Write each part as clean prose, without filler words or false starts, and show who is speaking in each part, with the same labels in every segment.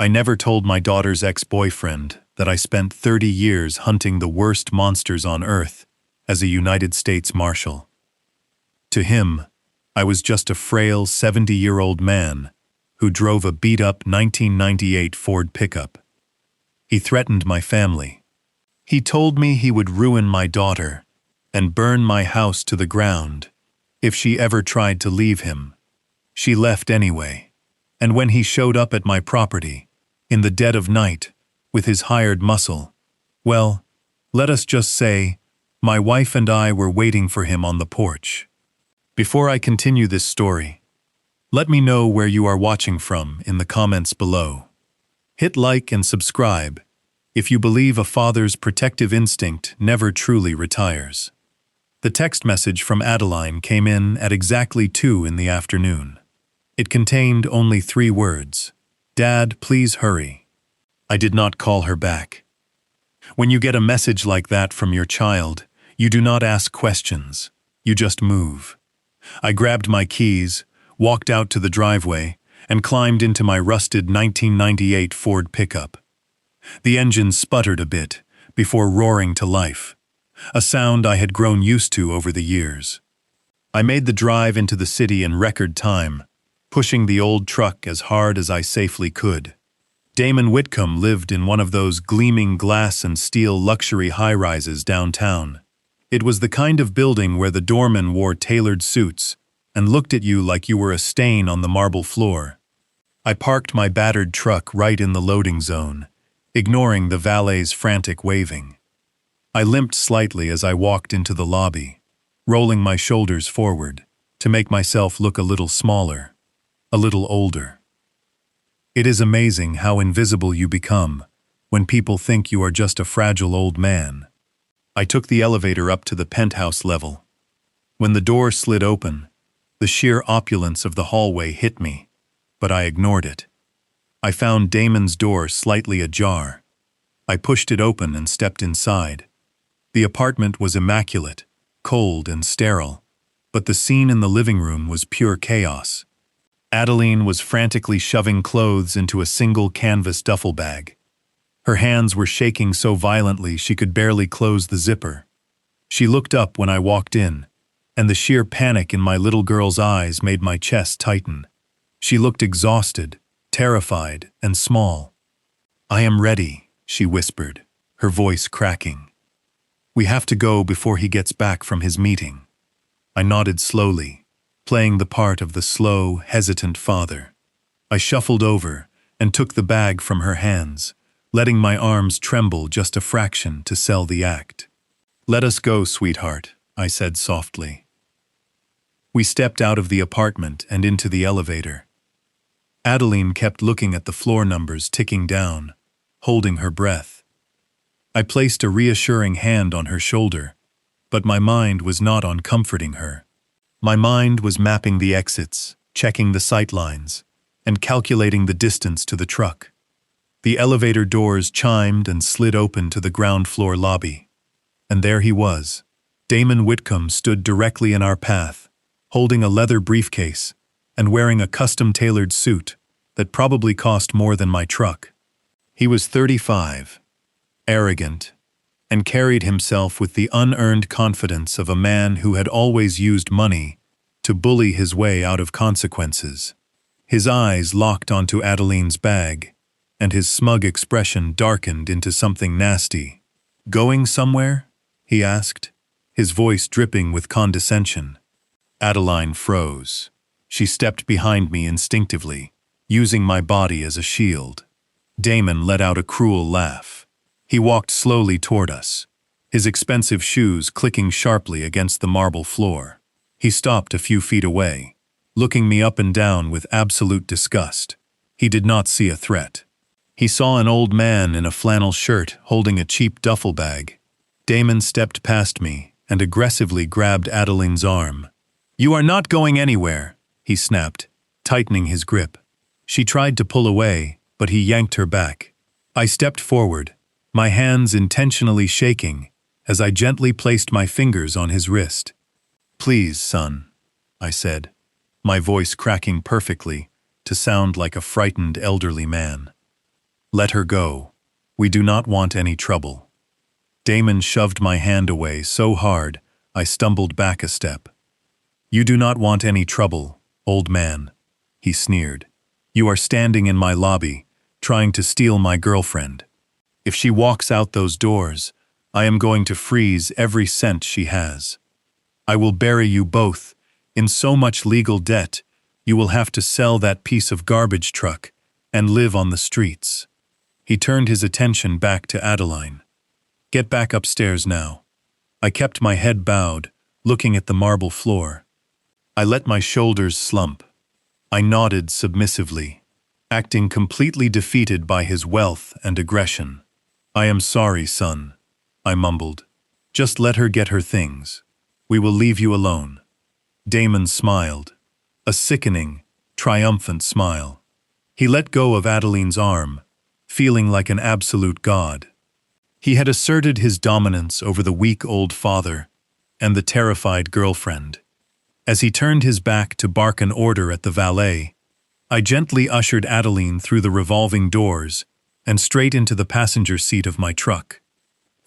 Speaker 1: I never told my daughter's ex-boyfriend that I spent 30 years hunting the worst monsters on Earth as a United States Marshal. To him, I was just a frail 70-year-old man who drove a beat-up 1998 Ford pickup. He threatened my family. He told me he would ruin my daughter and burn my house to the ground if she ever tried to leave him. She left anyway, and when he showed up at my property, in the dead of night, with his hired muscle, well, let us just say, my wife and I were waiting for him on the porch. Before I continue this story, let me know where you are watching from in the comments below. Hit like and subscribe if you believe a father's protective instinct never truly retires. The text message from Adeline came in at exactly 2 in the afternoon. It contained only 3 words. Dad, please hurry. I did not call her back. When you get a message like that from your child, you do not ask questions. You just move. I grabbed my keys, walked out to the driveway, and climbed into my rusted 1998 Ford pickup. The engine sputtered a bit before roaring to life, a sound I had grown used to over the years. I made the drive into the city in record time, pushing the old truck as hard as I safely could. Damon Whitcomb lived in one of those gleaming glass and steel luxury high-rises downtown. It was the kind of building where the doorman wore tailored suits and looked at you like you were a stain on the marble floor. I parked my battered truck right in the loading zone, ignoring the valet's frantic waving. I limped slightly as I walked into the lobby, rolling my shoulders forward to make myself look a little smaller. A little older. It is amazing how invisible you become when people think you are just a fragile old man. I took the elevator up to the penthouse level. When the door slid open, the sheer opulence of the hallway hit me, but I ignored it. I found Damon's door slightly ajar. I pushed it open and stepped inside. The apartment was immaculate, cold and sterile, but the scene in the living room was pure chaos. Adeline was frantically shoving clothes into a single canvas duffel bag. Her hands were shaking so violently she could barely close the zipper. She looked up when I walked in, and the sheer panic in my little girl's eyes made my chest tighten. She looked exhausted, terrified, and small. "I am ready," she whispered, her voice cracking. "We have to go before he gets back from his meeting." I nodded slowly, playing the part of the slow, hesitant father. I shuffled over and took the bag from her hands, letting my arms tremble just a fraction to sell the act. "Let us go, sweetheart," I said softly. We stepped out of the apartment and into the elevator. Adeline kept looking at the floor numbers ticking down, holding her breath. I placed a reassuring hand on her shoulder, but my mind was not on comforting her. My mind was mapping the exits, checking the sightlines, and calculating the distance to the truck. The elevator doors chimed and slid open to the ground floor lobby. And there he was. Damon Whitcomb stood directly in our path, holding a leather briefcase and wearing a custom-tailored suit that probably cost more than my truck. He was 35, arrogant, and carried himself with the unearned confidence of a man who had always used money to bully his way out of consequences. His eyes locked onto Adeline's bag, and his smug expression darkened into something nasty. "Going somewhere?" he asked, his voice dripping with condescension. Adeline froze. She stepped behind me instinctively, using my body as a shield. Damon let out a cruel laugh. He walked slowly toward us, his expensive shoes clicking sharply against the marble floor. He stopped a few feet away, looking me up and down with absolute disgust. He did not see a threat. He saw an old man in a flannel shirt holding a cheap duffel bag. Damon stepped past me and aggressively grabbed Adeline's arm. "You are not going anywhere," he snapped, tightening his grip. She tried to pull away, but he yanked her back. I stepped forward, my hands intentionally shaking as I gently placed my fingers on his wrist. "Please, son," I said, my voice cracking perfectly to sound like a frightened elderly man. Let her go. We do not want any trouble. Damon shoved my hand away so hard, I stumbled back a step. You do not want any trouble, old man, he sneered. You are standing in my lobby, trying to steal my girlfriend. If she walks out those doors, I am going to freeze every cent she has. I will bury you both in so much legal debt, you will have to sell that piece of garbage truck and live on the streets. He turned his attention back to Adeline. Get back upstairs now. I kept my head bowed, looking at the marble floor. I let my shoulders slump. I nodded submissively, acting completely defeated by his wealth and aggression. I am sorry, son, I mumbled. Just let her get her things. We will leave you alone. Damon smiled. A sickening, triumphant smile. He let go of Adeline's arm, feeling like an absolute god. He had asserted his dominance over the weak old father and the terrified girlfriend. As he turned his back to bark an order at the valet, I gently ushered Adeline through the revolving doors and straight into the passenger seat of my truck.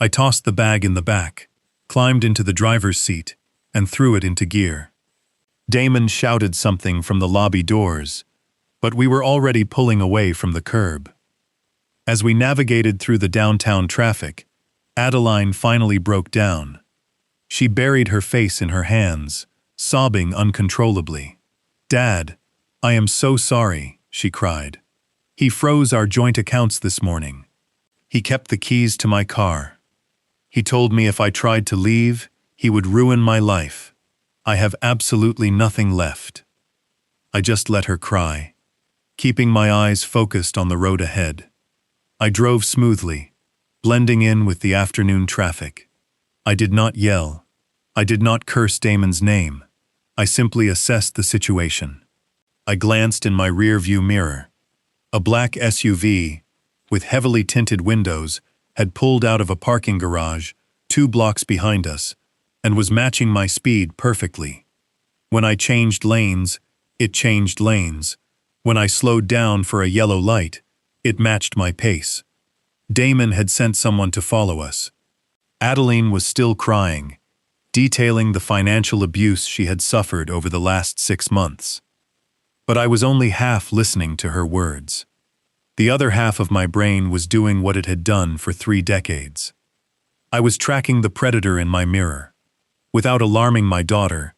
Speaker 1: I tossed the bag in the back, climbed into the driver's seat, and threw it into gear. Damon shouted something from the lobby doors, but we were already pulling away from the curb. As we navigated through the downtown traffic, Adeline finally broke down. She buried her face in her hands, sobbing uncontrollably. Dad, I am so sorry, she cried. He froze our joint accounts this morning. He kept the keys to my car. He told me if I tried to leave, he would ruin my life. I have absolutely nothing left. I just let her cry, keeping my eyes focused on the road ahead. I drove smoothly, blending in with the afternoon traffic. I did not yell. I did not curse Damon's name. I simply assessed the situation. I glanced in my rear-view mirror. A black SUV, with heavily tinted windows, had pulled out of a parking garage 2 blocks behind us, and was matching my speed perfectly. When I changed lanes, it changed lanes. When I slowed down for a yellow light, it matched my pace. Damon had sent someone to follow us. Adeline was still crying, detailing the financial abuse she had suffered over the last 6 months. But I was only half listening to her words. The other half of my brain was doing what it had done for 3 decades. I was tracking the predator in my mirror. Without alarming my daughter,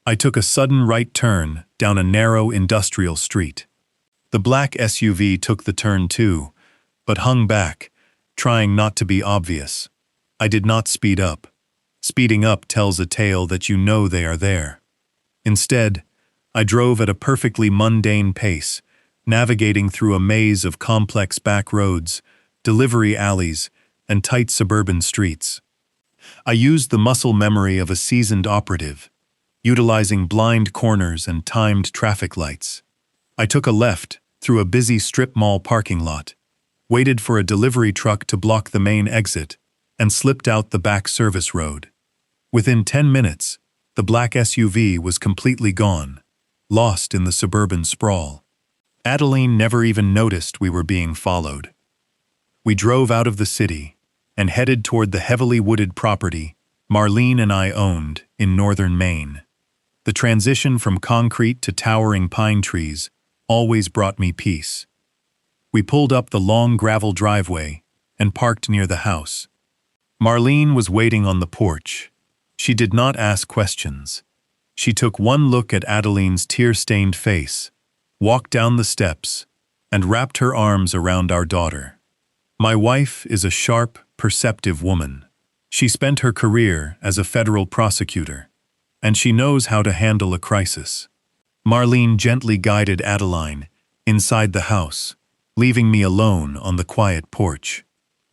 Speaker 1: I took a sudden right turn down a narrow industrial street. The black SUV took the turn too, but hung back, trying not to be obvious. I did not speed up. Speeding up tells a tale that you know they are there. Instead, I drove at a perfectly mundane pace, navigating through a maze of complex back roads, delivery alleys, and tight suburban streets. I used the muscle memory of a seasoned operative, utilizing blind corners and timed traffic lights. I took a left through a busy strip mall parking lot, waited for a delivery truck to block the main exit, and slipped out the back service road. Within 10 minutes, the black SUV was completely gone, lost in the suburban sprawl. Adeline never even noticed we were being followed. We drove out of the city and headed toward the heavily wooded property Marlene and I owned in northern Maine. The transition from concrete to towering pine trees always brought me peace. We pulled up the long gravel driveway and parked near the house. Marlene was waiting on the porch. She did not ask questions. She took one look at Adeline's tear-stained face, walked down the steps, and wrapped her arms around our daughter. My wife is a sharp, perceptive woman. She spent her career as a federal prosecutor, and she knows how to handle a crisis. Marlene gently guided Adeline inside the house, leaving me alone on the quiet porch.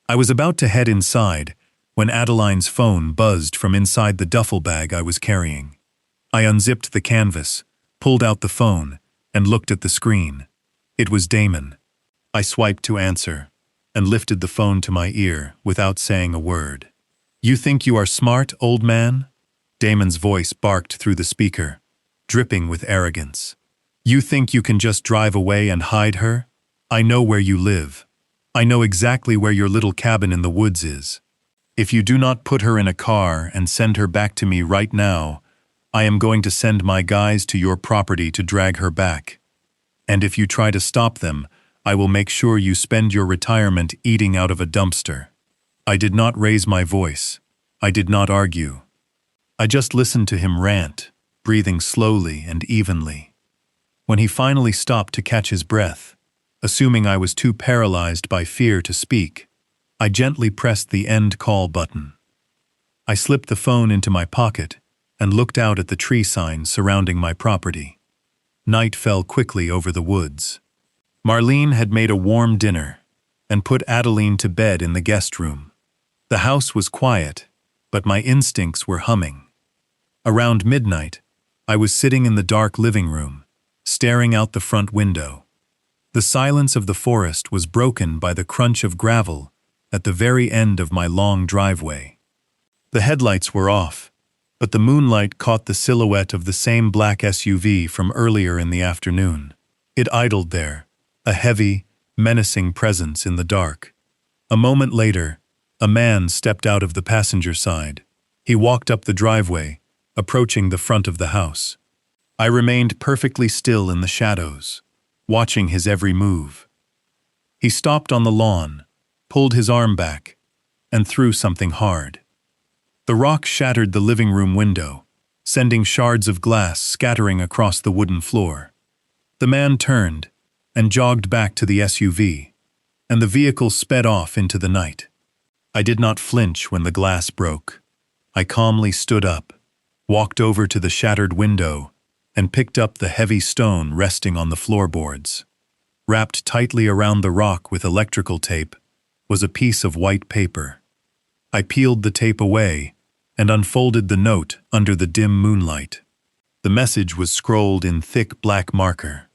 Speaker 1: I was about to head inside when Adeline's phone buzzed from inside the duffel bag I was carrying. I unzipped the canvas, pulled out the phone, and looked at the screen. It was Damon. I swiped to answer and lifted the phone to my ear without saying a word. You think you are smart, old man? Damon's voice barked through the speaker, dripping with arrogance. You think you can just drive away and hide her? I know where you live. I know exactly where your little cabin in the woods is. If you do not put her in a car and send her back to me right now, I am going to send my guys to your property to drag her back. And if you try to stop them, I will make sure you spend your retirement eating out of a dumpster." I did not raise my voice. I did not argue. I just listened to him rant, breathing slowly and evenly. When he finally stopped to catch his breath, assuming I was too paralyzed by fear to speak, I gently pressed the end call button. I slipped the phone into my pocket and looked out at the tree signs surrounding my property. Night fell quickly over the woods. Marlene had made a warm dinner and put Adeline to bed in the guest room. The house was quiet, but my instincts were humming. Around midnight, I was sitting in the dark living room, staring out the front window. The silence of the forest was broken by the crunch of gravel at the very end of my long driveway. The headlights were off, but the moonlight caught the silhouette of the same black SUV from earlier in the afternoon. It idled there, a heavy, menacing presence in the dark. A moment later, a man stepped out of the passenger side. He walked up the driveway, approaching the front of the house. I remained perfectly still in the shadows, watching his every move. He stopped on the lawn, pulled his arm back, and threw something hard. The rock shattered the living room window, sending shards of glass scattering across the wooden floor. The man turned and jogged back to the SUV, and the vehicle sped off into the night. I did not flinch when the glass broke. I calmly stood up, walked over to the shattered window, and picked up the heavy stone resting on the floorboards. Wrapped tightly around the rock with electrical tape was a piece of white paper. I peeled the tape away and unfolded the note under the dim moonlight. The message was scrolled in thick black marker.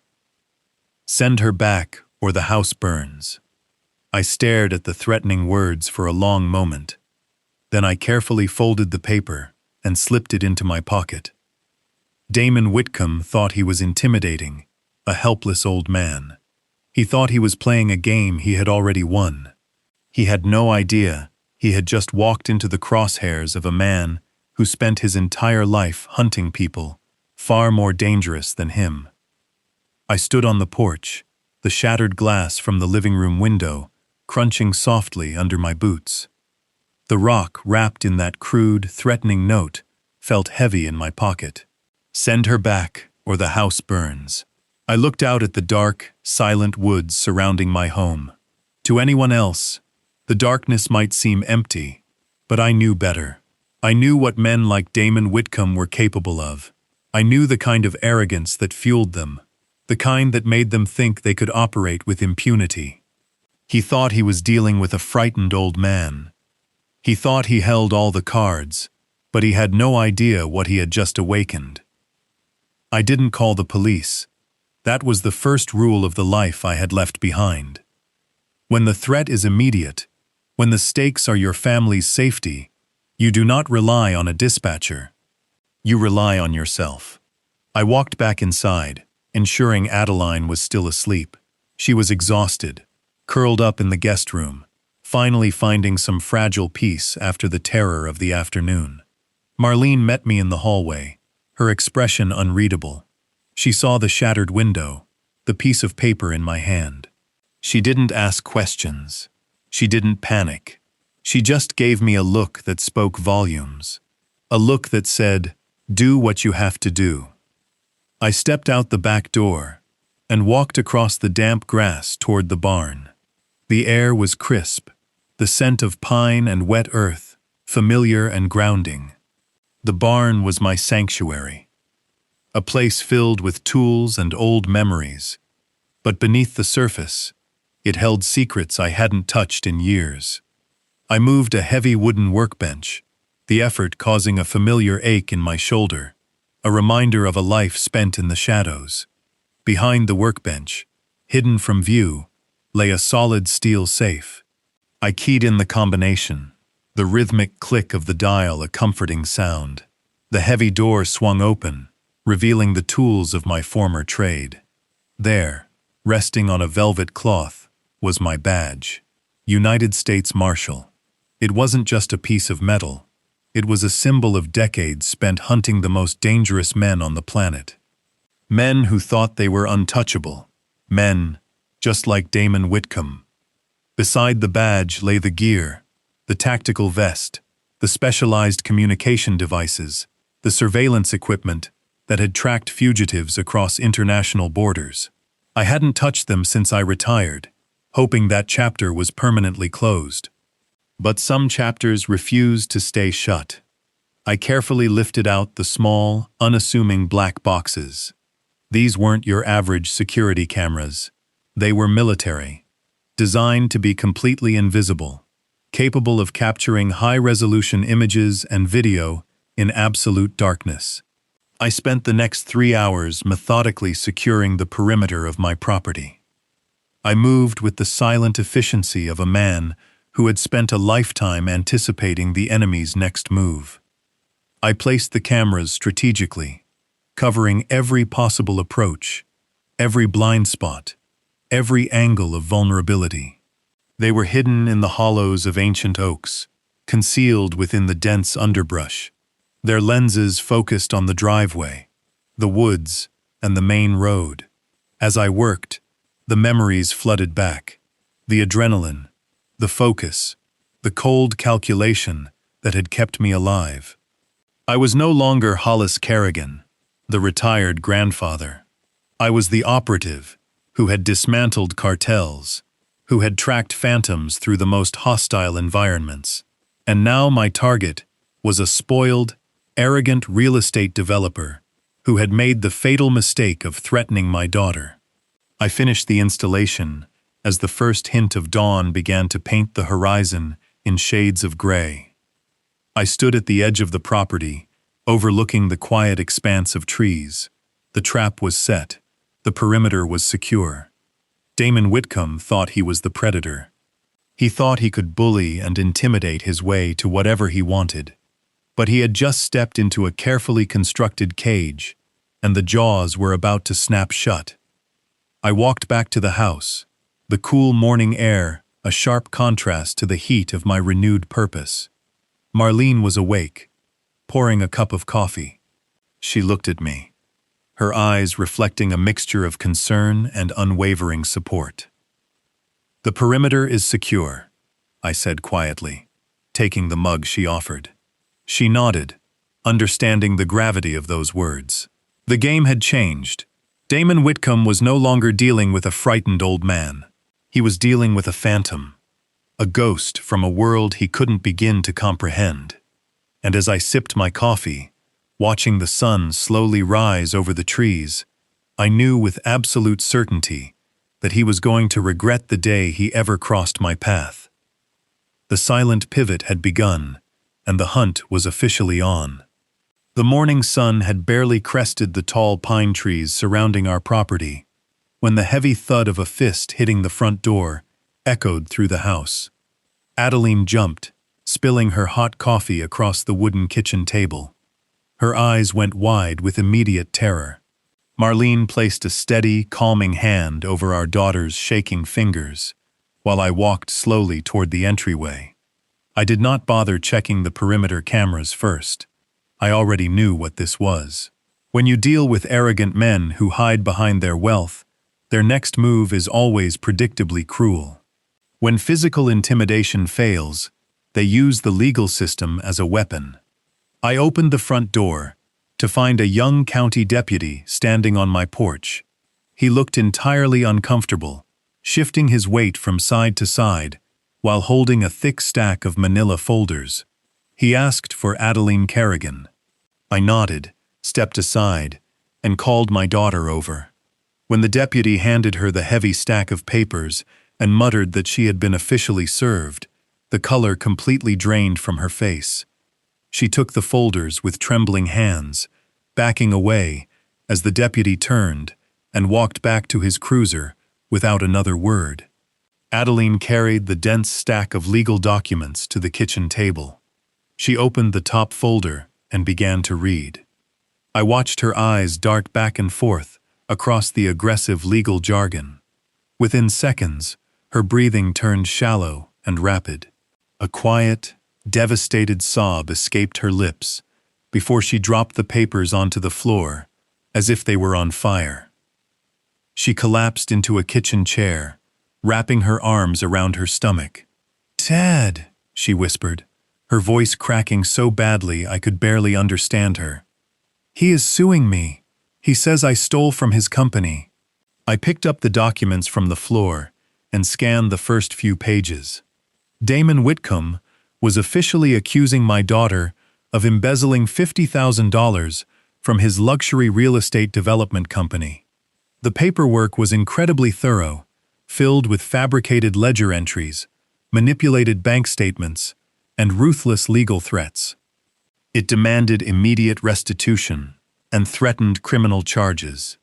Speaker 1: "Send her back or the house burns." I stared at the threatening words for a long moment. Then I carefully folded the paper and slipped it into my pocket. Damon Whitcomb thought he was intimidating, a helpless old man. He thought he was playing a game he had already won. He had no idea he had just walked into the crosshairs of a man who spent his entire life hunting people far more dangerous than him. I stood on the porch, the shattered glass from the living room window crunching softly under my boots. The rock wrapped in that crude, threatening note felt heavy in my pocket. "Send her back, or the house burns." I looked out at the dark, silent woods surrounding my home. To anyone else, the darkness might seem empty, but I knew better. I knew what men like Damon Whitcomb were capable of. I knew the kind of arrogance that fueled them, the kind that made them think they could operate with impunity. He thought he was dealing with a frightened old man. He thought he held all the cards, but he had no idea what he had just awakened. I didn't call the police. That was the first rule of the life I had left behind. When the threat is immediate, when the stakes are your family's safety, you do not rely on a dispatcher. You rely on yourself. I walked back inside, ensuring Adeline was still asleep. She was exhausted, curled up in the guest room, finally finding some fragile peace after the terror of the afternoon. Marlene met me in the hallway, her expression unreadable. She saw the shattered window, the piece of paper in my hand. She didn't ask questions. She didn't panic. She just gave me a look that spoke volumes. A look that said, "Do what you have to do." I stepped out the back door and walked across the damp grass toward the barn. The air was crisp, the scent of pine and wet earth, familiar and grounding. The barn was my sanctuary, a place filled with tools and old memories, but beneath the surface, it held secrets I hadn't touched in years. I moved a heavy wooden workbench, the effort causing a familiar ache in my shoulder, a reminder of a life spent in the shadows. Behind the workbench, hidden from view, lay a solid steel safe. I keyed in the combination, the rhythmic click of the dial a comforting sound. The heavy door swung open, revealing the tools of my former trade. There, resting on a velvet cloth, was my badge. United States Marshal. It wasn't just a piece of metal. It was a symbol of decades spent hunting the most dangerous men on the planet. Men who thought they were untouchable. Men just like Damon Whitcomb. Beside the badge lay the gear, the tactical vest, the specialized communication devices, the surveillance equipment that had tracked fugitives across international borders. I hadn't touched them since I retired, hoping that chapter was permanently closed. But some chapters refused to stay shut. I carefully lifted out the small, unassuming black boxes. These weren't your average security cameras. They were military, designed to be completely invisible, capable of capturing high-resolution images and video in absolute darkness. I spent the next 3 hours methodically securing the perimeter of my property. I moved with the silent efficiency of a man who had spent a lifetime anticipating the enemy's next move. I placed the cameras strategically, covering every possible approach, every blind spot, every angle of vulnerability. They were hidden in the hollows of ancient oaks, concealed within the dense underbrush, their lenses focused on the driveway, the woods, and the main road. As I worked, the memories flooded back, the adrenaline, the focus, the cold calculation that had kept me alive. I was no longer Hollis Kerrigan, the retired grandfather. I was the operative who had dismantled cartels, who had tracked phantoms through the most hostile environments. And now my target was a spoiled, arrogant real estate developer who had made the fatal mistake of threatening my daughter. I finished the installation as the first hint of dawn began to paint the horizon in shades of gray. I stood at the edge of the property, overlooking the quiet expanse of trees. The trap was set. The perimeter was secure. Damon Whitcomb thought he was the predator. He thought he could bully and intimidate his way to whatever he wanted. But he had just stepped into a carefully constructed cage, and the jaws were about to snap shut. I walked back to the house, the cool morning air a sharp contrast to the heat of my renewed purpose. Marlene was awake, pouring a cup of coffee. She looked at me, her eyes reflecting a mixture of concern and unwavering support. "The perimeter is secure," I said quietly, taking the mug she offered. She nodded, understanding the gravity of those words. The game had changed. Damon Whitcomb was no longer dealing with a frightened old man. He was dealing with a phantom, a ghost from a world he couldn't begin to comprehend. And as I sipped my coffee, watching the sun slowly rise over the trees, I knew with absolute certainty that he was going to regret the day he ever crossed my path. The silent pivot had begun, and the hunt was officially on. The morning sun had barely crested the tall pine trees surrounding our property when the heavy thud of a fist hitting the front door echoed through the house. Adeline jumped, spilling her hot coffee across the wooden kitchen table. Her eyes went wide with immediate terror. Marlene placed a steady, calming hand over our daughter's shaking fingers, while I walked slowly toward the entryway. I did not bother checking the perimeter cameras first. I already knew what this was. When you deal with arrogant men who hide behind their wealth, their next move is always predictably cruel. When physical intimidation fails, they use the legal system as a weapon. I opened the front door to find a young county deputy standing on my porch. He looked entirely uncomfortable, shifting his weight from side to side while holding a thick stack of manila folders. He asked for Adeline Kerrigan. I nodded, stepped aside, and called my daughter over. When the deputy handed her the heavy stack of papers and muttered that she had been officially served, the color completely drained from her face. She took the folders with trembling hands, backing away as the deputy turned and walked back to his cruiser without another word. Adeline carried the dense stack of legal documents to the kitchen table. She opened the top folder and began to read. I watched her eyes dart back and forth across the aggressive legal jargon. Within seconds, her breathing turned shallow and rapid. A quiet, devastated sob escaped her lips before she dropped the papers onto the floor, as if they were on fire. She collapsed into a kitchen chair, wrapping her arms around her stomach. "Dad," she whispered, her voice cracking so badly I could barely understand her. "He is suing me. He says I stole from his company." I picked up the documents from the floor and scanned the first few pages. Damon Whitcomb was officially accusing my daughter of embezzling $50,000 from his luxury real estate development company. The paperwork was incredibly thorough, filled with fabricated ledger entries, manipulated bank statements, and ruthless legal threats. It demanded immediate restitution and threatened criminal charges.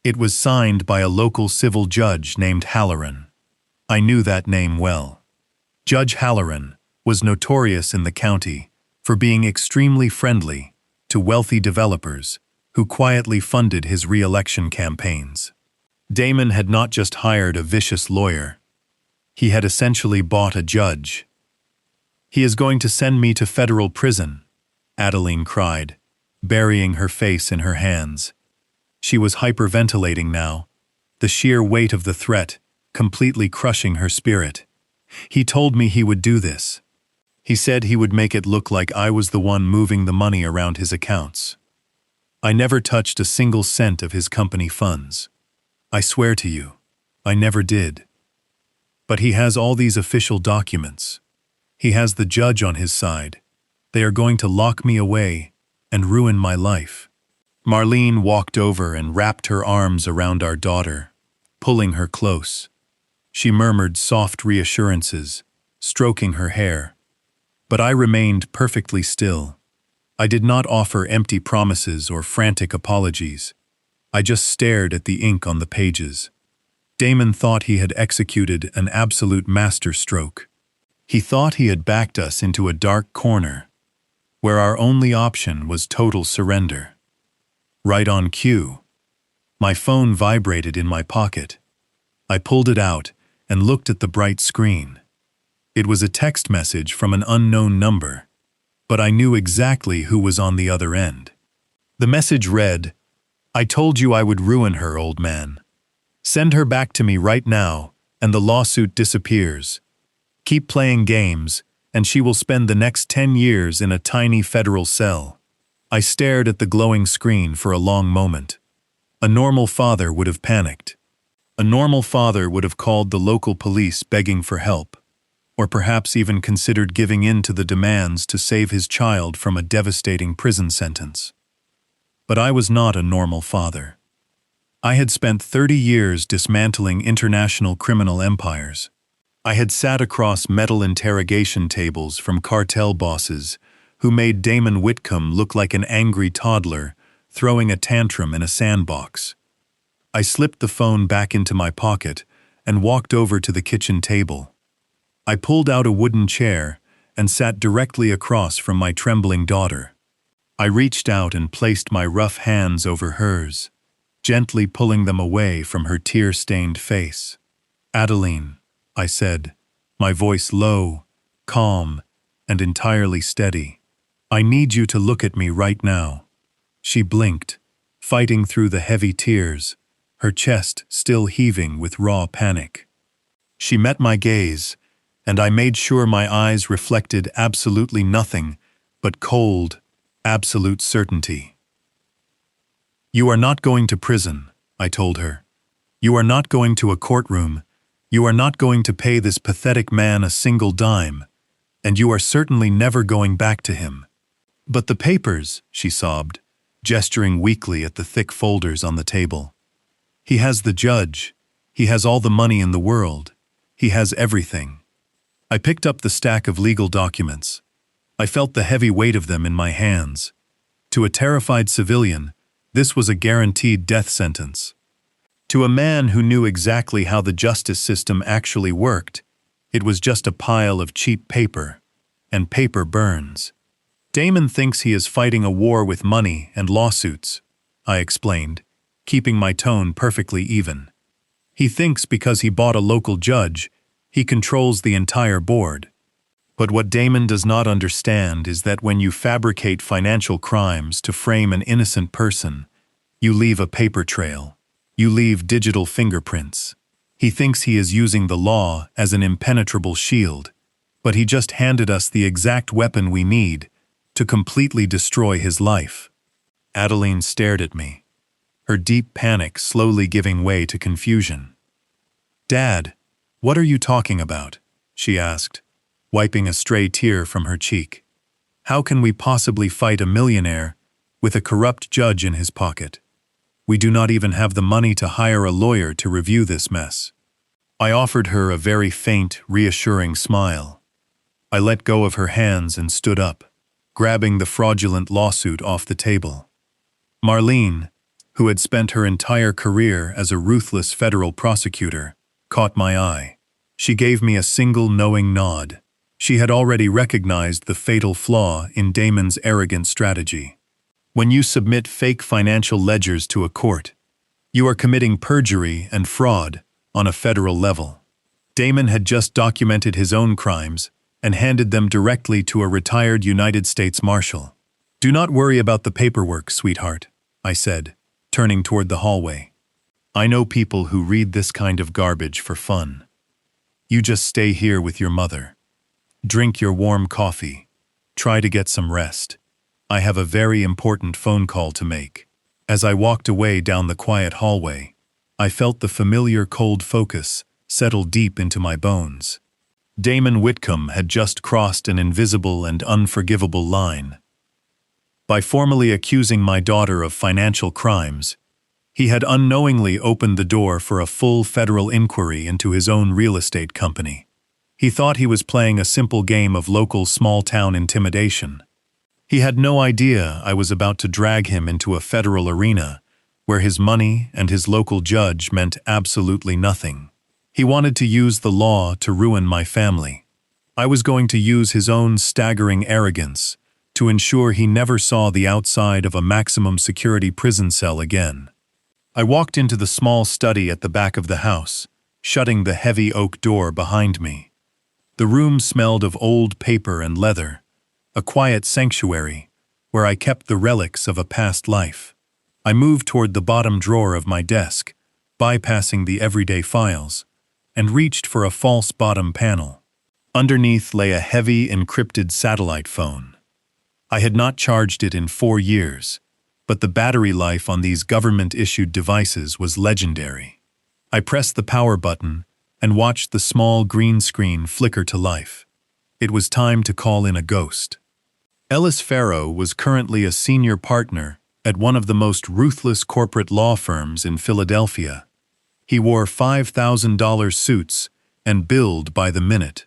Speaker 1: It was signed by a local civil judge named Halloran. I knew that name well. Judge Halloran was notorious in the county for being extremely friendly to wealthy developers who quietly funded his re-election campaigns. Damon had not just hired a vicious lawyer. He had essentially bought a judge. "He is going to send me to federal prison," Adeline cried, burying her face in her hands. She was hyperventilating now, the sheer weight of the threat completely crushing her spirit. "He told me he would do this. He said he would make it look like I was the one moving the money around his accounts. I never touched a single cent of his company funds. I swear to you, I never did. But he has all these official documents. He has the judge on his side. They are going to lock me away and ruin my life." Marlene walked over and wrapped her arms around our daughter, pulling her close. She murmured soft reassurances, stroking her hair. But I remained perfectly still. I did not offer empty promises or frantic apologies. I just stared at the ink on the pages. Damon thought he had executed an absolute masterstroke. He thought he had backed us into a dark corner, where our only option was total surrender. Right on cue. My phone vibrated in my pocket. I pulled it out and looked at the bright screen. It was a text message from an unknown number, but I knew exactly who was on the other end. The message read, "I told you I would ruin her, old man. Send her back to me right now, and the lawsuit disappears. Keep playing games, and she will spend the next 10 years in a tiny federal cell." I stared at the glowing screen for a long moment. A normal father would have panicked. A normal father would have called the local police begging for help, or perhaps even considered giving in to the demands to save his child from a devastating prison sentence. But I was not a normal father. I had spent 30 years dismantling international criminal empires. I had sat across metal interrogation tables from cartel bosses who made Damon Whitcomb look like an angry toddler throwing a tantrum in a sandbox. I slipped the phone back into my pocket and walked over to the kitchen table. I pulled out a wooden chair and sat directly across from my trembling daughter. I reached out and placed my rough hands over hers, gently pulling them away from her tear-stained face. "Adeline," I said, my voice low, calm, and entirely steady. "I need you to look at me right now." She blinked, fighting through the heavy tears, her chest still heaving with raw panic. She met my gaze, and I made sure my eyes reflected absolutely nothing but cold, absolute certainty. "You are not going to prison," I told her. "You are not going to a courtroom. You are not going to pay this pathetic man a single dime, and you are certainly never going back to him." "But the papers," she sobbed, gesturing weakly at the thick folders on the table. "He has the judge. He has all the money in the world. He has everything." I picked up the stack of legal documents. I felt the heavy weight of them in my hands. To a terrified civilian, this was a guaranteed death sentence. To a man who knew exactly how the justice system actually worked, it was just a pile of cheap paper, and paper burns. "Damon thinks he is fighting a war with money and lawsuits," I explained, keeping my tone perfectly even. "He thinks because he bought a local judge, He controls the entire board. But what Damon does not understand is that when you fabricate financial crimes to frame an innocent person, you leave a paper trail. You leave digital fingerprints. He thinks he is using the law as an impenetrable shield, but he just handed us the exact weapon we need to completely destroy his life. Adeline stared at me, her deep panic slowly giving way to confusion. "Dad, what are you talking about?" she asked, wiping a stray tear from her cheek. "How can we possibly fight a millionaire with a corrupt judge in his pocket? We do not even have the money to hire a lawyer to review this mess." I offered her a very faint, reassuring smile. I let go of her hands and stood up, grabbing the fraudulent lawsuit off the table. Marlene, who had spent her entire career as a ruthless federal prosecutor, caught my eye. She gave me a single knowing nod. She had already recognized the fatal flaw in Damon's arrogant strategy. When you submit fake financial ledgers to a court, you are committing perjury and fraud on a federal level. Damon had just documented his own crimes and handed them directly to a retired United States Marshal. "Do not worry about the paperwork, sweetheart," I said, turning toward the hallway. "I know people who read this kind of garbage for fun. You just stay here with your mother. Drink your warm coffee. Try to get some rest. I have a very important phone call to make." As I walked away down the quiet hallway, I felt the familiar cold focus settle deep into my bones. Damon Whitcomb had just crossed an invisible and unforgivable line. By formally accusing my daughter of financial crimes, he had unknowingly opened the door for a full federal inquiry into his own real estate company. He thought he was playing a simple game of local small-town intimidation. He had no idea I was about to drag him into a federal arena where his money and his local judge meant absolutely nothing. He wanted to use the law to ruin my family. I was going to use his own staggering arrogance to ensure he never saw the outside of a maximum security prison cell again. I walked into the small study at the back of the house, shutting the heavy oak door behind me. The room smelled of old paper and leather, a quiet sanctuary where I kept the relics of a past life. I moved toward the bottom drawer of my desk, bypassing the everyday files, and reached for a false bottom panel. Underneath lay a heavy encrypted satellite phone. I had not charged it in 4 years, but the battery life on these government-issued devices was legendary. I pressed the power button and watched the small green screen flicker to life. It was time to call in a ghost. Ellis Farrow was currently a senior partner at one of the most ruthless corporate law firms in Philadelphia. He wore $5,000 suits and billed by the minute.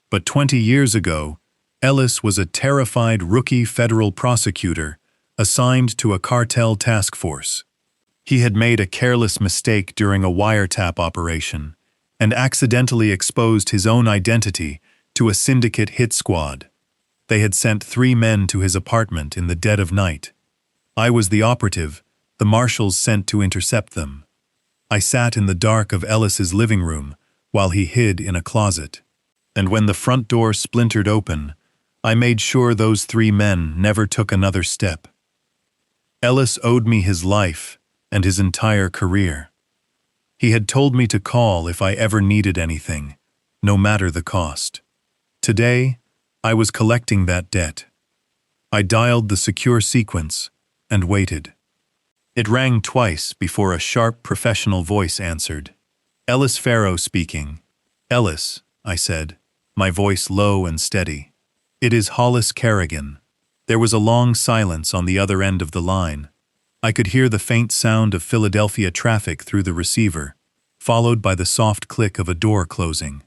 Speaker 1: But 20 years ago, Ellis was a terrified rookie federal prosecutor assigned to a cartel task force. He had made a careless mistake during a wiretap operation and accidentally exposed his own identity to a syndicate hit squad. They had sent 3 men to his apartment in the dead of night. I was the operative the marshals sent to intercept them. I sat in the dark of Ellis's living room while he hid in a closet. And when the front door splintered open, I made sure those 3 men never took another step. Ellis owed me his life and his entire career. He had told me to call if I ever needed anything, no matter the cost. Today, I was collecting that debt. I dialed the secure sequence and waited. It rang twice before a sharp professional voice answered. "Ellis Farrow speaking." "Ellis," I said, my voice low and steady. "It is Hollis Kerrigan." There was a long silence on the other end of the line. I could hear the faint sound of Philadelphia traffic through the receiver, followed by the soft click of a door closing.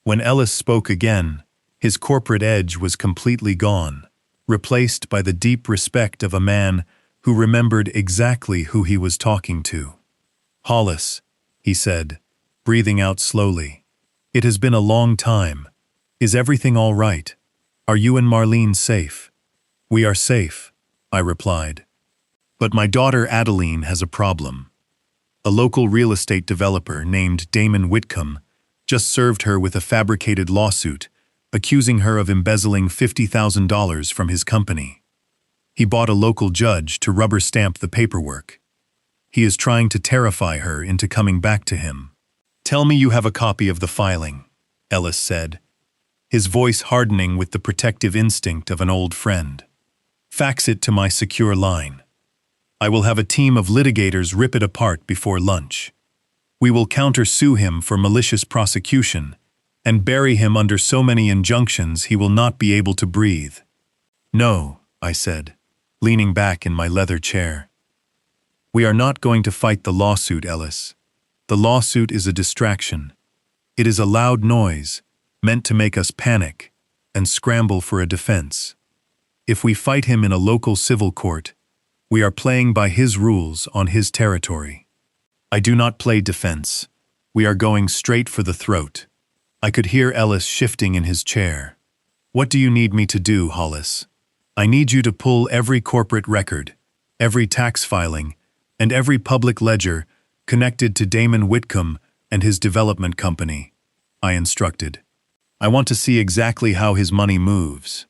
Speaker 1: When Ellis spoke again, his corporate edge was completely gone, replaced by the deep respect of a man who remembered exactly who he was talking to. "Hollis," he said, breathing out slowly. "It has been a long time. Is everything all right? Are you and Marlene safe?" "We are safe," I replied. "But my daughter Adeline has a problem. A local real estate developer named Damon Whitcomb just served her with a fabricated lawsuit, accusing her of embezzling $50,000 from his company. He bought a local judge to rubber stamp the paperwork. He is trying to terrify her into coming back to him. "Tell me you have a copy of the filing," Ellis said, his voice hardening with the protective instinct of an old friend. "Fax it to my secure line. I will have a team of litigators rip it apart before lunch. We will counter-sue him for malicious prosecution and bury him under so many injunctions he will not be able to breathe." "No," I said, leaning back in my leather chair. "We are not going to fight the lawsuit, Ellis. The lawsuit is a distraction. It is a loud noise, meant to make us panic and scramble for a defense. If we fight him in a local civil court, we are playing by his rules on his territory. I do not play defense. We are going straight for the throat." I could hear Ellis shifting in his chair. "What do you need me to do, Hollis?" "I need you to pull every corporate record, every tax filing, and every public ledger connected to Damon Whitcomb and his development company," I instructed. "I want to see exactly how his money moves.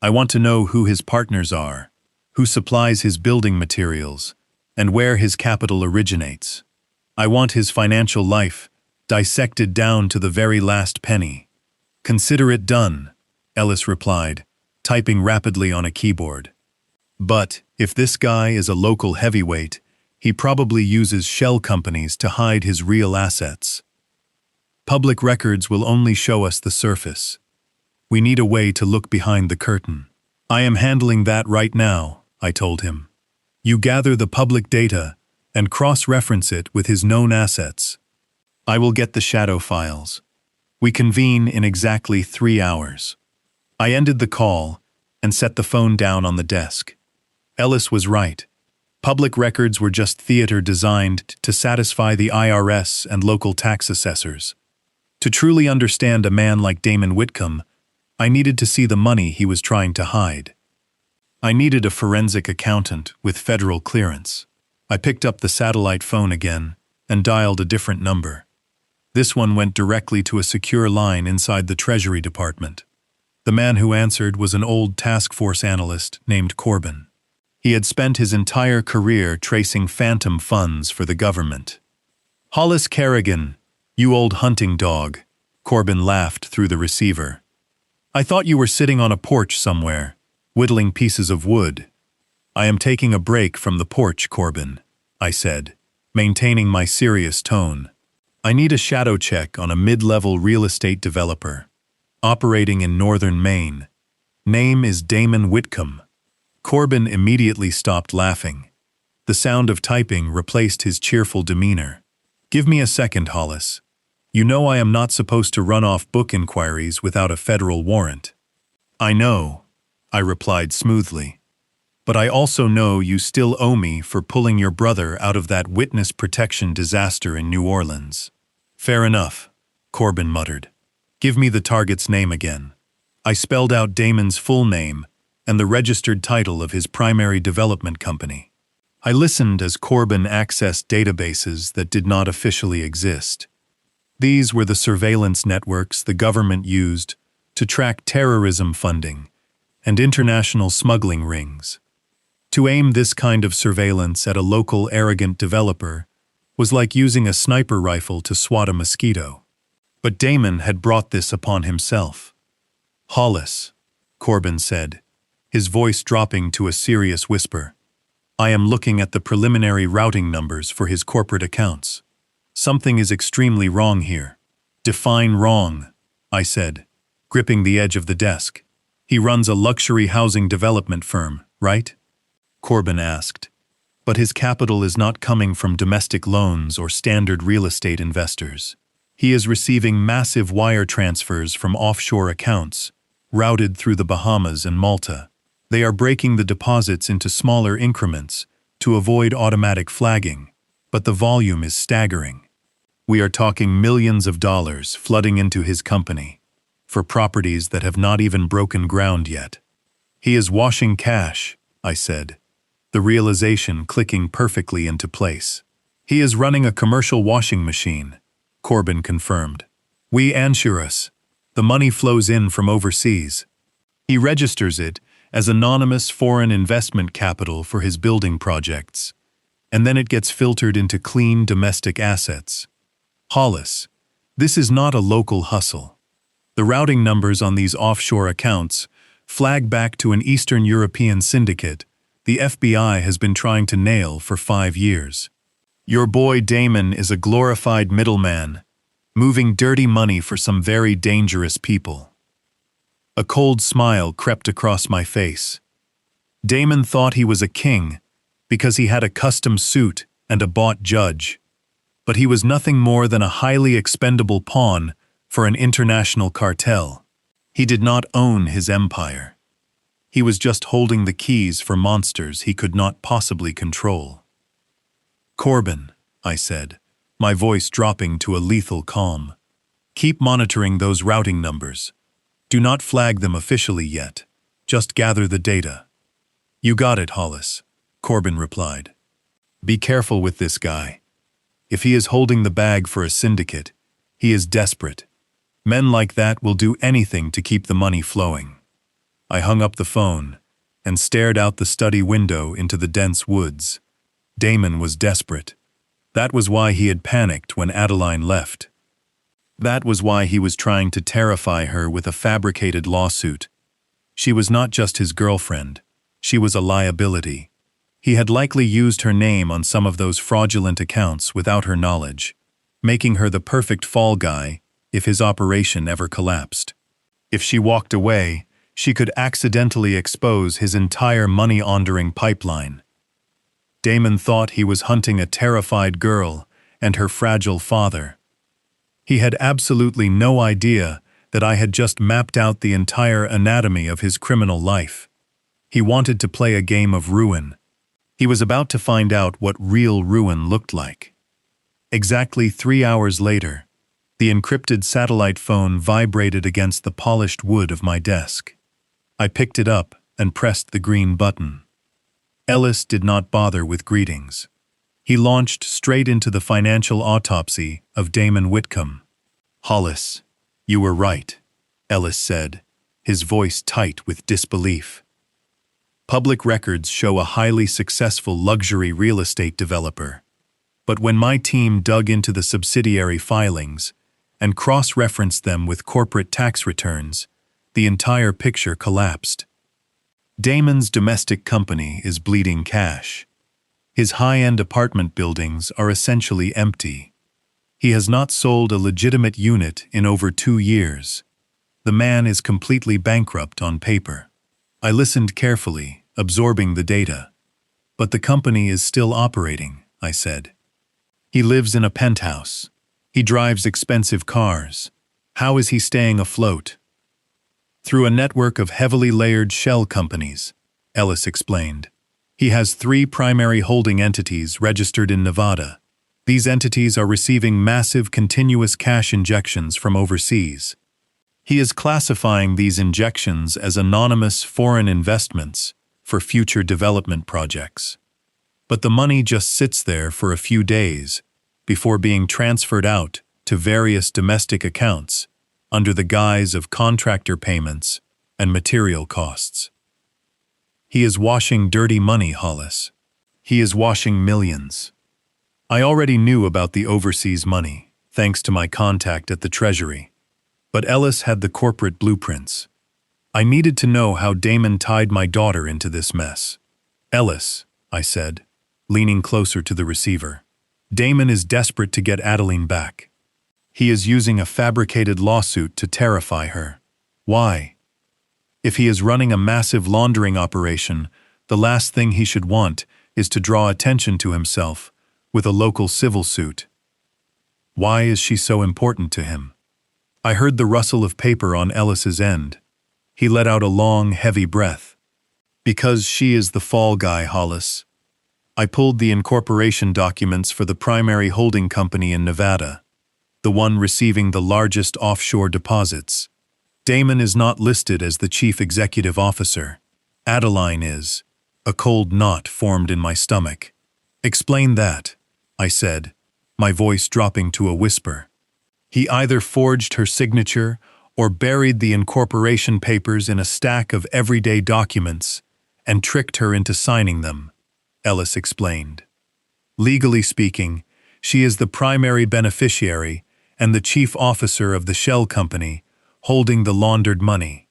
Speaker 1: I want to know who his partners are, who supplies his building materials, and where his capital originates. I want his financial life dissected down to the very last penny." "Consider it done," Ellis replied, typing rapidly on a keyboard. "But if this guy is a local heavyweight, he probably uses shell companies to hide his real assets. Public records will only show us the surface. We need a way to look behind the curtain." "I am handling that right now," I told him. "You gather the public data and cross-reference it with his known assets. I will get the shadow files. We convene in exactly 3 hours." I ended the call and set the phone down on the desk. Ellis was right. Public records were just theater designed to satisfy the IRS and local tax assessors. To truly understand a man like Damon Whitcomb, I needed to see the money he was trying to hide. I needed a forensic accountant with federal clearance. I picked up the satellite phone again and dialed a different number. This one went directly to a secure line inside the Treasury Department. The man who answered was an old task force analyst named Corbin. He had spent his entire career tracing phantom funds for the government. "Hollis Kerrigan, you old hunting dog," Corbin laughed through the receiver. "I thought you were sitting on a porch somewhere, whittling pieces of wood." "I am taking a break from the porch, Corbin," I said, maintaining my serious tone. "I need a shadow check on a mid-level real estate developer, operating in northern Maine. Name is Damon Whitcomb." Corbin immediately stopped laughing. The sound of typing replaced his cheerful demeanor. "Give me a second, Hollis. You know I am not supposed to run off book inquiries without a federal warrant." "I know," I replied smoothly. "But I also know you still owe me for pulling your brother out of that witness protection disaster in New Orleans." "Fair enough," Corbin muttered. "Give me the target's name again." I spelled out Damon's full name and the registered title of his primary development company. I listened as Corbin accessed databases that did not officially exist. These were the surveillance networks the government used to track terrorism funding and international smuggling rings. To aim this kind of surveillance at a local arrogant developer was like using a sniper rifle to swat a mosquito. But Damon had brought this upon himself. "Hollis," Corbin said, his voice dropping to a serious whisper, "I am looking at the preliminary routing numbers for his corporate accounts. Something is extremely wrong here." "Define wrong," I said, gripping the edge of the desk. "He runs a luxury housing development firm, right?" Corbin asked. "But his capital is not coming from domestic loans or standard real estate investors. He is receiving massive wire transfers from offshore accounts, routed through the Bahamas and Malta. They are breaking the deposits into smaller increments to avoid automatic flagging, but the volume is staggering. We are talking millions of dollars flooding into his company for properties that have not even broken ground yet." "He is washing cash," I said, the realization clicking perfectly into place. "He is running a commercial washing machine," Corbin confirmed. We insure us. The money flows in from overseas. He registers it as anonymous foreign investment capital for his building projects, and then it gets filtered into clean domestic assets. Hollis, this is not a local hustle. The routing numbers on these offshore accounts flag back to an Eastern European syndicate the FBI has been trying to nail for 5 years. Your boy Damon is a glorified middleman, moving dirty money for some very dangerous people. A cold smile crept across my face. Damon thought he was a king because he had a custom suit and a bought judge, but he was nothing more than a highly expendable pawn for an international cartel. He did not own his empire. He was just holding the keys for monsters he could not possibly control. Corbin, I said, my voice dropping to a lethal calm. Keep monitoring those routing numbers. Do not flag them officially yet. Just gather the data. You got it, Hollis, Corbin replied. Be careful with this guy. If he is holding the bag for a syndicate, he is desperate. Men like that will do anything to keep the money flowing. I hung up the phone and stared out the study window into the dense woods. Damon was desperate. That was why he had panicked when Adeline left. That was why he was trying to terrify her with a fabricated lawsuit. She was not just his girlfriend. She was a liability. He had likely used her name on some of those fraudulent accounts without her knowledge, making her the perfect fall guy if his operation ever collapsed. If she walked away, she could accidentally expose his entire money-laundering pipeline. Damon thought he was hunting a terrified girl and her fragile father. He had absolutely no idea that I had just mapped out the entire anatomy of his criminal life. He wanted to play a game of ruin. He was about to find out what real ruin looked like. Exactly 3 hours later, the encrypted satellite phone vibrated against the polished wood of my desk. I picked it up and pressed the green button. Ellis did not bother with greetings. He launched straight into the financial autopsy of Damon Whitcomb. Hollis, you were right, Ellis said, his voice tight with disbelief. Public records show a highly successful luxury real estate developer. But when my team dug into the subsidiary filings and cross-referenced them with corporate tax returns, the entire picture collapsed. Damon's domestic company is bleeding cash. His high-end apartment buildings are essentially empty. He has not sold a legitimate unit in over 2 years. The man is completely bankrupt on paper. I listened carefully, absorbing the data. But the company is still operating, I said. He lives in a penthouse. He drives expensive cars. How is he staying afloat? Through a network of heavily layered shell companies, Ellis explained. He has 3 primary holding entities registered in Nevada. These entities are receiving massive continuous cash injections from overseas. He is classifying these injections as anonymous foreign investments for future development projects. But the money just sits there for a few days before being transferred out to various domestic accounts under the guise of contractor payments and material costs. He is washing dirty money, Hollis. He is washing millions. I already knew about the overseas money, thanks to my contact at the Treasury. But Ellis had the corporate blueprints. I needed to know how Damon tied my daughter into this mess. Ellis, I said, leaning closer to the receiver. Damon is desperate to get Adeline back. He is using a fabricated lawsuit to terrify her. Why? If he is running a massive laundering operation, the last thing he should want is to draw attention to himself with a local civil suit. Why is she so important to him? I heard the rustle of paper on Ellis's end. He let out a long, heavy breath. Because she is the fall guy, Hollis. I pulled the incorporation documents for the primary holding company in Nevada, the one receiving the largest offshore deposits. Damon is not listed as the chief executive officer. Adeline is. A cold knot formed in my stomach. Explain that, I said, my voice dropping to a whisper. He either forged her signature or buried the incorporation papers in a stack of everyday documents and tricked her into signing them, Ellis explained. Legally speaking, she is the primary beneficiary and the chief officer of the shell company holding the laundered money.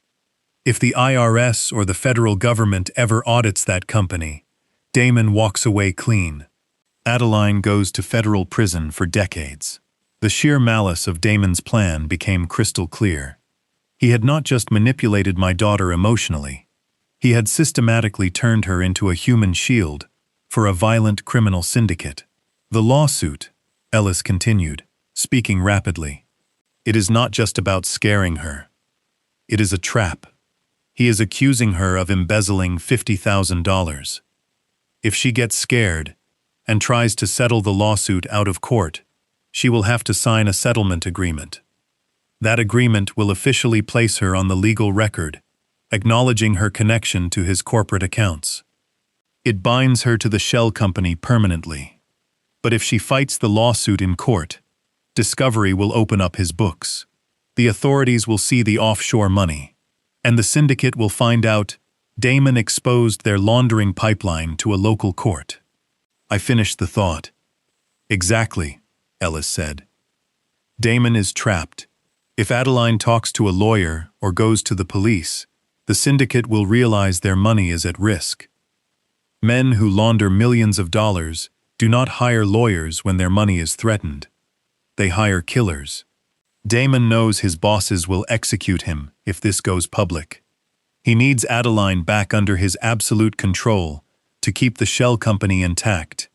Speaker 1: If the IRS or the federal government ever audits that company, Damon walks away clean. Adeline goes to federal prison for decades. The sheer malice of Damon's plan became crystal clear. He had not just manipulated my daughter emotionally, he had systematically turned her into a human shield for a violent criminal syndicate. The lawsuit, Ellis continued, speaking rapidly. It is not just about scaring her. It is a trap. He is accusing her of embezzling $50,000. If she gets scared and tries to settle the lawsuit out of court, she will have to sign a settlement agreement. That agreement will officially place her on the legal record, acknowledging her connection to his corporate accounts. It binds her to the shell company permanently. But if she fights the lawsuit in court, discovery will open up his books. The authorities will see the offshore money, and the syndicate will find out Damon exposed their laundering pipeline to a local court. I finished the thought. Exactly, Ellis said. Damon is trapped. If Adeline talks to a lawyer or goes to the police, the syndicate will realize their money is at risk. Men who launder millions of dollars do not hire lawyers when their money is threatened. They hire killers. Damon knows his bosses will execute him if this goes public. He needs Adeline back under his absolute control to keep the shell company intact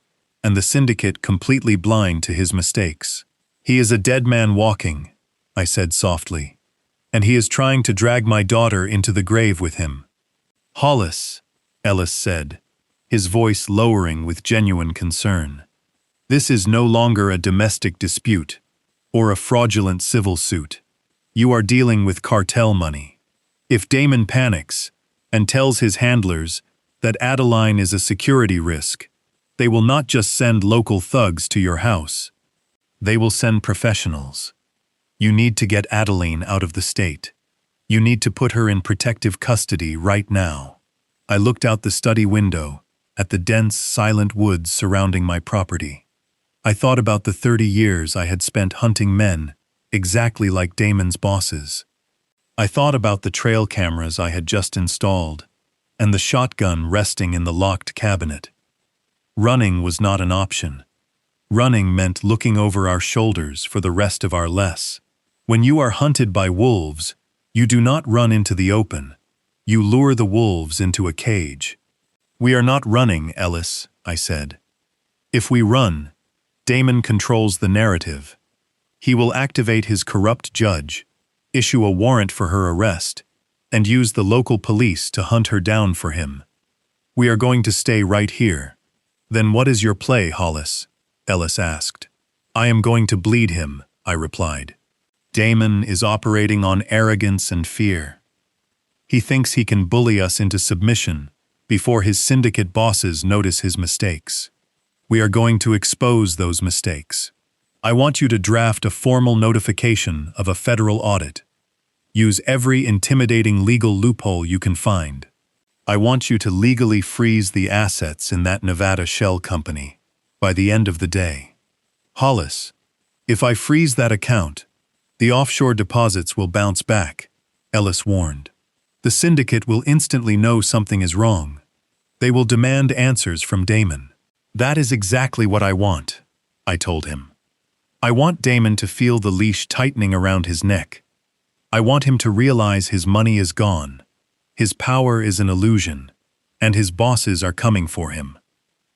Speaker 1: and the syndicate completely blind to his mistakes. He is a dead man walking, I said softly, and he is trying to drag my daughter into the grave with him. Hollis, Ellis said, his voice lowering with genuine concern. This is no longer a domestic dispute or a fraudulent civil suit. You are dealing with cartel money. If Damon panics and tells his handlers that Adeline is a security risk, they will not just send local thugs to your house. They will send professionals. You need to get Adeline out of the state. You need to put her in protective custody right now. I looked out the study window at the dense, silent woods surrounding my property. I thought about the 30 years I had spent hunting men exactly like Damon's bosses. I thought about the trail cameras I had just installed and the shotgun resting in the locked cabinet. Running was not an option. Running meant looking over our shoulders for the rest of our less. When you are hunted by wolves, you do not run into the open. You lure the wolves into a cage. We are not running, Ellis, I said. If we run, Damon controls the narrative. He will activate his corrupt judge, issue a warrant for her arrest, and use the local police to hunt her down for him. We are going to stay right here. Then what is your play, Hollis? Ellis asked. I am going to bleed him, I replied. Damon is operating on arrogance and fear. He thinks he can bully us into submission before his syndicate bosses notice his mistakes. We are going to expose those mistakes. I want you to draft a formal notification of a federal audit. Use every intimidating legal loophole you can find. I want you to legally freeze the assets in that Nevada shell company by the end of the day. Hollis, if I freeze that account, the offshore deposits will bounce back, Ellis warned. The syndicate will instantly know something is wrong. They will demand answers from Damon. That is exactly what I want, I told him. I want Damon to feel the leash tightening around his neck. I want him to realize his money is gone, his power is an illusion, and his bosses are coming for him.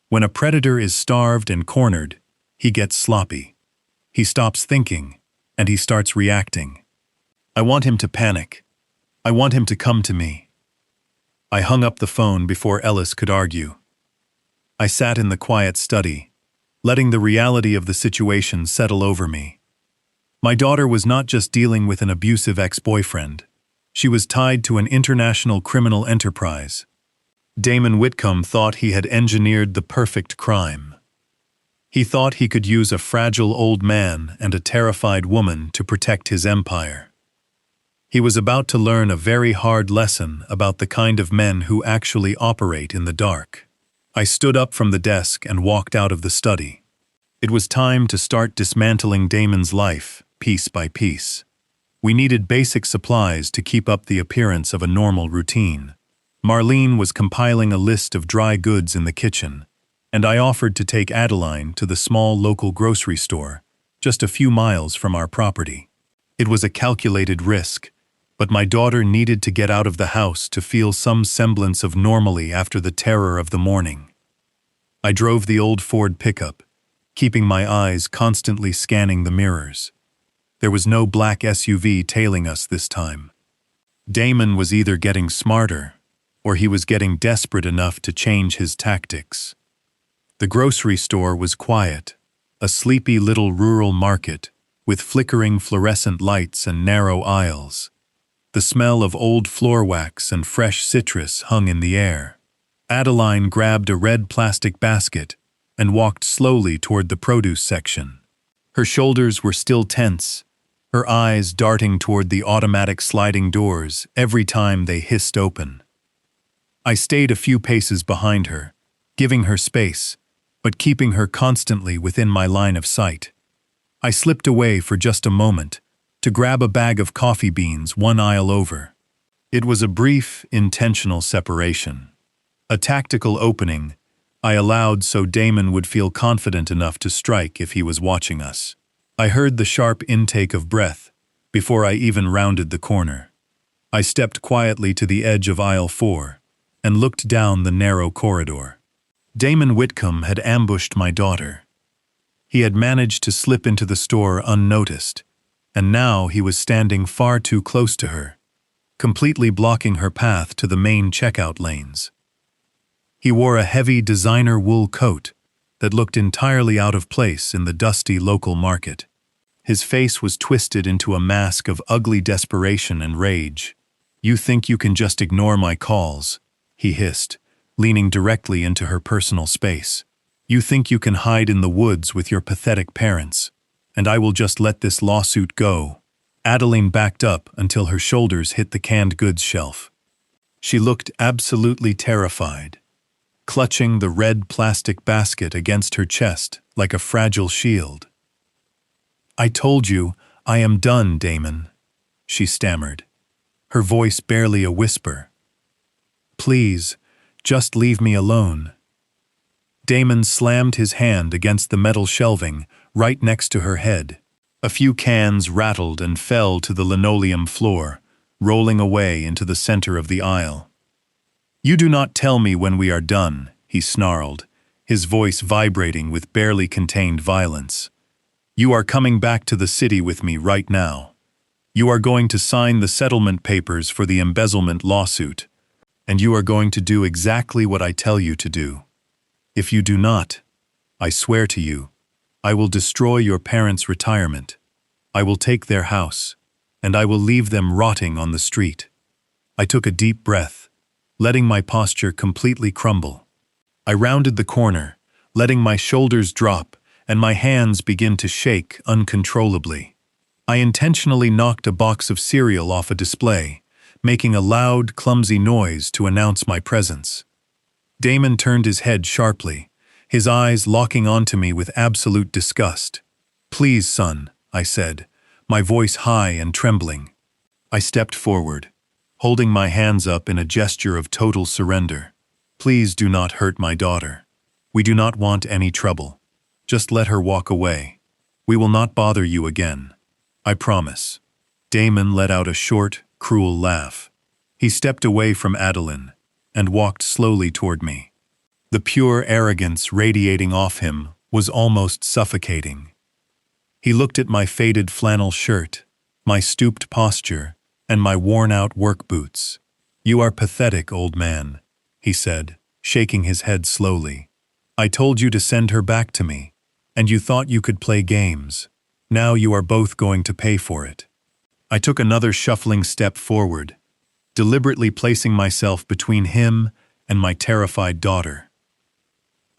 Speaker 1: When a predator is starved and cornered, he gets sloppy. He stops thinking, and he starts reacting. I want him to panic. I want him to come to me. I hung up the phone before Ellis could argue. I sat in the quiet study, letting the reality of the situation settle over me. My daughter was not just dealing with an abusive ex-boyfriend. She was tied to an international criminal enterprise. Damon Whitcomb thought he had engineered the perfect crime. He thought he could use a fragile old man and a terrified woman to protect his empire. He was about to learn a very hard lesson about the kind of men who actually operate in the dark. I stood up from the desk and walked out of the study. It was time to start dismantling Damon's life, piece by piece. We needed basic supplies to keep up the appearance of a normal routine. Marlene was compiling a list of dry goods in the kitchen, and I offered to take Adeline to the small local grocery store, just a few miles from our property. It was a calculated risk, but my daughter needed to get out of the house to feel some semblance of normalcy after the terror of the morning. I drove the old Ford pickup, keeping my eyes constantly scanning the mirrors. There was no black SUV tailing us this time. Damon was either getting smarter, or he was getting desperate enough to change his tactics. The grocery store was quiet, a sleepy little rural market with flickering fluorescent lights and narrow aisles. The smell of old floor wax and fresh citrus hung in the air. Adeline grabbed a red plastic basket and walked slowly toward the produce section. Her shoulders were still tense, her eyes darting toward the automatic sliding doors every time they hissed open. I stayed a few paces behind her, giving her space, but keeping her constantly within my line of sight. I slipped away for just a moment, to grab a bag of coffee beans one aisle over. It was a brief, intentional separation. A tactical opening I allowed so Damon would feel confident enough to strike if he was watching us. I heard the sharp intake of breath before I even rounded the corner. I stepped quietly to the edge of aisle 4 and looked down the narrow corridor. Damon Whitcomb had ambushed my daughter. He had managed to slip into the store unnoticed, and now he was standing far too close to her, completely blocking her path to the main checkout lanes. He wore a heavy designer wool coat that looked entirely out of place in the dusty local market. His face was twisted into a mask of ugly desperation and rage. "You think you can just ignore my calls," he hissed, leaning directly into her personal space. "You think you can hide in the woods with your pathetic parents, and I will just let this lawsuit go." Adeline backed up until her shoulders hit the canned goods shelf. She looked absolutely terrified, clutching the red plastic basket against her chest like a fragile shield. "I told you, I am done, Damon," she stammered, her voice barely a whisper. "Please, just leave me alone." Damon slammed his hand against the metal shelving right next to her head. A few cans rattled and fell to the linoleum floor, rolling away into the center of the aisle. "You do not tell me when we are done," he snarled, his voice vibrating with barely contained violence. "You are coming back to the city with me right now. You are going to sign the settlement papers for the embezzlement lawsuit, and you are going to do exactly what I tell you to do. If you do not, I swear to you, I will destroy your parents' retirement. I will take their house, and I will leave them rotting on the street." I took a deep breath, letting my posture completely crumble. I rounded the corner, letting my shoulders drop and my hands begin to shake uncontrollably. I intentionally knocked a box of cereal off a display, making a loud, clumsy noise to announce my presence. Damon turned his head sharply, his eyes locking onto me with absolute disgust. "Please, son," I said, my voice high and trembling. I stepped forward, holding my hands up in a gesture of total surrender. "Please do not hurt my daughter. We do not want any trouble. Just let her walk away. We will not bother you again. I promise." Damon let out a short, cruel laugh. He stepped away from Adeline and walked slowly toward me. The pure arrogance radiating off him was almost suffocating. He looked at my faded flannel shirt, my stooped posture, and my worn-out work boots. "You are pathetic, old man," he said, shaking his head slowly. "I told you to send her back to me, and you thought you could play games. Now you are both going to pay for it." I took another shuffling step forward, deliberately placing myself between him and my terrified daughter.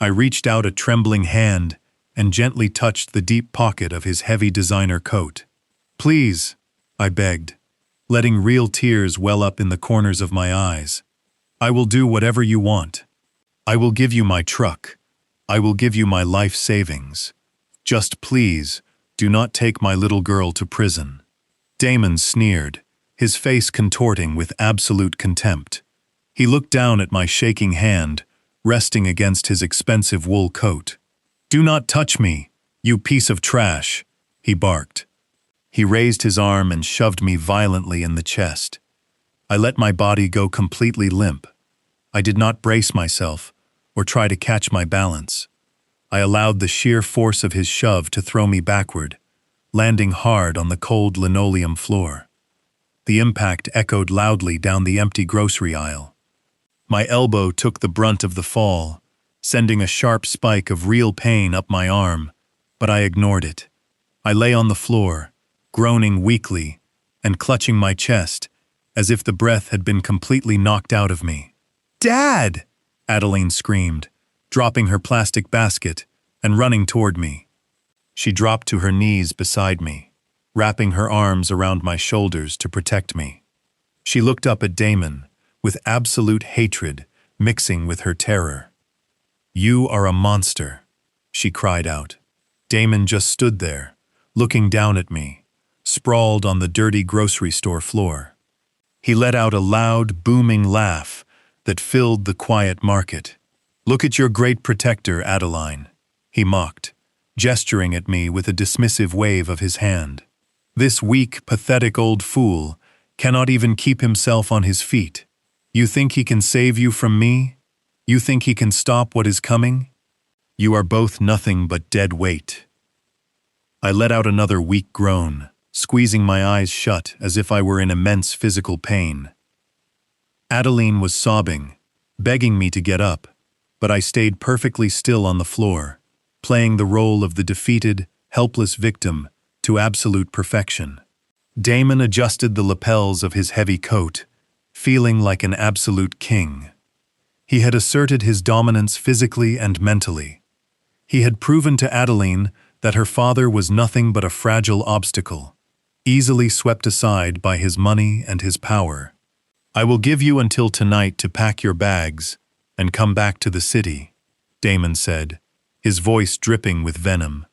Speaker 1: I reached out a trembling hand and gently touched the deep pocket of his heavy designer coat. "Please," I begged, letting real tears well up in the corners of my eyes. "I will do whatever you want. I will give you my truck. I will give you my life savings. Just please, do not take my little girl to prison." Damon sneered, his face contorting with absolute contempt. He looked down at my shaking hand, resting against his expensive wool coat. "Do not touch me, you piece of trash," he barked. He raised his arm and shoved me violently in the chest. I let my body go completely limp. I did not brace myself or try to catch my balance. I allowed the sheer force of his shove to throw me backward, landing hard on the cold linoleum floor. The impact echoed loudly down the empty grocery aisle. My elbow took the brunt of the fall, sending a sharp spike of real pain up my arm, but I ignored it. I lay on the floor, groaning weakly and clutching my chest as if the breath had been completely knocked out of me. "Dad!" Adeline screamed, dropping her plastic basket and running toward me. She dropped to her knees beside me, wrapping her arms around my shoulders to protect me. She looked up at Damon, with absolute hatred mixing with her terror. "You are a monster," she cried out. Damon just stood there, looking down at me, sprawled on the dirty grocery store floor. He let out a loud, booming laugh that filled the quiet market. "Look at your great protector, Adeline," he mocked, gesturing at me with a dismissive wave of his hand. "This weak, pathetic old fool cannot even keep himself on his feet. You think he can save you from me? You think he can stop what is coming? You are both nothing but dead weight." I let out another weak groan, squeezing my eyes shut as if I were in immense physical pain. Adeline was sobbing, begging me to get up, but I stayed perfectly still on the floor, playing the role of the defeated, helpless victim to absolute perfection. Damon adjusted the lapels of his heavy coat, feeling like an absolute king. He had asserted his dominance physically and mentally. He had proven to Adeline that her father was nothing but a fragile obstacle, easily swept aside by his money and his power. "I will give you until tonight to pack your bags and come back to the city," Damon said, his voice dripping with venom.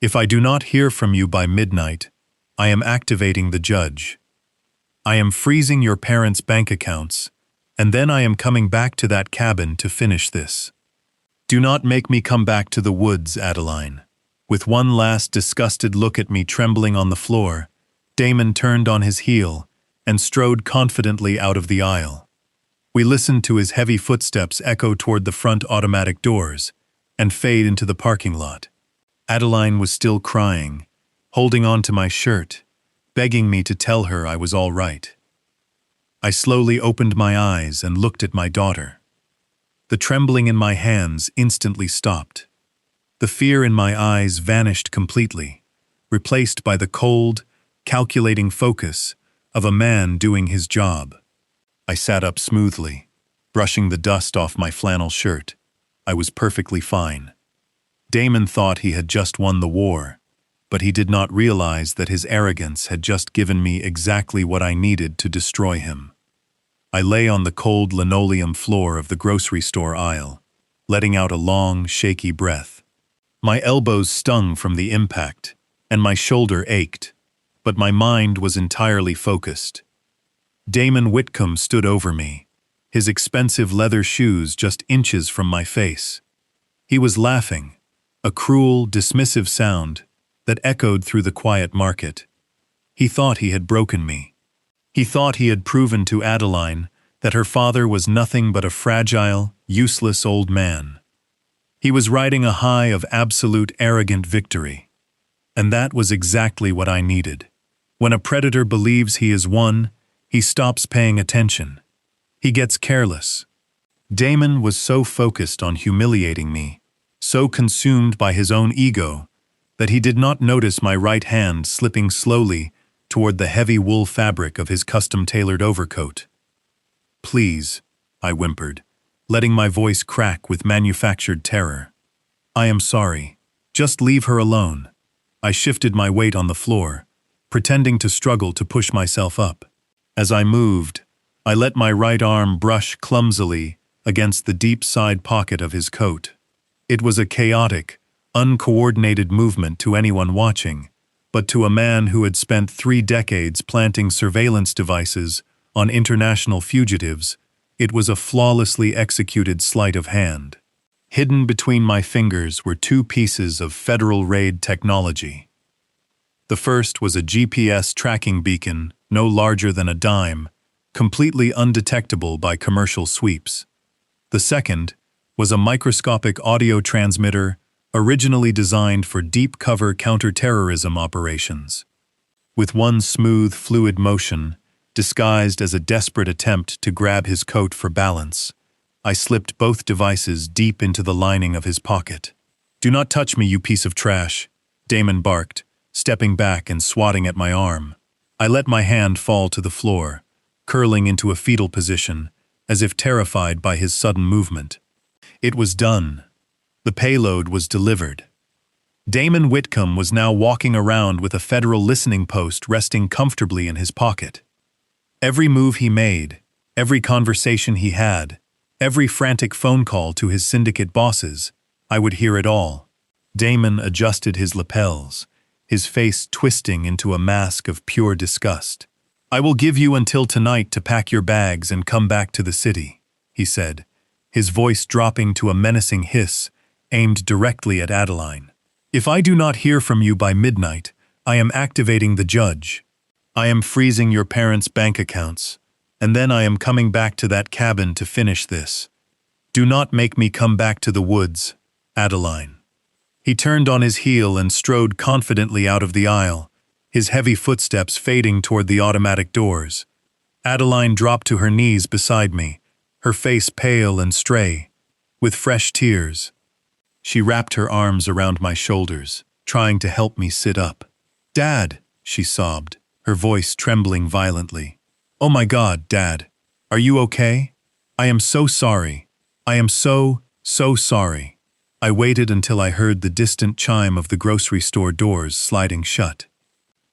Speaker 1: "If I do not hear from you by midnight, I am activating the judge. I am freezing your parents' bank accounts, and then I am coming back to that cabin to finish this. Do not make me come back to the woods, Adeline." With one last disgusted look at me trembling on the floor, Damon turned on his heel and strode confidently out of the aisle. We listened to his heavy footsteps echo toward the front automatic doors and fade into the parking lot. Adeline was still crying, holding on to my shirt, begging me to tell her I was all right. I slowly opened my eyes and looked at my daughter. The trembling in my hands instantly stopped. The fear in my eyes vanished completely, replaced by the cold, calculating focus of a man doing his job. I sat up smoothly, brushing the dust off my flannel shirt. I was perfectly fine. Damon thought he had just won the war, but he did not realize that his arrogance had just given me exactly what I needed to destroy him. I lay on the cold linoleum floor of the grocery store aisle, letting out a long, shaky breath. My elbows stung from the impact, and my shoulder ached, but my mind was entirely focused. Damon Whitcomb stood over me, his expensive leather shoes just inches from my face. He was laughing, a cruel, dismissive sound that echoed through the quiet market. He thought he had broken me. He thought he had proven to Adeline that her father was nothing but a fragile, useless old man. He was riding a high of absolute arrogant victory. And that was exactly what I needed. When a predator believes he is won, he stops paying attention. He gets careless. Damon was so focused on humiliating me, so consumed by his own ego, that he did not notice my right hand slipping slowly toward the heavy wool fabric of his custom-tailored overcoat. "Please," I whimpered, letting my voice crack with manufactured terror. "I am sorry. Just leave her alone. I shifted my weight on the floor, pretending to struggle to push myself up. As I moved, I let my right arm brush clumsily against the deep side pocket of his coat. It was a chaotic, uncoordinated movement to anyone watching, but to a man who had spent 3 decades planting surveillance devices on international fugitives, it was a flawlessly executed sleight of hand. Hidden between my fingers were 2 pieces of federal raid technology. The first was a GPS tracking beacon no larger than a dime, completely undetectable by commercial sweeps. The second was a microscopic audio transmitter originally designed for deep-cover counterterrorism operations. With one smooth, fluid motion, disguised as a desperate attempt to grab his coat for balance, I slipped both devices deep into the lining of his pocket. "Do not touch me, you piece of trash," Damon barked, stepping back and swatting at my arm. I let my hand fall to the floor, curling into a fetal position, as if terrified by his sudden movement. It was done. The payload was delivered. Damon Whitcomb was now walking around with a federal listening post resting comfortably in his pocket. Every move he made, every conversation he had, every frantic phone call to his syndicate bosses, I would hear it all. Damon adjusted his lapels, his face twisting into a mask of pure disgust. "I will give you until tonight to pack your bags and come back to the city," he said, his voice dropping to a menacing hiss aimed directly at Adeline. "If I do not hear from you by midnight, I am activating the judge. I am freezing your parents' bank accounts, and then I am coming back to that cabin to finish this. Do not make me come back to the woods, Adeline." He turned on his heel and strode confidently out of the aisle, his heavy footsteps fading toward the automatic doors. Adeline dropped to her knees beside me, her face pale and stray, with fresh tears. She wrapped her arms around my shoulders, trying to help me sit up. "Dad," she sobbed, her voice trembling violently. "Oh my God, Dad, are you okay? I am so sorry. I am so sorry." I waited until I heard the distant chime of the grocery store doors sliding shut.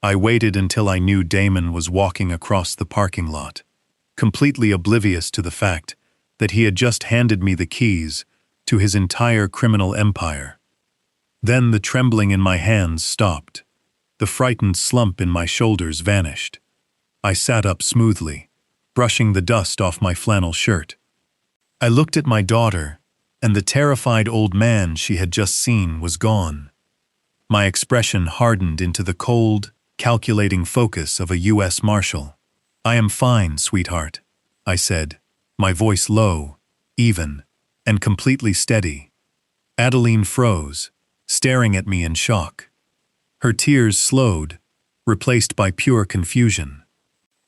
Speaker 1: I waited until I knew Damon was walking across the parking lot, completely oblivious to the fact that he had just handed me the keys to his entire criminal empire. Then the trembling in my hands stopped. The frightened slump in my shoulders vanished. I sat up smoothly, brushing the dust off my flannel shirt. I looked at my daughter, and the terrified old man she had just seen was gone. My expression hardened into the cold, calculating focus of a U.S. Marshal. "I am fine, sweetheart," I said, my voice low, even, and completely steady. Adeline froze, staring at me in shock. Her tears slowed, replaced by pure confusion.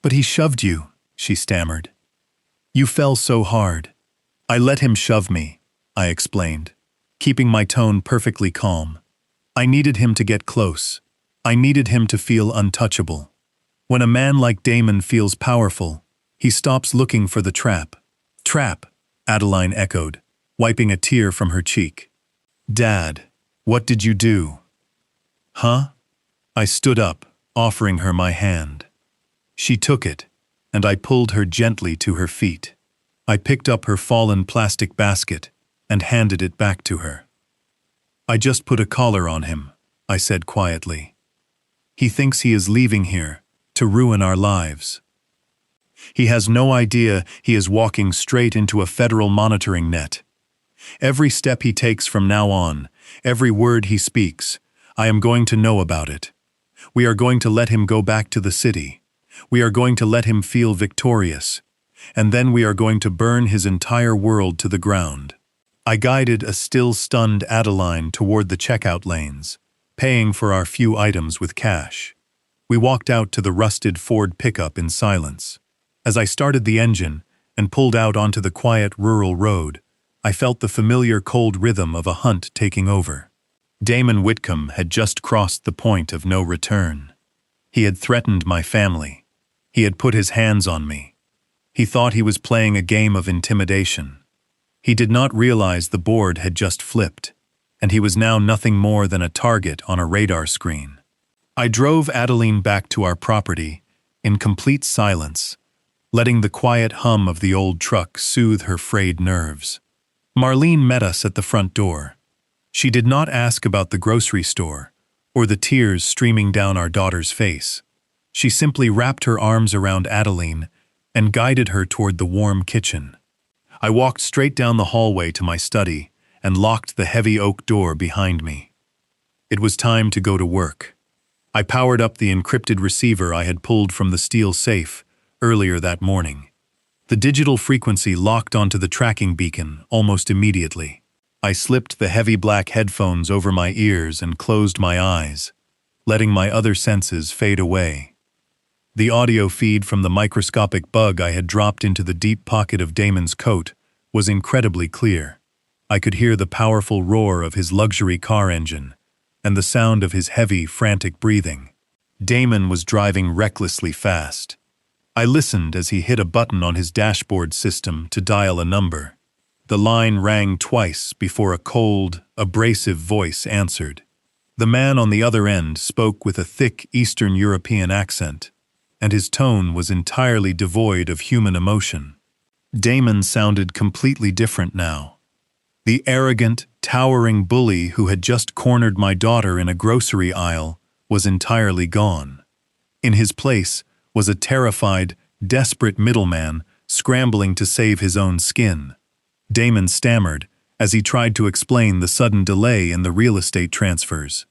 Speaker 1: "But he shoved you," she stammered. "You fell so hard." "I let him shove me," I explained, keeping my tone perfectly calm. "I needed him to get close. I needed him to feel untouchable. When a man like Damon feels powerful, he stops looking for the trap." "Trap," Adeline echoed, wiping a tear from her cheek. "Dad, what did you do?" "Huh?" I stood up, offering her my hand. She took it, and I pulled her gently to her feet. I picked up her fallen plastic basket and handed it back to her. "I just put a collar on him," I said quietly. "He thinks he is leaving here to ruin our lives. He has no idea he is walking straight into a federal monitoring net. Every step he takes from now on, every word he speaks, I am going to know about it. We are going to let him go back to the city. We are going to let him feel victorious. And then we are going to burn his entire world to the ground." I guided a still stunned Adeline toward the checkout lanes, paying for our few items with cash. We walked out to the rusted Ford pickup in silence. As I started the engine and pulled out onto the quiet rural road, I felt the familiar cold rhythm of a hunt taking over. Damon Whitcomb had just crossed the point of no return. He had threatened my family. He had put his hands on me. He thought he was playing a game of intimidation. He did not realize the board had just flipped. and he was now nothing more than a target on a radar screen. I drove Adeline back to our property in complete silence, letting the quiet hum of the old truck soothe her frayed nerves. Marlene met us at the front door. She did not ask about the grocery store or the tears streaming down our daughter's face. She simply wrapped her arms around Adeline and guided her toward the warm kitchen. I walked straight down the hallway to my study and locked the heavy oak door behind me. It was time to go to work. I powered up the encrypted receiver I had pulled from the steel safe earlier that morning. The digital frequency locked onto the tracking beacon almost immediately. I slipped the heavy black headphones over my ears and closed my eyes, letting my other senses fade away. The audio feed from the microscopic bug I had dropped into the deep pocket of Damon's coat was incredibly clear. I could hear the powerful roar of his luxury car engine and the sound of his heavy, frantic breathing. Damon was driving recklessly fast. I listened as he hit a button on his dashboard system to dial a number. The line rang twice before a cold, abrasive voice answered. The man on the other end spoke with a thick Eastern European accent, and his tone was entirely devoid of human emotion. Damon sounded completely different now. The arrogant, towering bully who had just cornered my daughter in a grocery aisle was entirely gone. In his place was a terrified, desperate middleman scrambling to save his own skin. Damon stammered as he tried to explain the sudden delay in the real estate transfers.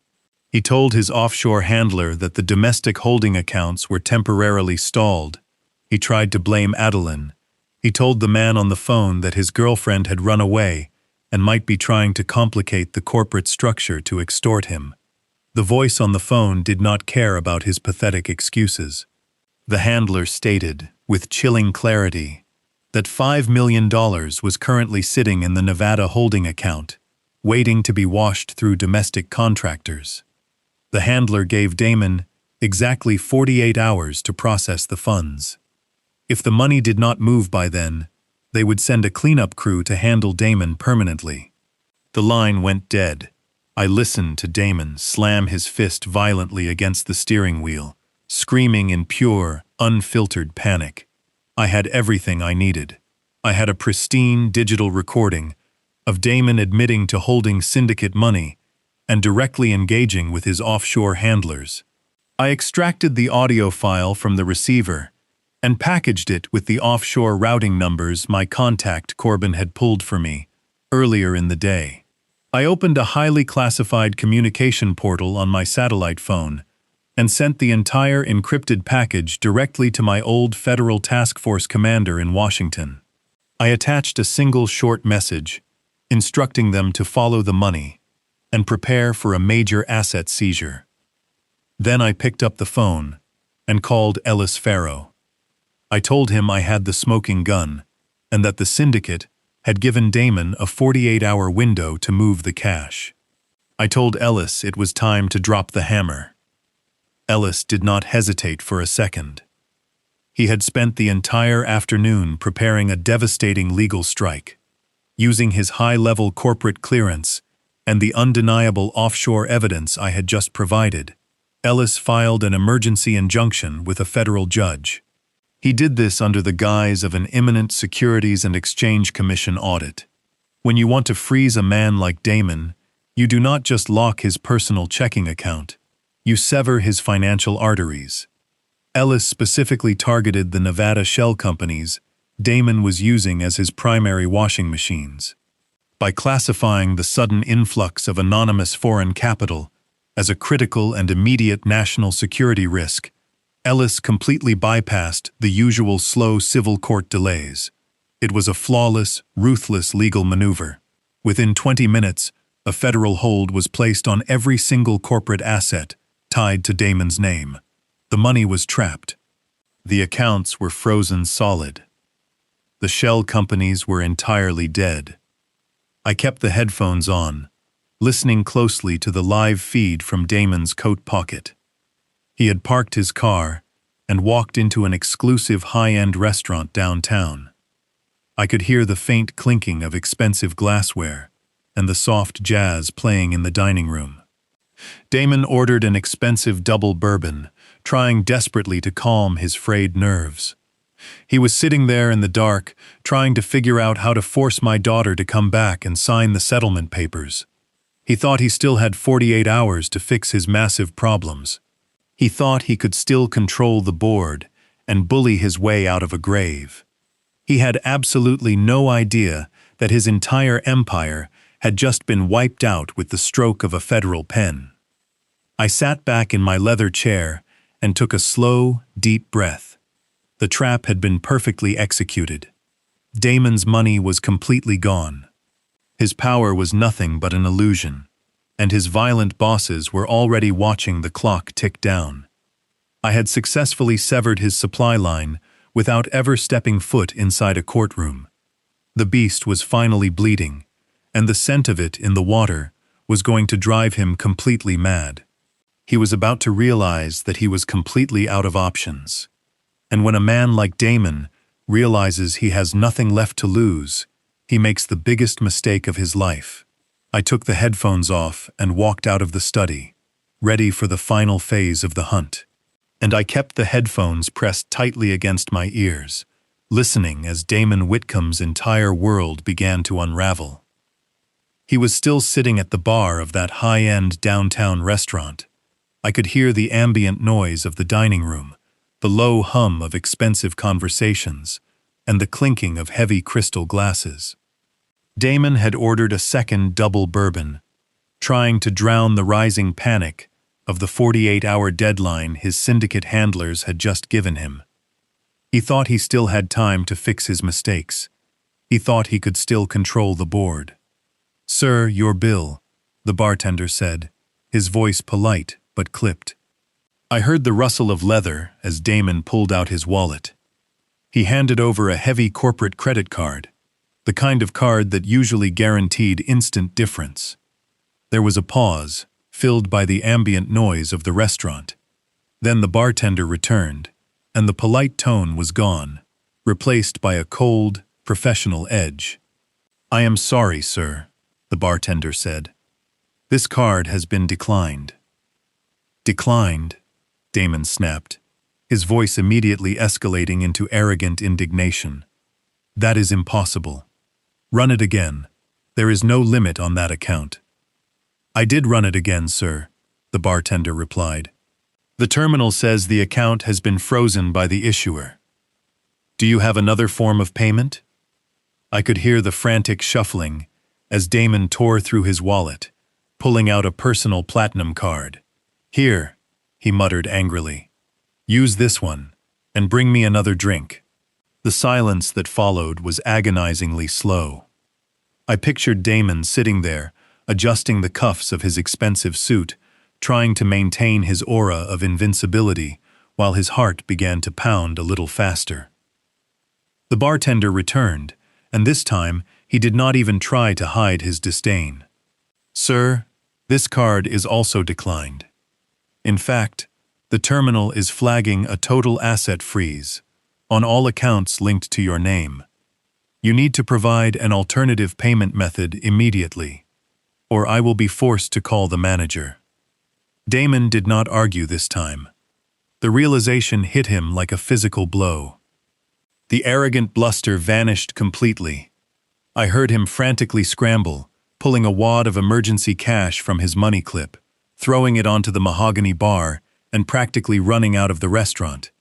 Speaker 1: He told his offshore handler that the domestic holding accounts were temporarily stalled. He tried to blame Adeline. He told the man on the phone that his girlfriend had run away and might be trying to complicate the corporate structure to extort him. The voice on the phone did not care about his pathetic excuses. The handler stated, with chilling clarity, that $5 million was currently sitting in the Nevada holding account, waiting to be washed through domestic contractors. The handler gave Damon exactly 48 hours to process the funds. If the money did not move by then, they would send a cleanup crew to handle Damon permanently. The line went dead. I listened to Damon slam his fist violently against the steering wheel, screaming in pure, unfiltered panic. I had everything I needed. I had a pristine digital recording of Damon admitting to holding syndicate money and directly engaging with his offshore handlers. I extracted the audio file from the receiver and packaged it with the offshore routing numbers my contact Corbin had pulled for me earlier in the day. I opened a highly classified communication portal on my satellite phone and sent the entire encrypted package directly to my old Federal Task Force commander in Washington. I attached a single short message instructing them to follow the money and prepare for a major asset seizure. Then I picked up the phone and called Ellis Farrow. I told him I had the smoking gun and that the syndicate had given Damon a 48-hour window to move the cash. I told Ellis it was time to drop the hammer. Ellis did not hesitate for a second. He had spent the entire afternoon preparing a devastating legal strike. Using his high-level corporate clearance and the undeniable offshore evidence I had just provided, Ellis filed an emergency injunction with a federal judge. He did this under the guise of an imminent Securities and Exchange Commission audit. When you want to freeze a man like Damon, you do not just lock his personal checking account. You sever his financial arteries. Ellis specifically targeted the Nevada shell companies Damon was using as his primary washing machines. By classifying the sudden influx of anonymous foreign capital as a critical and immediate national security risk, Ellis completely bypassed the usual slow civil court delays. It was a flawless, ruthless legal maneuver. Within 20 minutes, a federal hold was placed on every single corporate asset tied to Damon's name. The money was trapped. The accounts were frozen solid. The shell companies were entirely dead. I kept the headphones on, listening closely to the live feed from Damon's coat pocket. He had parked his car and walked into an exclusive high-end restaurant downtown. I could hear the faint clinking of expensive glassware and the soft jazz playing in the dining room. Damon ordered an expensive double bourbon, trying desperately to calm his frayed nerves. He was sitting there in the dark, trying to figure out how to force my daughter to come back and sign the settlement papers. He thought he still had 48 hours to fix his massive problems. He thought he could still control the board and bully his way out of a grave. He had absolutely no idea that his entire empire had just been wiped out with the stroke of a federal pen. I sat back in my leather chair and took a slow, deep breath. The trap had been perfectly executed. Damon's money was completely gone. His power was nothing but an illusion, and his violent bosses were already watching the clock tick down. I had successfully severed his supply line without ever stepping foot inside a courtroom. The beast was finally bleeding, and the scent of it in the water was going to drive him completely mad. He was about to realize that he was completely out of options. And when a man like Damon realizes he has nothing left to lose, he makes the biggest mistake of his life. I took the headphones off and walked out of the study, ready for the final phase of the hunt. And I kept the headphones pressed tightly against my ears, listening as Damon Whitcomb's entire world began to unravel. He was still sitting at the bar of that high-end downtown restaurant. I could hear the ambient noise of the dining room, the low hum of expensive conversations, and the clinking of heavy crystal glasses. Damon had ordered a second double bourbon, trying to drown the rising panic of the 48-hour deadline his syndicate handlers had just given him. He thought he still had time to fix his mistakes. He thought he could still control the board. "Sir, your bill," the bartender said, his voice polite but clipped. I heard the rustle of leather as Damon pulled out his wallet. He handed over a heavy corporate credit card, the kind of card that usually guaranteed instant difference. There was a pause, filled by the ambient noise of the restaurant. Then the bartender returned, and the polite tone was gone, replaced by a cold, professional edge. "I am sorry, sir," the bartender said. "This card has been declined." "Declined?" Damon snapped, his voice immediately escalating into arrogant indignation. "That is impossible. Run it again. There is no limit on that account." "I did run it again, sir," the bartender replied. "The terminal says the account has been frozen by the issuer. Do you have another form of payment?" I could hear the frantic shuffling as Damon tore through his wallet, pulling out a personal platinum card. "Here," he muttered angrily. "Use this one, and bring me another drink." The silence that followed was agonizingly slow. I pictured Damon sitting there, adjusting the cuffs of his expensive suit, trying to maintain his aura of invincibility while his heart began to pound a little faster. The bartender returned, and this time he did not even try to hide his disdain. "Sir, this card is also declined. In fact, the terminal is flagging a total asset freeze on all accounts linked to your name. You need to provide an alternative payment method immediately, or I will be forced to call the manager." Damon did not argue this time. The realization hit him like a physical blow. The arrogant bluster vanished completely. I heard him frantically scramble, pulling a wad of emergency cash from his money clip, throwing it onto the mahogany bar, and practically running out of the restaurant.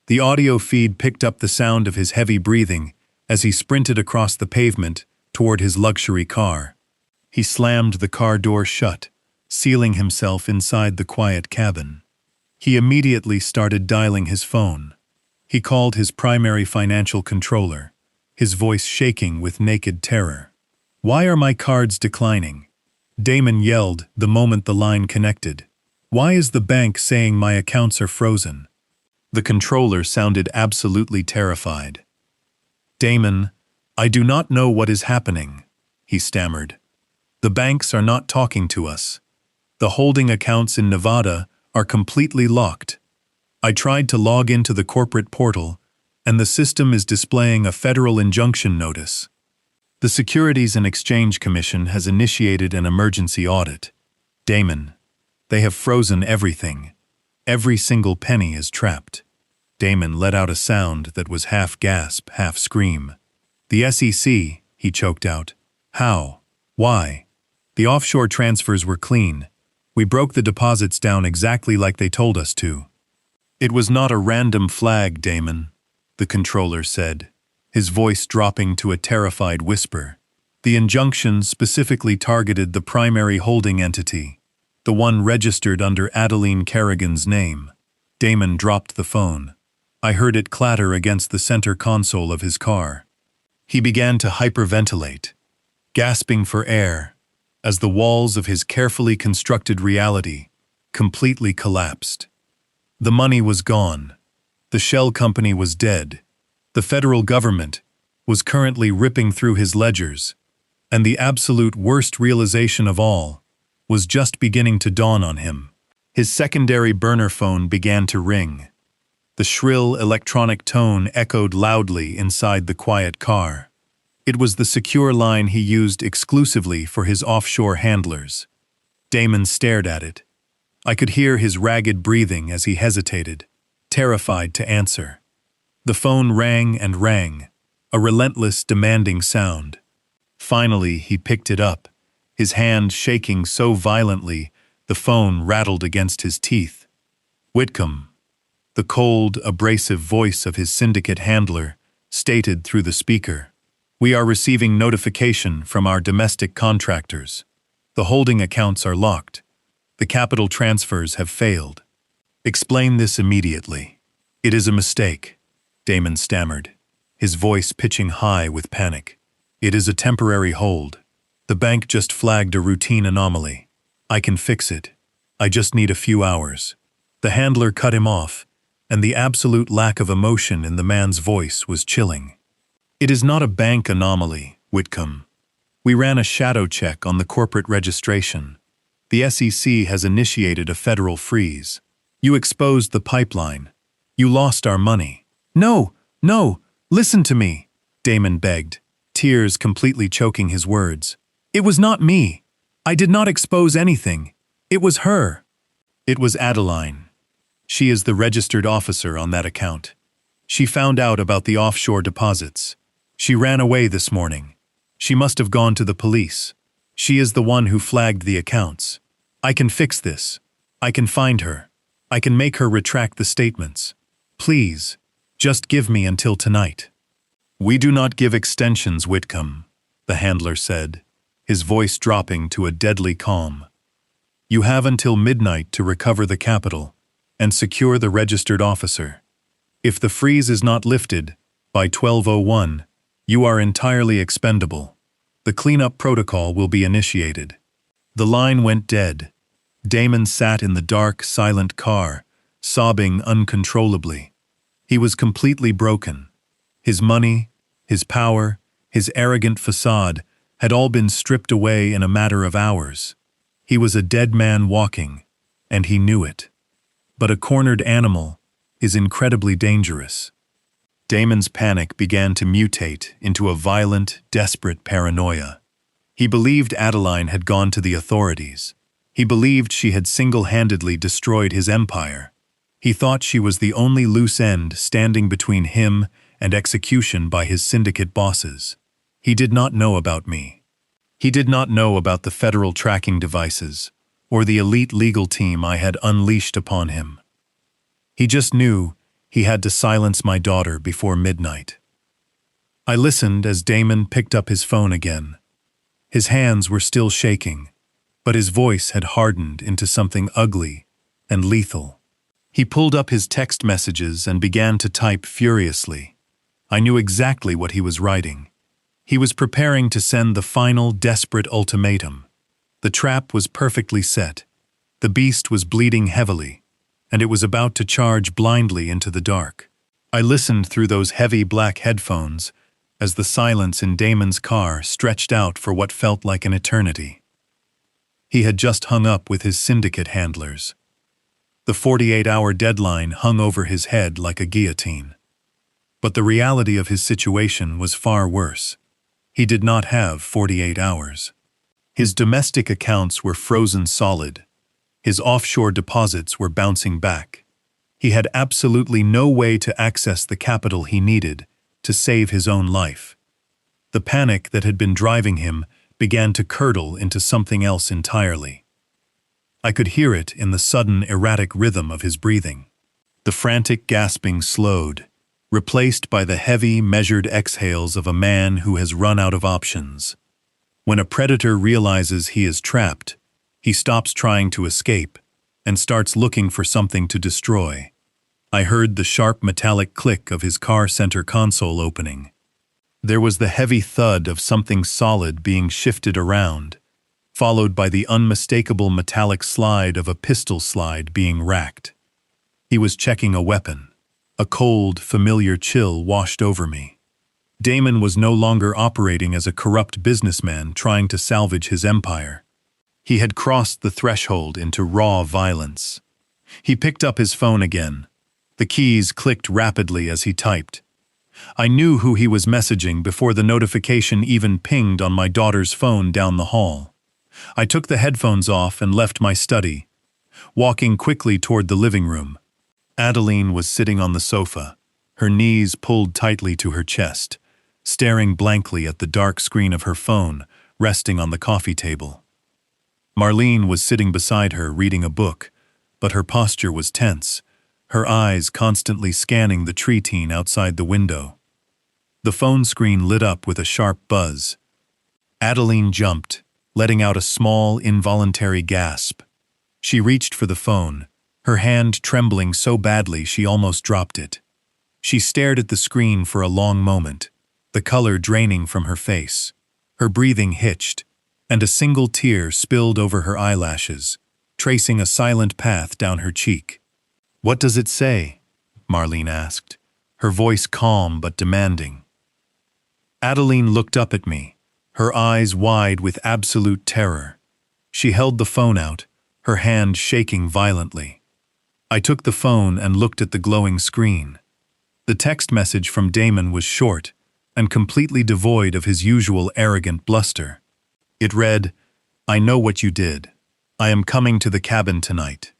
Speaker 1: The audio feed picked up the sound of his heavy breathing as he sprinted across the pavement toward his luxury car. He slammed the car door shut, sealing himself inside the quiet cabin. He immediately started dialing his phone. He called his primary financial controller, his voice shaking with naked terror. "Why are my cards declining?" Damon yelled the moment the line connected. "Why is the bank saying my accounts are frozen?" The controller sounded absolutely terrified. "Damon, I do not know what is happening," he stammered. "The banks are not talking to us. The holding accounts in Nevada are completely locked. I tried to log into the corporate portal, and the system is displaying a federal injunction notice." The Securities and Exchange Commission has initiated an emergency audit. Damon, they have frozen everything. Every single penny is trapped. Damon let out a sound that was half gasp, half scream. The SEC, he choked out. How? Why? The offshore transfers were clean. We broke the deposits down exactly like they told us to. It was not a random flag, Damon, the controller said, his voice dropping to a terrified whisper. The injunction specifically targeted the primary holding entity, the one registered under Adeline Kerrigan's name. Damon dropped the phone. I heard it clatter against the center console of his car. He began to hyperventilate, gasping for air, as the walls of his carefully constructed reality completely collapsed. The money was gone. The shell company was dead. The federal government was currently ripping through his ledgers, and the absolute worst realization of all was just beginning to dawn on him. His secondary burner phone began to ring. The shrill electronic tone echoed loudly inside the quiet car. It was the secure line he used exclusively for his offshore handlers. Damon stared at it. I could hear his ragged breathing as he hesitated, terrified to answer. The phone rang and rang, a relentless, demanding sound. Finally, he picked it up, his hand shaking so violently the phone rattled against his teeth. Whitcomb. The cold, abrasive voice of his syndicate handler stated through the speaker. We are receiving notification from our domestic contractors. The holding accounts are locked. The capital transfers have failed. Explain this immediately. It is a mistake, Damon stammered, his voice pitching high with panic. It is a temporary hold. The bank just flagged a routine anomaly. I can fix it. I just need a few hours. The handler cut him off, and the absolute lack of emotion in the man's voice was chilling. It is not a bank anomaly, Whitcomb. We ran a shadow check on the corporate registration. The SEC has initiated a federal freeze. You exposed the pipeline. You lost our money. No, listen to me, Damon begged, tears completely choking his words. It was not me. I did not expose anything. It was her. It was Adeline. She is the registered officer on that account. She found out about the offshore deposits. She ran away this morning. She must have gone to the police. She is the one who flagged the accounts. I can fix this. I can find her. I can make her retract the statements. Please, just give me until tonight. We do not give extensions, Whitcomb, the handler said, his voice dropping to a deadly calm. You have until midnight to recover the capital and secure the registered officer. If the freeze is not lifted by 12:01, you are entirely expendable. The cleanup protocol will be initiated. The line went dead. Damon sat in the dark, silent car, sobbing uncontrollably. He was completely broken. His money, his power, his arrogant facade had all been stripped away in a matter of hours. He was a dead man walking, and he knew it. But a cornered animal is incredibly dangerous. Damon's panic began to mutate into a violent, desperate paranoia. He believed Adeline had gone to the authorities. He believed she had single-handedly destroyed his empire. He thought she was the only loose end standing between him and execution by his syndicate bosses. He did not know about me. He did not know about the federal tracking devices or the elite legal team I had unleashed upon him. He just knew he had to silence my daughter before midnight. I listened as Damon picked up his phone again. His hands were still shaking, but his voice had hardened into something ugly and lethal. He pulled up his text messages and began to type furiously. I knew exactly what he was writing. He was preparing to send the final, desperate ultimatum. The trap was perfectly set. The beast was bleeding heavily, and it was about to charge blindly into the dark. I listened through those heavy black headphones as the silence in Damon's car stretched out for what felt like an eternity. He had just hung up with his syndicate handlers. The 48-hour deadline hung over his head like a guillotine. But the reality of his situation was far worse. He did not have 48 hours. His domestic accounts were frozen solid. His offshore deposits were bouncing back. He had absolutely no way to access the capital he needed to save his own life. The panic that had been driving him began to curdle into something else entirely. I could hear it in the sudden erratic rhythm of his breathing. The frantic gasping slowed, replaced by the heavy, measured exhales of a man who has run out of options. When a predator realizes he is trapped, he stops trying to escape and starts looking for something to destroy. I heard the sharp metallic click of his car center console opening. There was the heavy thud of something solid being shifted around, followed by the unmistakable metallic slide of a pistol slide being racked. He was checking a weapon. A cold, familiar chill washed over me. Damon was no longer operating as a corrupt businessman trying to salvage his empire. He had crossed the threshold into raw violence. He picked up his phone again. The keys clicked rapidly as he typed. I knew who he was messaging before the notification even pinged on my daughter's phone down the hall. I took the headphones off and left my study, walking quickly toward the living room. Adeline was sitting on the sofa, her knees pulled tightly to her chest, staring blankly at the dark screen of her phone resting on the coffee table. Marlene was sitting beside her reading a book, but her posture was tense, her eyes constantly scanning the tree teen outside the window. The phone screen lit up with a sharp buzz. Adeline jumped, letting out a small, involuntary gasp. She reached for the phone, her hand trembling so badly she almost dropped it. She stared at the screen for a long moment, the color draining from her face. Her breathing hitched, and a single tear spilled over her eyelashes, tracing a silent path down her cheek. "What does it say?" Marlene asked, her voice calm but demanding. Adeline looked up at me, her eyes wide with absolute terror. She held the phone out, her hand shaking violently. I took the phone and looked at the glowing screen. The text message from Damon was short and completely devoid of his usual arrogant bluster. It read, "I know what you did. I am coming to the cabin tonight.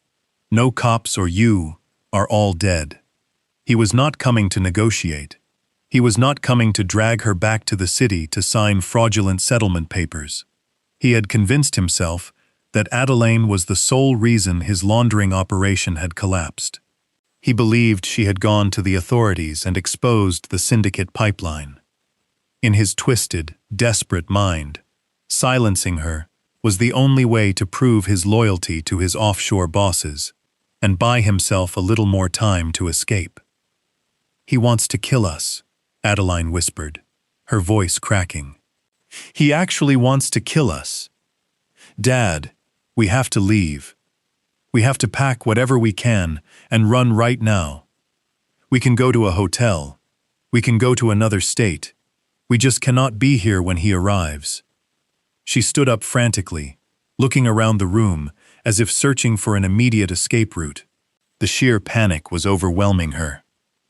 Speaker 1: No cops or you are all dead." He was not coming to negotiate. He was not coming to drag her back to the city to sign fraudulent settlement papers. He had convinced himself that Adeline was the sole reason his laundering operation had collapsed. He believed she had gone to the authorities and exposed the syndicate pipeline. In his twisted, desperate mind, silencing her was the only way to prove his loyalty to his offshore bosses and buy himself a little more time to escape. "He wants to kill us," Adeline whispered, her voice cracking. "He actually wants to kill us. Dad, we have to leave. We have to pack whatever we can and run right now. We can go to a hotel. We can go to another state. We just cannot be here when he arrives." She stood up frantically, looking around the room as if searching for an immediate escape route. The sheer panic was overwhelming her,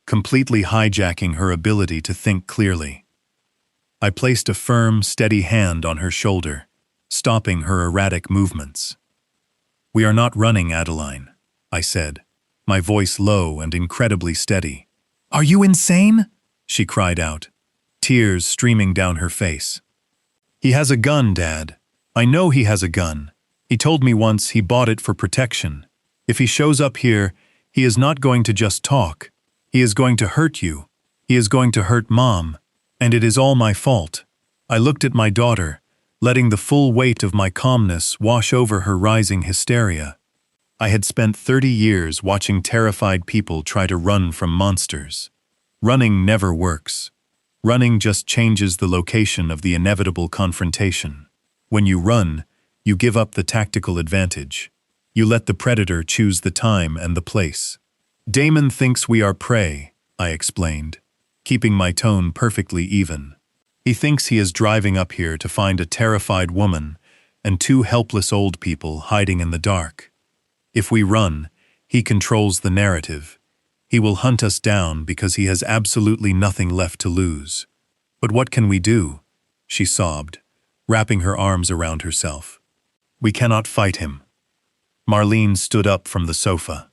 Speaker 1: completely hijacking her ability to think clearly. I placed a firm, steady hand on her shoulder, stopping her erratic movements. "We are not running, Adeline," I said, my voice low and incredibly steady. "Are you insane?" she cried out, tears streaming down her face. "He has a gun, Dad. I know he has a gun. He told me once he bought it for protection. If he shows up here, he is not going to just talk. He is going to hurt you. He is going to hurt Mom. And it is all my fault." I looked at my daughter, letting the full weight of my calmness wash over her rising hysteria. I had spent 30 years watching terrified people try to run from monsters. Running never works. Running just changes the location of the inevitable confrontation. When you run, you give up the tactical advantage. You let the predator choose the time and the place. "Damon thinks we are prey," I explained, keeping my tone perfectly even. "He thinks he is driving up here to find a terrified woman and two helpless old people hiding in the dark. If we run, he controls the narrative. He will hunt us down because he has absolutely nothing left to lose. But what can we do?" she sobbed, wrapping her arms around herself. We cannot fight him. Marlene stood up from the sofa.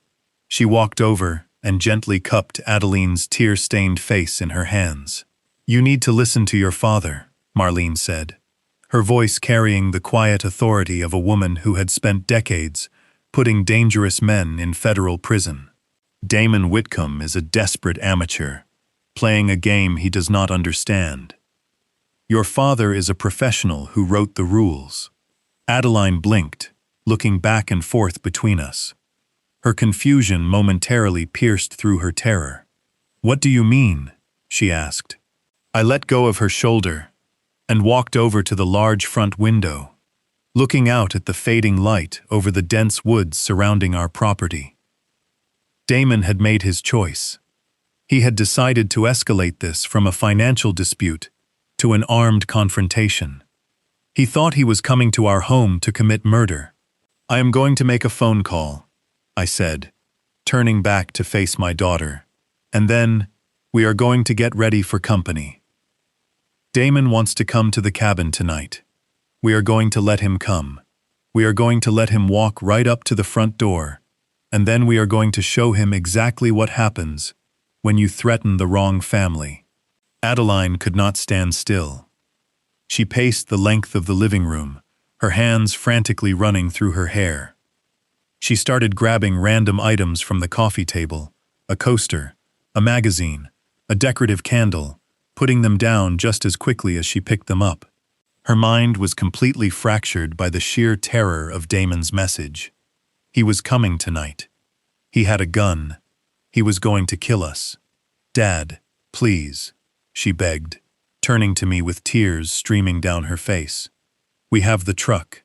Speaker 1: She walked over and gently cupped Adeline's tear-stained face in her hands. You need to listen to your father, Marlene said, her voice carrying the quiet authority of a woman who had spent decades putting dangerous men in federal prison. Damon Whitcomb is a desperate amateur, playing a game he does not understand. Your father is a professional who wrote the rules. Adeline blinked, looking back and forth between us. Her confusion momentarily pierced through her terror. What do you mean? She asked. I let go of her shoulder and walked over to the large front window, looking out at the fading light over the dense woods surrounding our property. Damon had made his choice. He had decided to escalate this from a financial dispute to an armed confrontation. He thought he was coming to our home to commit murder. I am going to make a phone call, I said, turning back to face my daughter. And then, we are going to get ready for company. Damon wants to come to the cabin tonight. We are going to let him come. We are going to let him walk right up to the front door, and then we are going to show him exactly what happens when you threaten the wrong family. Adeline could not stand still. She paced the length of the living room, her hands frantically running through her hair. She started grabbing random items from the coffee table, a coaster, a magazine, a decorative candle, putting them down just as quickly as she picked them up. Her mind was completely fractured by the sheer terror of Damon's message. He was coming tonight. He had a gun. He was going to kill us. Dad, please, she begged, turning to me with tears streaming down her face. We have the truck.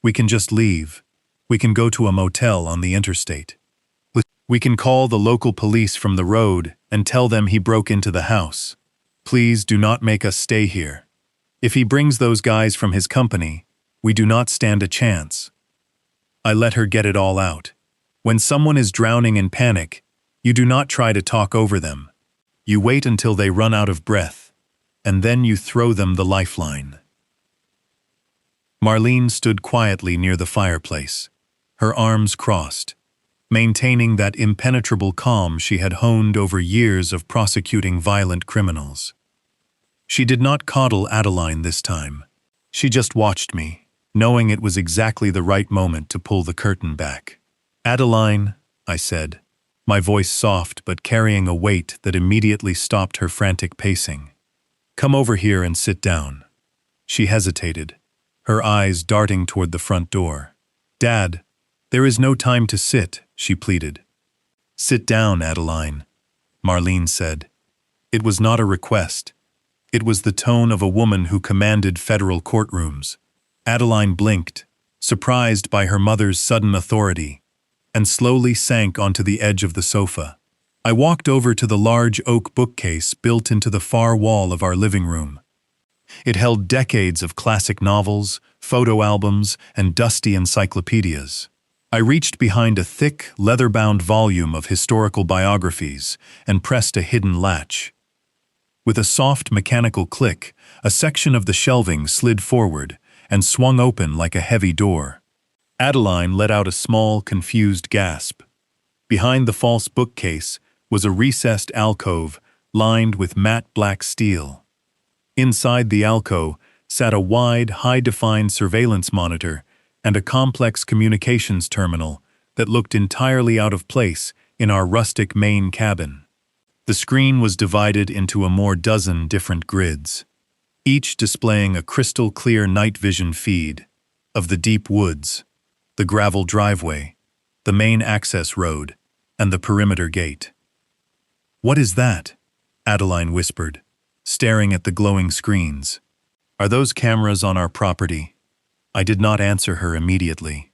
Speaker 1: We can just leave. We can go to a motel on the interstate. We can call the local police from the road and tell them he broke into the house. Please do not make us stay here. If he brings those guys from his company, we do not stand a chance. I let her get it all out. When someone is drowning in panic, you do not try to talk over them. You wait until they run out of breath, and then you throw them the lifeline. Marlene stood quietly near the fireplace, her arms crossed, maintaining that impenetrable calm she had honed over years of prosecuting violent criminals. She did not coddle Adeline this time. She just watched me, knowing it was exactly the right moment to pull the curtain back. Adeline, I said, my voice soft but carrying a weight that immediately stopped her frantic pacing. Come over here and sit down. She hesitated, her eyes darting toward the front door. Dad, there is no time to sit, she pleaded. Sit down, Adeline, Marlene said. It was not a request. It was the tone of a woman who commanded federal courtrooms. Adeline blinked, surprised by her mother's sudden authority, and slowly sank onto the edge of the sofa. I walked over to the large oak bookcase built into the far wall of our living room. It held decades of classic novels, photo albums, and dusty encyclopedias. I reached behind a thick, leather-bound volume of historical biographies and pressed a hidden latch. With a soft mechanical click, a section of the shelving slid forward and swung open like a heavy door. Adeline let out a small, confused gasp. Behind the false bookcase was a recessed alcove lined with matte black steel. Inside the alcove sat a wide, high-defined surveillance monitor and a complex communications terminal that looked entirely out of place in our rustic main cabin. The screen was divided into a more dozen different grids, each displaying a crystal-clear night vision feed of the deep woods, the gravel driveway, the main access road, and the perimeter gate. What is that? Adeline whispered, staring at the glowing screens. Are those cameras on our property? I did not answer her immediately.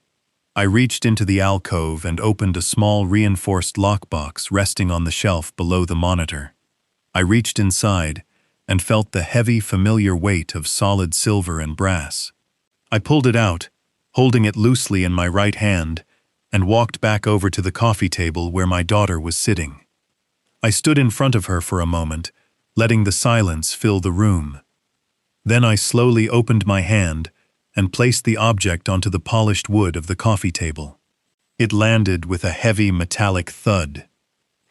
Speaker 1: I reached into the alcove and opened a small reinforced lockbox resting on the shelf below the monitor. I reached inside and felt the heavy, familiar weight of solid silver and brass. I pulled it out, holding it loosely in my right hand, and walked back over to the coffee table where my daughter was sitting. I stood in front of her for a moment, letting the silence fill the room. Then I slowly opened my hand and placed the object onto the polished wood of the coffee table. It landed with a heavy metallic thud.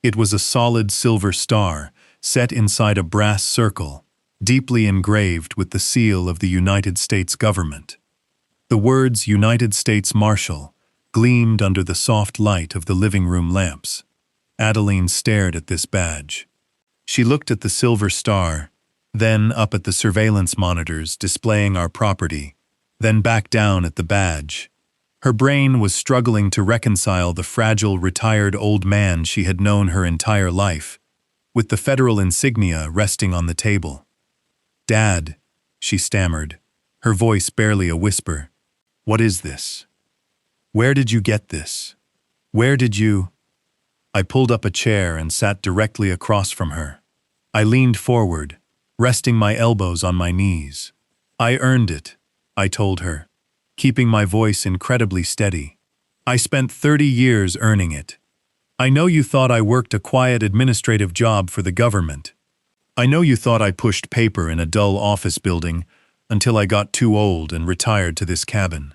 Speaker 1: It was a solid silver star set inside a brass circle, deeply engraved with the seal of the United States government. The words United States Marshal gleamed under the soft light of the living room lamps. Adeline stared at this badge. She looked at the silver star, then up at the surveillance monitors displaying our property, then back down at the badge. Her brain was struggling to reconcile the fragile, retired old man she had known her entire life, with the federal insignia resting on the table. "Dad," she stammered, her voice barely a whisper. "What is this? Where did you get this? Where did you—" I pulled up a chair and sat directly across from her. I leaned forward, resting my elbows on my knees. "I earned it," I told her, keeping my voice incredibly steady. "I spent 30 years earning it. I know you thought I worked a quiet administrative job for the government. I know you thought I pushed paper in a dull office building until I got too old and retired to this cabin.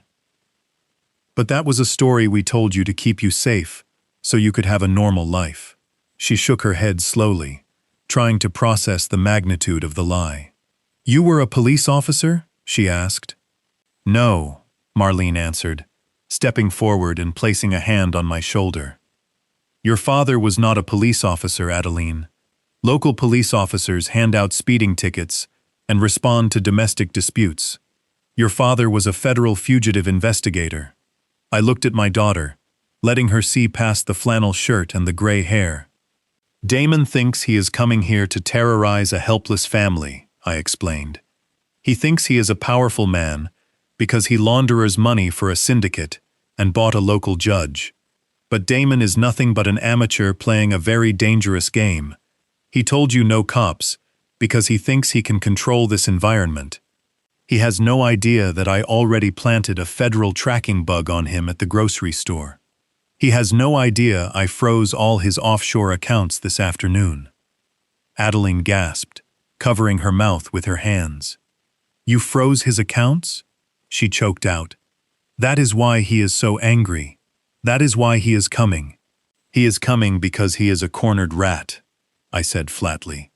Speaker 1: But that was a story we told you to keep you safe, so you could have a normal life." She shook her head slowly, trying to process the magnitude of the lie. "You were a police officer?" she asked. "No," Marlene answered, stepping forward and placing a hand on my shoulder. "Your father was not a police officer, Adeline. Local police officers hand out speeding tickets and respond to domestic disputes. Your father was a federal fugitive investigator." I looked at my daughter, letting her see past the flannel shirt and the gray hair. "Damon thinks he is coming here to terrorize a helpless family," I explained. "He thinks he is a powerful man because he launders money for a syndicate and bought a local judge. But Damon is nothing but an amateur playing a very dangerous game. He told you no cops because he thinks he can control this environment. He has no idea that I already planted a federal tracking bug on him at the grocery store. He has no idea I froze all his offshore accounts this afternoon." Adeline gasped, covering her mouth with her hands. "You froze his accounts?" she choked out. "That is why he is so angry. That is why he is coming." "He is coming because he is a cornered rat," I said flatly.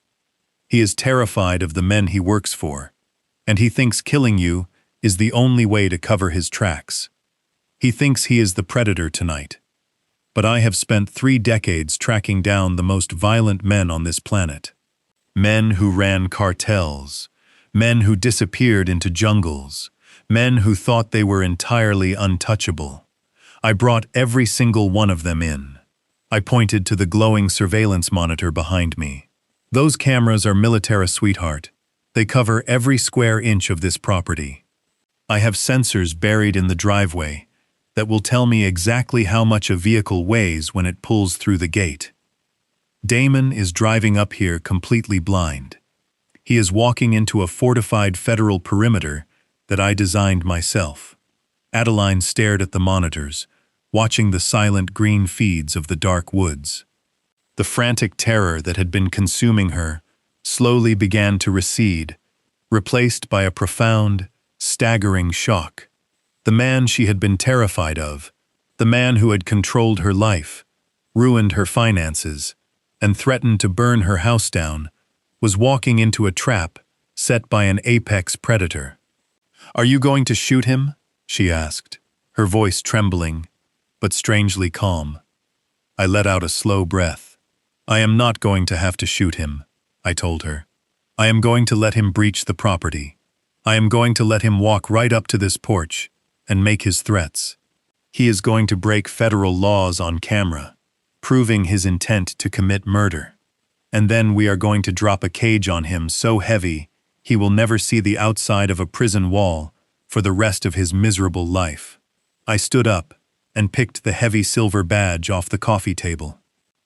Speaker 1: "He is terrified of the men he works for, and he thinks killing you is the only way to cover his tracks. He thinks he is the predator tonight. But I have spent 3 decades tracking down the most violent men on this planet. Men who ran cartels, men who disappeared into jungles, men who thought they were entirely untouchable. I brought every single one of them in." I pointed to the glowing surveillance monitor behind me. "Those cameras are military, sweetheart. They cover every square inch of this property. I have sensors buried in the driveway that will tell me exactly how much a vehicle weighs when it pulls through the gate. Damon is driving up here completely blind. He is walking into a fortified federal perimeter that I designed myself." Adeline stared at the monitors, watching the silent green feeds of the dark woods. The frantic terror that had been consuming her slowly began to recede, replaced by a profound, staggering shock. The man she had been terrified of, the man who had controlled her life, ruined her finances, and threatened to burn her house down, was walking into a trap set by an apex predator. "Are you going to shoot him?" she asked, her voice trembling, but strangely calm. I let out a slow breath. "I am not going to have to shoot him," I told her. "I am going to let him breach the property. I am going to let him walk right up to this porch and make his threats. He is going to break federal laws on camera, proving his intent to commit murder. And then we are going to drop a cage on him so heavy he will never see the outside of a prison wall for the rest of his miserable life." I stood up and picked the heavy silver badge off the coffee table.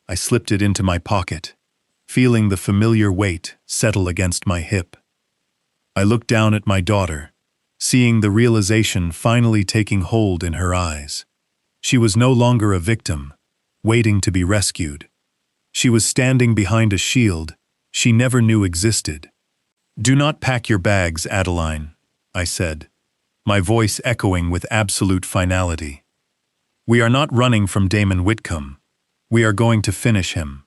Speaker 1: I slipped it into my pocket, feeling the familiar weight settle against my hip. I looked down at my daughter, seeing the realization finally taking hold in her eyes. She was no longer a victim, waiting to be rescued. She was standing behind a shield she never knew existed. Do not pack your bags, Adeline, I said, my voice echoing with absolute finality. We are not running from Damon Whitcomb. We are going to finish him.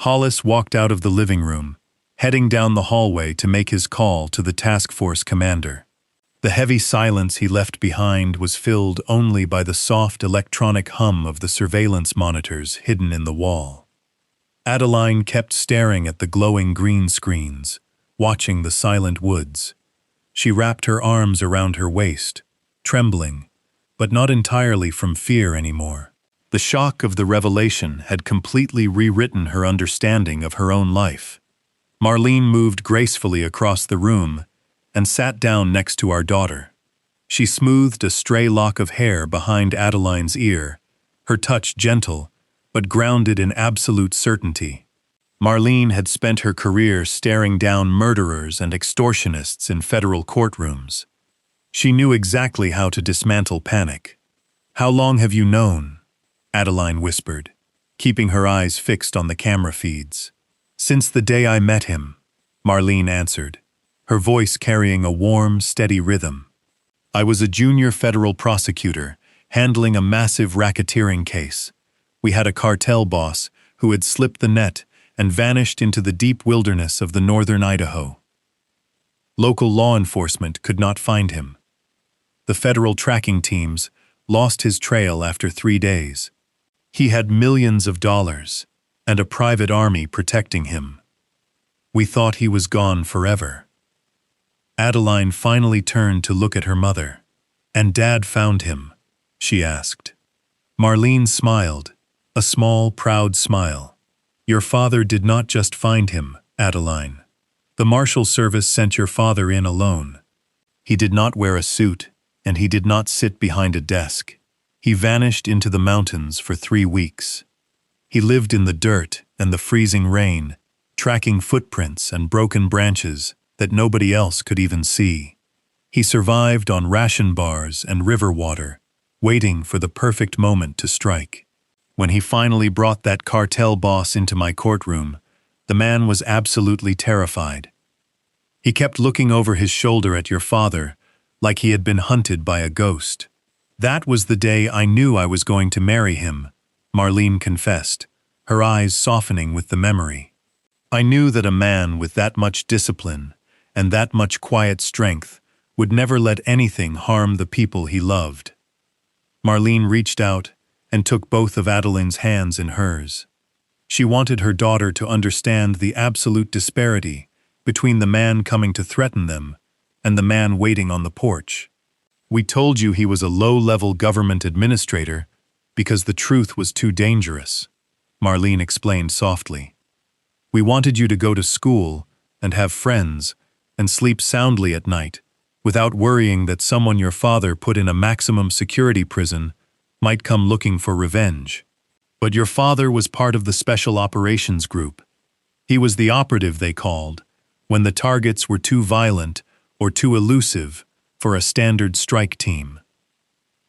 Speaker 1: Hollis walked out of the living room, heading down the hallway to make his call to the task force commander. The heavy silence he left behind was filled only by the soft electronic hum of the surveillance monitors hidden in the wall. Adeline kept staring at the glowing green screens, watching the silent woods. She wrapped her arms around her waist, trembling, but not entirely from fear anymore. The shock of the revelation had completely rewritten her understanding of her own life. Marlene moved gracefully across the room and sat down next to our daughter. She smoothed a stray lock of hair behind Adeline's ear, her touch gentle, but grounded in absolute certainty. Marlene had spent her career staring down murderers and extortionists in federal courtrooms. She knew exactly how to dismantle panic. "How long have you known?" Adeline whispered, keeping her eyes fixed on the camera feeds. "Since the day I met him," Marlene answered, her voice carrying a warm, steady rhythm. "I was a junior federal prosecutor, handling a massive racketeering case. We had a cartel boss who had slipped the net and vanished into the deep wilderness of the northern Idaho. Local law enforcement could not find him. The federal tracking teams lost his trail after 3 days. He had millions of dollars and a private army protecting him. We thought he was gone forever." Adeline finally turned to look at her mother. "And Dad found him?" she asked. Marlene smiled, a small, proud smile. "Your father did not just find him, Adeline. The Marshal Service sent your father in alone. He did not wear a suit, and he did not sit behind a desk. He vanished into the mountains for 3 weeks. He lived in the dirt and the freezing rain, tracking footprints and broken branches that nobody else could even see. He survived on ration bars and river water, waiting for the perfect moment to strike. When he finally brought that cartel boss into my courtroom, the man was absolutely terrified. He kept looking over his shoulder at your father, like he had been hunted by a ghost. That was the day I knew I was going to marry him," Marlene confessed, her eyes softening with the memory. "I knew that a man with that much discipline and that much quiet strength would never let anything harm the people he loved." Marlene reached out and took both of Adeline's hands in hers. She wanted her daughter to understand the absolute disparity between the man coming to threaten them and the man waiting on the porch. "We told you he was a low-level government administrator because the truth was too dangerous," Marlene explained softly. "We wanted you to go to school and have friends and sleep soundly at night without worrying that someone your father put in a maximum security prison might come looking for revenge. But your father was part of the Special Operations Group. He was the operative they called when the targets were too violent or too elusive for a standard strike team."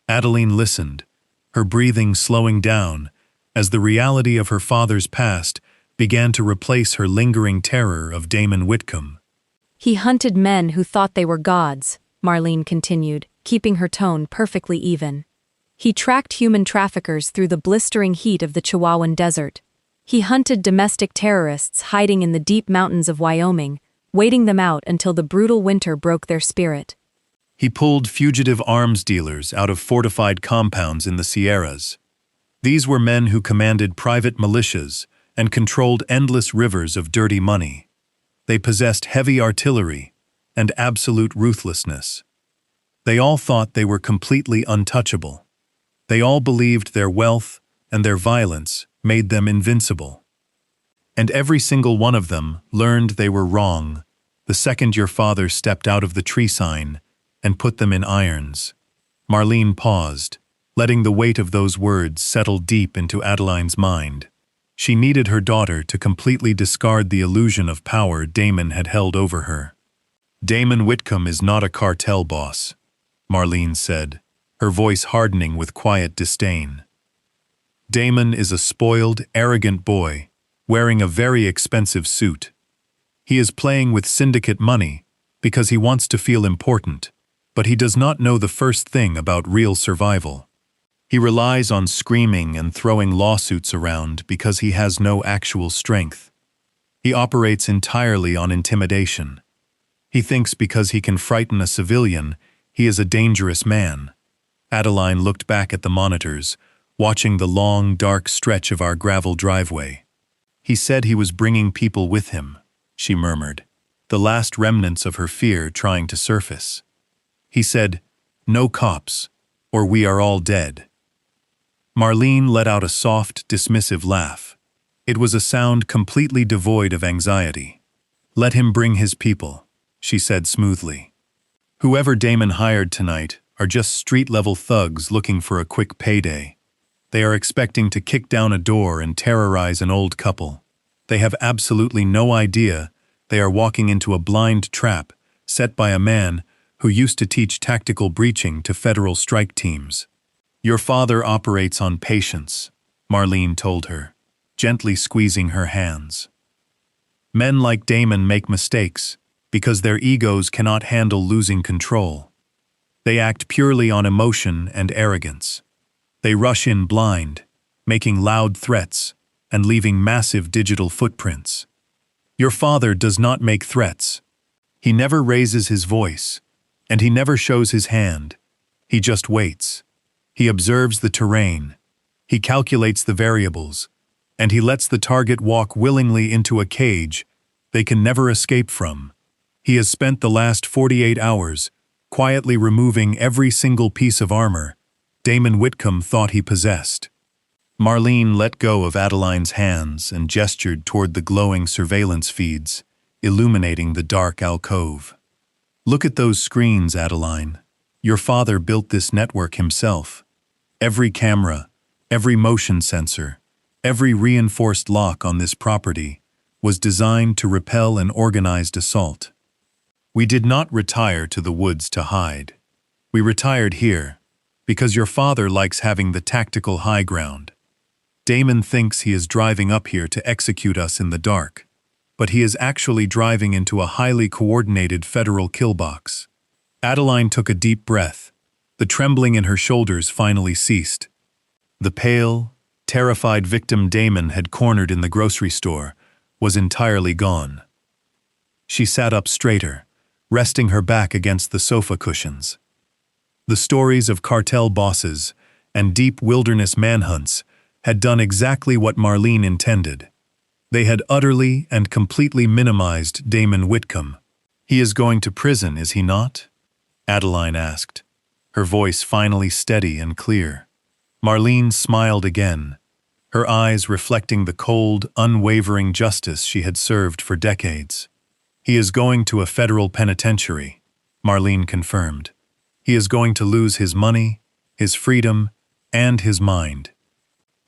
Speaker 1: Adeline listened, her breathing slowing down as the reality of her father's past began to replace her lingering terror of Damon Whitcomb.
Speaker 2: "He hunted men who thought they were gods," Marlene continued, keeping her tone perfectly even. "He tracked human traffickers through the blistering heat of the Chihuahuan Desert. He hunted domestic terrorists hiding in the deep mountains of Wyoming, waiting them out until the brutal winter broke their spirit.
Speaker 1: He pulled fugitive arms dealers out of fortified compounds in the Sierras. These were men who commanded private militias and controlled endless rivers of dirty money. They possessed heavy artillery and absolute ruthlessness. They all thought they were completely untouchable. They all believed their wealth and their violence made them invincible. And every single one of them learned they were wrong the second your father stepped out of the tree sign and put them in irons." Marlene paused, letting the weight of those words settle deep into Adeline's mind. She needed her daughter to completely discard the illusion of power Damon had held over her. "Damon Whitcomb is not a cartel boss," Marlene said, her voice hardening with quiet disdain. "Damon is a spoiled, arrogant boy, wearing a very expensive suit. He is playing with syndicate money because he wants to feel important, but he does not know the first thing about real survival. He relies on screaming and throwing lawsuits around because he has no actual strength. He operates entirely on intimidation. He thinks because he can frighten a civilian, he is a dangerous man. Adeline looked back at the monitors, watching the long, dark stretch of our gravel driveway. He said he was bringing people with him, she murmured, the last remnants of her fear trying to surface. He said, "No cops, or we are all dead." Marlene let out a soft, dismissive laugh. It was a sound completely devoid of anxiety. "Let him bring his people," she said smoothly. "Whoever Damon hired tonight are just street-level thugs looking for a quick payday. They are expecting to kick down a door and terrorize an old couple. They have absolutely no idea they are walking into a blind trap set by a man who used to teach tactical breaching to federal strike teams. Your father operates on patience," Marlene told her, gently squeezing her hands. "Men like Damon make mistakes because their egos cannot handle losing control. They act purely on emotion and arrogance. They rush in blind, making loud threats and leaving massive digital footprints. Your father does not make threats. He never raises his voice, and he never shows his hand. He just waits. He observes the terrain. He calculates the variables, and he lets the target walk willingly into a cage they can never escape from. He has spent the last 48 hours quietly removing every single piece of armor Damon Whitcomb thought he possessed." Marlene let go of Adeline's hands and gestured toward the glowing surveillance feeds, illuminating the dark alcove. "Look at those screens, Adeline. Your father built this network himself. Every camera, every motion sensor, every reinforced lock on this property was designed to repel an organized assault. We did not retire to the woods to hide. We retired here because your father likes having the tactical high ground. Damon thinks he is driving up here to execute us in the dark, but he is actually driving into a highly coordinated federal kill box." Adeline took a deep breath. The trembling in her shoulders finally ceased. The pale, terrified victim Damon had cornered in the grocery store was entirely gone. She sat up straighter, resting her back against the sofa cushions. The stories of cartel bosses and deep wilderness manhunts had done exactly what Marlene intended. They had utterly and completely minimized Damon Whitcomb. "He is going to prison, is he not?" Adeline asked, her voice finally steady and clear. Marlene smiled again, her eyes reflecting the cold, unwavering justice she had served for decades. "He is going to a federal penitentiary," Marlene confirmed. "He is going to lose his money, his freedom, and his mind.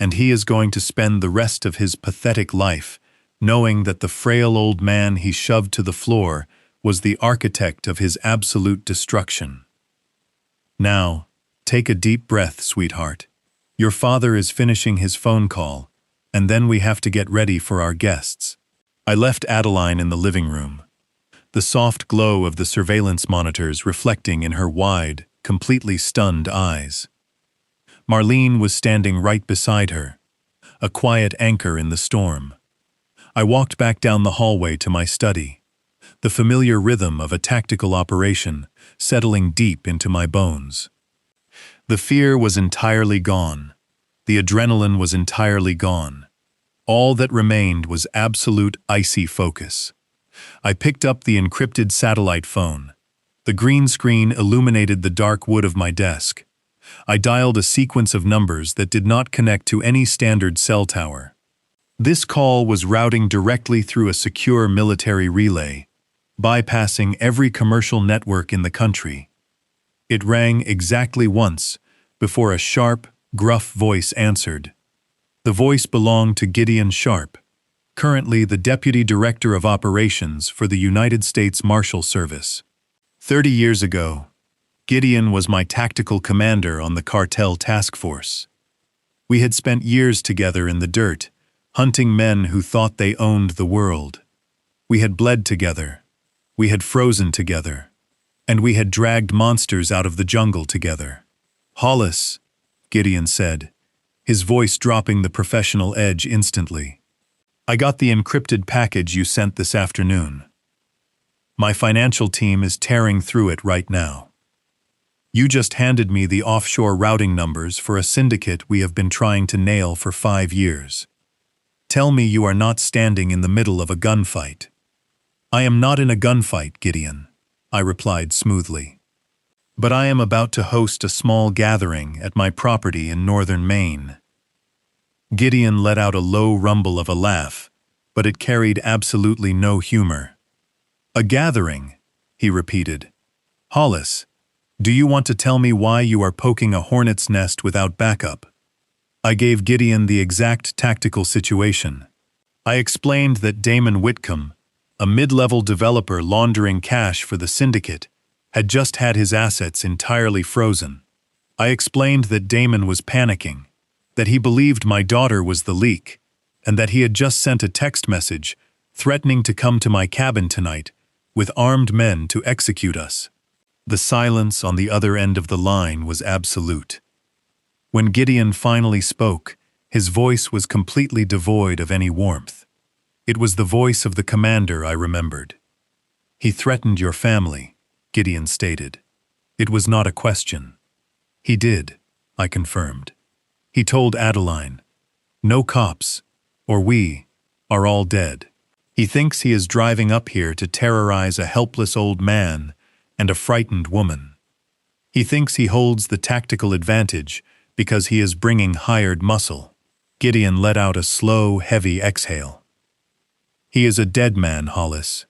Speaker 1: And he is going to spend the rest of his pathetic life knowing that the frail old man he shoved to the floor was the architect of his absolute destruction. Now, take a deep breath, sweetheart. Your father is finishing his phone call, and then we have to get ready for our guests." I left Adeline in the living room, the soft glow of the surveillance monitors reflecting in her wide, completely stunned eyes. Marlene was standing right beside her, a quiet anchor in the storm. I walked back down the hallway to my study, the familiar rhythm of a tactical operation settling deep into my bones. The fear was entirely gone. The adrenaline was entirely gone. All that remained was absolute icy focus. I picked up the encrypted satellite phone. The green screen illuminated the dark wood of my desk. I dialed a sequence of numbers that did not connect to any standard cell tower. This call was routing directly through a secure military relay, bypassing every commercial network in the country. It rang exactly once before a sharp, gruff voice answered. The voice belonged to Gideon Sharp, currently the Deputy Director of Operations for the United States Marshal Service. 30 years ago, Gideon was my tactical commander on the cartel task force. We had spent years together in the dirt, hunting men who thought they owned the world. We had bled together. We had frozen together. And we had dragged monsters out of the jungle together. Hollis, Gideon said, his voice dropping the professional edge instantly. I got the encrypted package you sent this afternoon. My financial team is tearing through it right now. You just handed me the offshore routing numbers for a syndicate we have been trying to nail for 5 years. Tell me you are not standing in the middle of a gunfight. I am not in a gunfight, Gideon, I replied smoothly. But I am about to host a small gathering at my property in northern Maine. Gideon let out a low rumble of a laugh, but it carried absolutely no humor. A gathering, he repeated. Hollis, do you want to tell me why you are poking a hornet's nest without backup? I gave Gideon the exact tactical situation. I explained that Damon Whitcomb, a mid-level developer laundering cash for the syndicate, had just had his assets entirely frozen. I explained that Damon was panicking, that he believed my daughter was the leak, and that he had just sent a text message threatening to come to my cabin tonight with armed men to execute us. The silence on the other end of the line was absolute. When Gideon finally spoke, his voice was completely devoid of any warmth. It was the voice of the commander I remembered. He threatened your family, Gideon stated. It was not a question. He did, I confirmed. He told Adeline, no cops, or we, are all dead. He thinks he is driving up here to terrorize a helpless old man and a frightened woman. He thinks he holds the tactical advantage because he is bringing hired muscle. Gideon let out a slow, heavy exhale. He is a dead man, Hollis.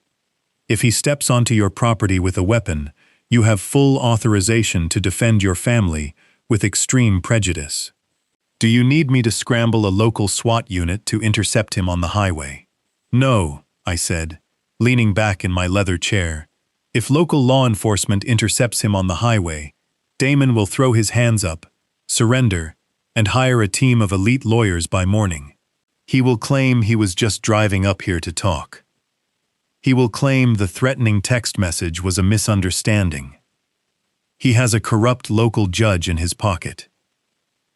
Speaker 1: If he steps onto your property with a weapon, you have full authorization to defend your family with extreme prejudice. Do you need me to scramble a local SWAT unit to intercept him on the highway? No, I said, leaning back in my leather chair. If local law enforcement intercepts him on the highway, Damon will throw his hands up, surrender, and hire a team of elite lawyers by morning. He will claim he was just driving up here to talk. He will claim the threatening text message was a misunderstanding. He has a corrupt local judge in his pocket.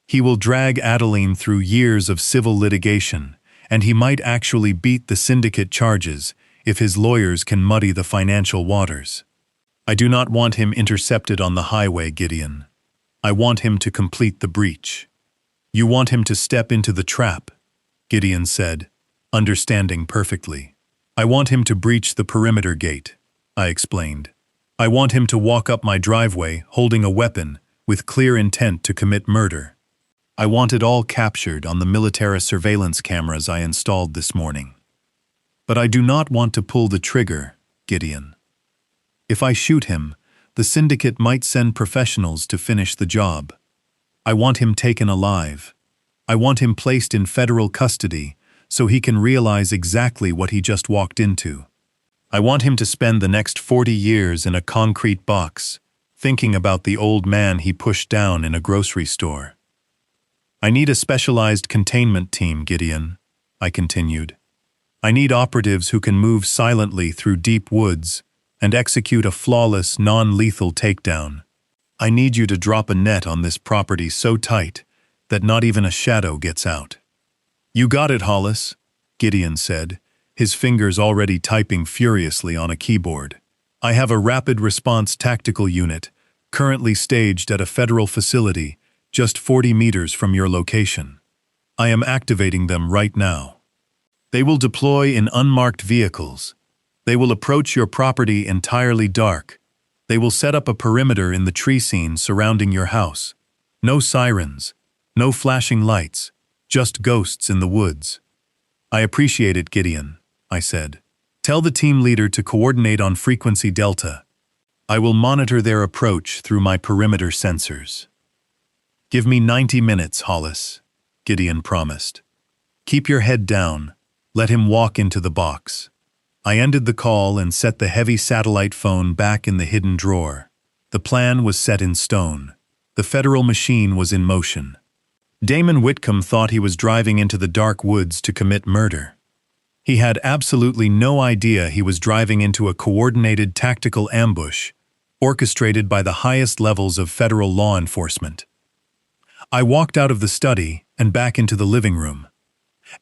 Speaker 1: He will drag Adeline through years of civil litigation, and he might actually beat the syndicate charges if his lawyers can muddy the financial waters. I do not want him intercepted on the highway, Gideon. I want him to complete the breach. You want him to step into the trap, Gideon said, understanding perfectly. I want him to breach the perimeter gate, I explained. I want him to walk up my driveway holding a weapon with clear intent to commit murder. I want it all captured on the military surveillance cameras I installed this morning. But I do not want to pull the trigger, Gideon. If I shoot him, the syndicate might send professionals to finish the job. I want him taken alive. I want him placed in federal custody so he can realize exactly what he just walked into. I want him to spend the next 40 years in a concrete box, thinking about the old man he pushed down in a grocery store. I need a specialized containment team, Gideon, I continued. I need operatives who can move silently through deep woods and execute a flawless, non-lethal takedown. I need you to drop a net on this property so tight that not even a shadow gets out. You got it, Hollis, Gideon said, his fingers already typing furiously on a keyboard. I have a rapid response tactical unit currently staged at a federal facility just 40 meters from your location. I am activating them right now. They will deploy in unmarked vehicles. They will approach your property entirely dark. They will set up a perimeter in the tree scene surrounding your house. No sirens, no flashing lights, just ghosts in the woods. I appreciate it, Gideon, I said. Tell the team leader to coordinate on frequency delta. I will monitor their approach through my perimeter sensors. Give me 90 minutes, Hollis, Gideon promised. Keep your head down. Let him walk into the box. I ended the call and set the heavy satellite phone back in the hidden drawer. The plan was set in stone. The federal machine was in motion. Damon Whitcomb thought he was driving into the dark woods to commit murder. He had absolutely no idea he was driving into a coordinated tactical ambush, orchestrated by the highest levels of federal law enforcement. I walked out of the study and back into the living room.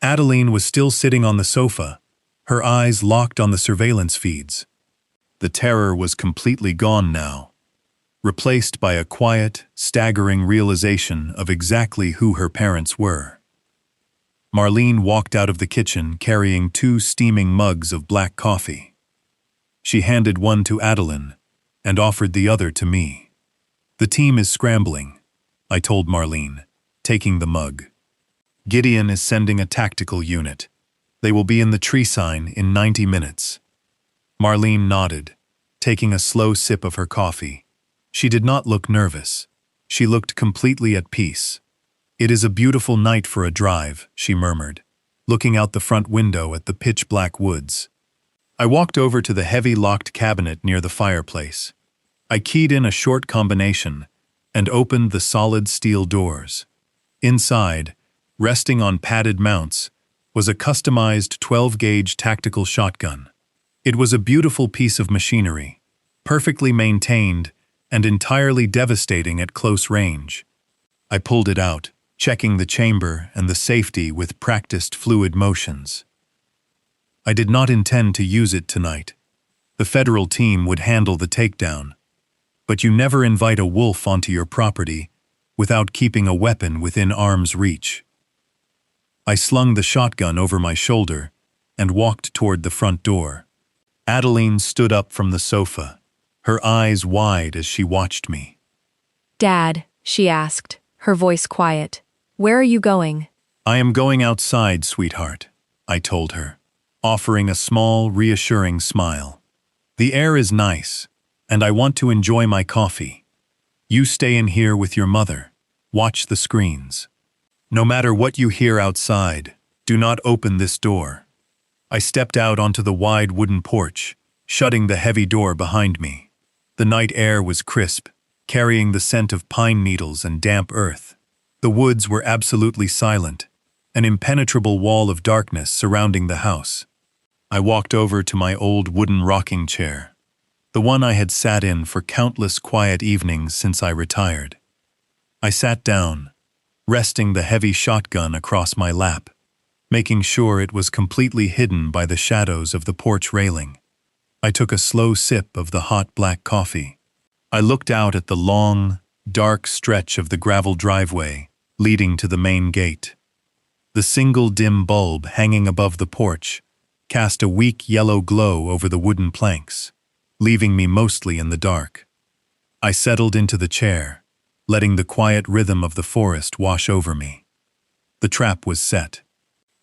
Speaker 1: Adeline was still sitting on the sofa, her eyes locked on the surveillance feeds. The terror was completely gone now, replaced by a quiet, staggering realization of exactly who her parents were. Marlene walked out of the kitchen carrying 2 steaming mugs of black coffee. She handed one to Adeline and offered the other to me. "The team is scrambling," I told Marlene, taking the mug. "Gideon is sending a tactical unit. They will be in the tree sign in 90 minutes. Marlene nodded, taking a slow sip of her coffee. She did not look nervous. She looked completely at peace. "It is a beautiful night for a drive," she murmured, looking out the front window at the pitch-black woods. I walked over to the heavy locked cabinet near the fireplace. I keyed in a short combination and opened the solid steel doors. Inside, resting on padded mounts, was a customized 12-gauge tactical shotgun. It was a beautiful piece of machinery, perfectly maintained and entirely devastating at close range. I pulled it out, checking the chamber and the safety with practiced fluid motions. I did not intend to use it tonight. The federal team would handle the takedown. But you never invite a wolf onto your property without keeping a weapon within arm's reach. I slung the shotgun over my shoulder and walked toward the front door. Adeline stood up from the sofa, her eyes wide as she watched me.
Speaker 2: "Dad," she asked, her voice quiet, "where are you going?"
Speaker 1: "I am going outside, sweetheart," I told her, offering a small, reassuring smile. "The air is nice, and I want to enjoy my coffee. You stay in here with your mother. Watch the screens. No matter what you hear outside, do not open this door." I stepped out onto the wide wooden porch, shutting the heavy door behind me. The night air was crisp, carrying the scent of pine needles and damp earth. The woods were absolutely silent, an impenetrable wall of darkness surrounding the house. I walked over to my old wooden rocking chair, the one I had sat in for countless quiet evenings since I retired. I sat down, resting the heavy shotgun across my lap, making sure it was completely hidden by the shadows of the porch railing. I took a slow sip of the hot black coffee. I looked out at the long, dark stretch of the gravel driveway leading to the main gate. The single dim bulb hanging above the porch cast a weak yellow glow over the wooden planks, leaving me mostly in the dark. I settled into the chair, letting the quiet rhythm of the forest wash over me. The trap was set.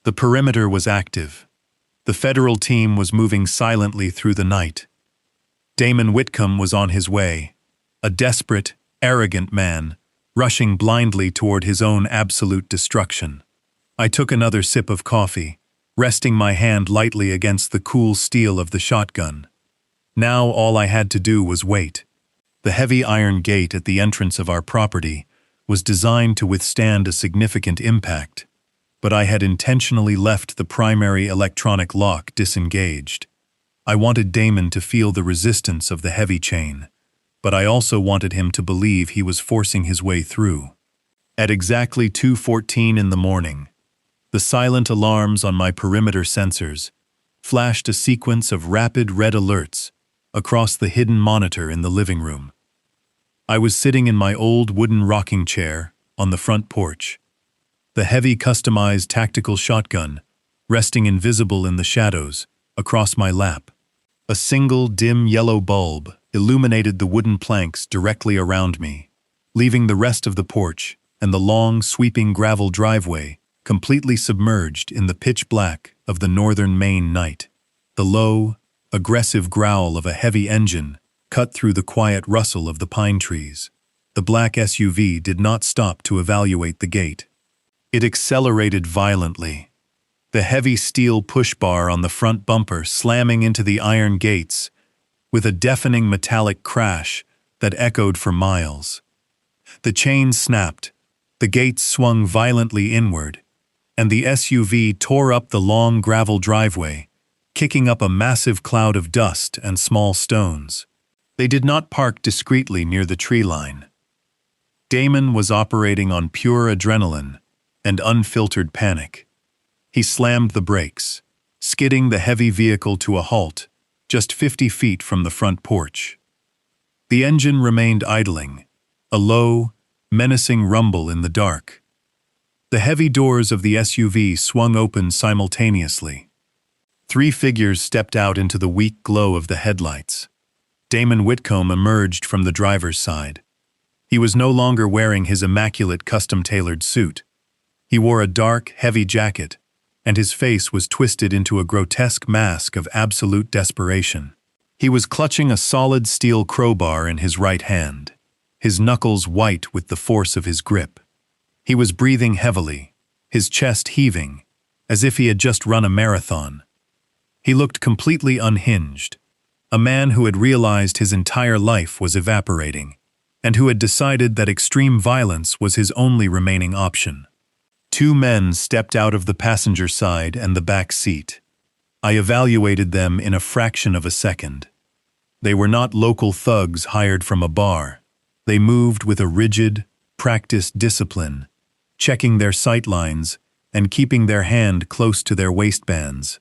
Speaker 1: The perimeter was active. The federal team was moving silently through the night. Damon Whitcomb was on his way, a desperate, arrogant man, rushing blindly toward his own absolute destruction. I took another sip of coffee, resting my hand lightly against the cool steel of the shotgun. Now all I had to do was wait. The heavy iron gate at the entrance of our property was designed to withstand a significant impact, but I had intentionally left the primary electronic lock disengaged. I wanted Damon to feel the resistance of the heavy chain, but I also wanted him to believe he was forcing his way through. At exactly 2:14 in the morning, the silent alarms on my perimeter sensors flashed a sequence of rapid red alerts across the hidden monitor in the living room. I was sitting in my old wooden rocking chair on the front porch, the heavy customized tactical shotgun resting invisible in the shadows across my lap. A single dim yellow bulb illuminated the wooden planks directly around me, leaving the rest of the porch and the long, sweeping gravel driveway completely submerged in the pitch black of the northern Maine night. The low, aggressive growl of a heavy engine cut through the quiet rustle of the pine trees. The black SUV did not stop to evaluate the gate. It accelerated violently, the heavy steel push bar on the front bumper slamming into the iron gates with a deafening metallic crash that echoed for miles. The chain snapped, the gates swung violently inward, and the SUV tore up the long gravel driveway, kicking up a massive cloud of dust and small stones. They did not park discreetly near the tree line. Damon was operating on pure adrenaline and unfiltered panic. He slammed the brakes, skidding the heavy vehicle to a halt just 50 feet from the front porch. The engine remained idling, a low, menacing rumble in the dark. The heavy doors of the SUV swung open simultaneously. 3 figures stepped out into the weak glow of the headlights. Damon Whitcomb emerged from the driver's side. He was no longer wearing his immaculate custom-tailored suit. He wore a dark, heavy jacket, and his face was twisted into a grotesque mask of absolute desperation. He was clutching a solid steel crowbar in his right hand, his knuckles white with the force of his grip. He was breathing heavily, his chest heaving, as if he had just run a marathon. He looked completely unhinged, a man who had realized his entire life was evaporating, and who had decided that extreme violence was his only remaining option. 2 men stepped out of the passenger side and the back seat. I evaluated them in a fraction of a second. They were not local thugs hired from a bar. They moved with a rigid, practiced discipline, checking their sightlines and keeping their hand close to their waistbands.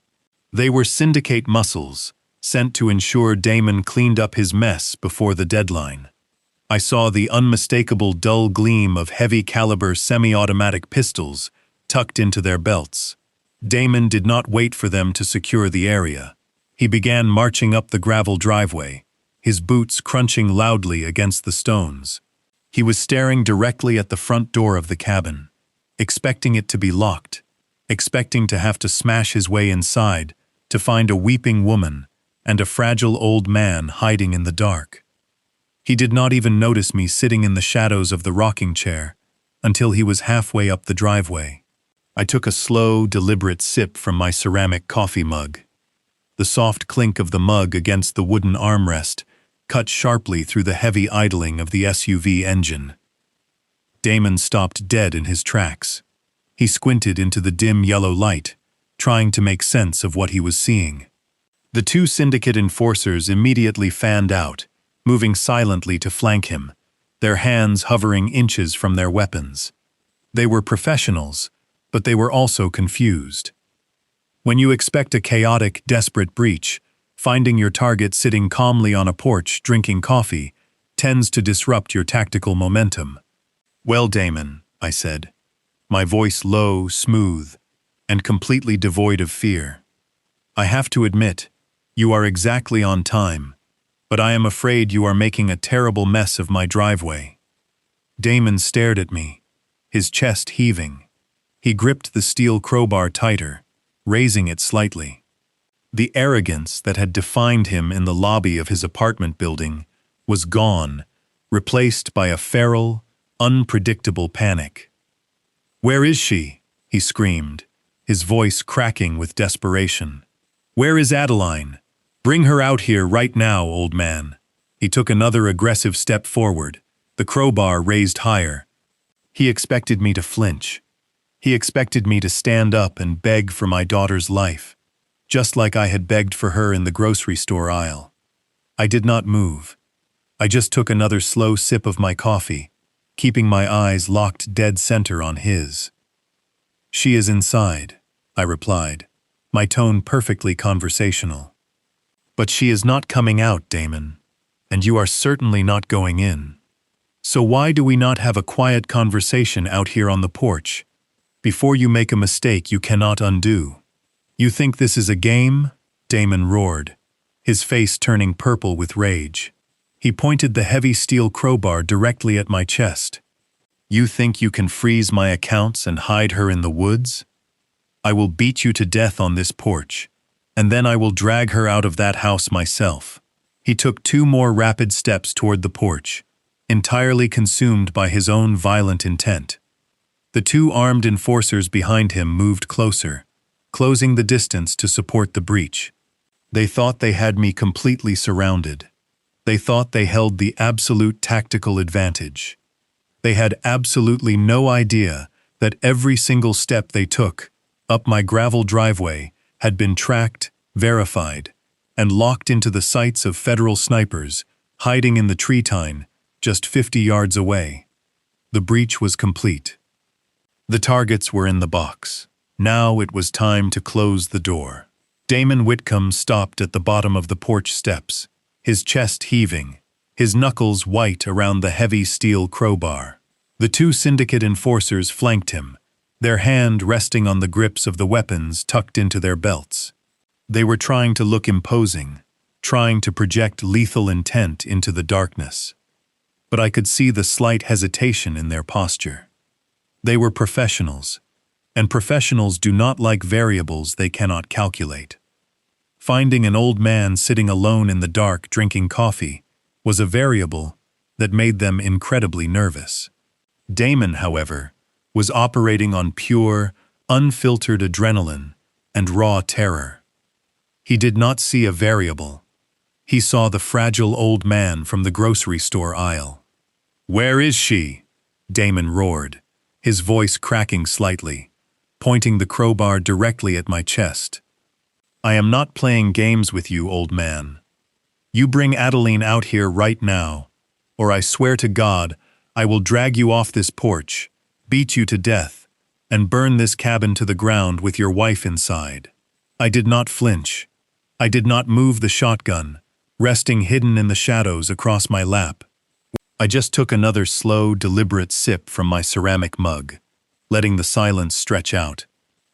Speaker 1: They were syndicate muscles, sent to ensure Damon cleaned up his mess before the deadline. I saw the unmistakable dull gleam of heavy-caliber semi-automatic pistols tucked into their belts. Damon did not wait for them to secure the area. He began marching up the gravel driveway, his boots crunching loudly against the stones. He was staring directly at the front door of the cabin, expecting it to be locked, expecting to have to smash his way inside to find a weeping woman and a fragile old man hiding in the dark. He did not even notice me sitting in the shadows of the rocking chair until he was halfway up the driveway. I took a slow, deliberate sip from my ceramic coffee mug. The soft clink of the mug against the wooden armrest cut sharply through the heavy idling of the SUV engine. Damon stopped dead in his tracks. He squinted into the dim yellow light, trying to make sense of what he was seeing. The 2 syndicate enforcers immediately fanned out, moving silently to flank him, their hands hovering inches from their weapons. They were professionals, but they were also confused. When you expect a chaotic, desperate breach, finding your target sitting calmly on a porch drinking coffee tends to disrupt your tactical momentum. "Well, Damon," I said, my voice low, smooth, and completely devoid of fear. "I have to admit, you are exactly on time, but I am afraid you are making a terrible mess of my driveway." Damon stared at me, his chest heaving. He gripped the steel crowbar tighter, raising it slightly. The arrogance that had defined him in the lobby of his apartment building was gone, replaced by a feral, unpredictable panic. "Where is she?" he screamed, his voice cracking with desperation. "Where is Adeline? Bring her out here right now, old man." He took another aggressive step forward, the crowbar raised higher. He expected me to flinch. He expected me to stand up and beg for my daughter's life, just like I had begged for her in the grocery store aisle. I did not move. I just took another slow sip of my coffee, keeping my eyes locked dead center on his. "She is inside," I replied, my tone perfectly conversational. "But she is not coming out, Damon, and you are certainly not going in. So why do we not have a quiet conversation out here on the porch? Before you make a mistake you cannot undo." "You think this is a game?" Damon roared, his face turning purple with rage. He pointed the heavy steel crowbar directly at my chest. "You think you can freeze my accounts and hide her in the woods? I will beat you to death on this porch, and then I will drag her out of that house myself." He took 2 more rapid steps toward the porch, entirely consumed by his own violent intent. The 2 armed enforcers behind him moved closer, closing the distance to support the breach. They thought they had me completely surrounded. They thought they held the absolute tactical advantage. They had absolutely no idea that every single step they took up my gravel driveway had been tracked, verified, and locked into the sights of federal snipers hiding in the tree tine just 50 yards away. The breach was complete. The targets were in the box. Now it was time to close the door. Damon Whitcomb stopped at the bottom of the porch steps, his chest heaving, his knuckles white around the heavy steel crowbar. The two syndicate enforcers flanked him, their hand resting on the grips of the weapons tucked into their belts. They were trying to look imposing, trying to project lethal intent into the darkness. But I could see the slight hesitation in their posture. They were professionals, and professionals do not like variables they cannot calculate. Finding an old man sitting alone in the dark drinking coffee was a variable that made them incredibly nervous. Damon, however, was operating on pure, unfiltered adrenaline and raw terror. He did not see a variable. He saw the fragile old man from the grocery store aisle. "Where is she?" Damon roared, his voice cracking slightly, pointing the crowbar directly at my chest. "I am not playing games with you, old man. You bring Adeline out here right now, or I swear to God, I will drag you off this porch, beat you to death, and burn this cabin to the ground with your wife inside." I did not flinch. I did not move the shotgun, resting hidden in the shadows across my lap. I just took another slow, deliberate sip from my ceramic mug, letting the silence stretch out,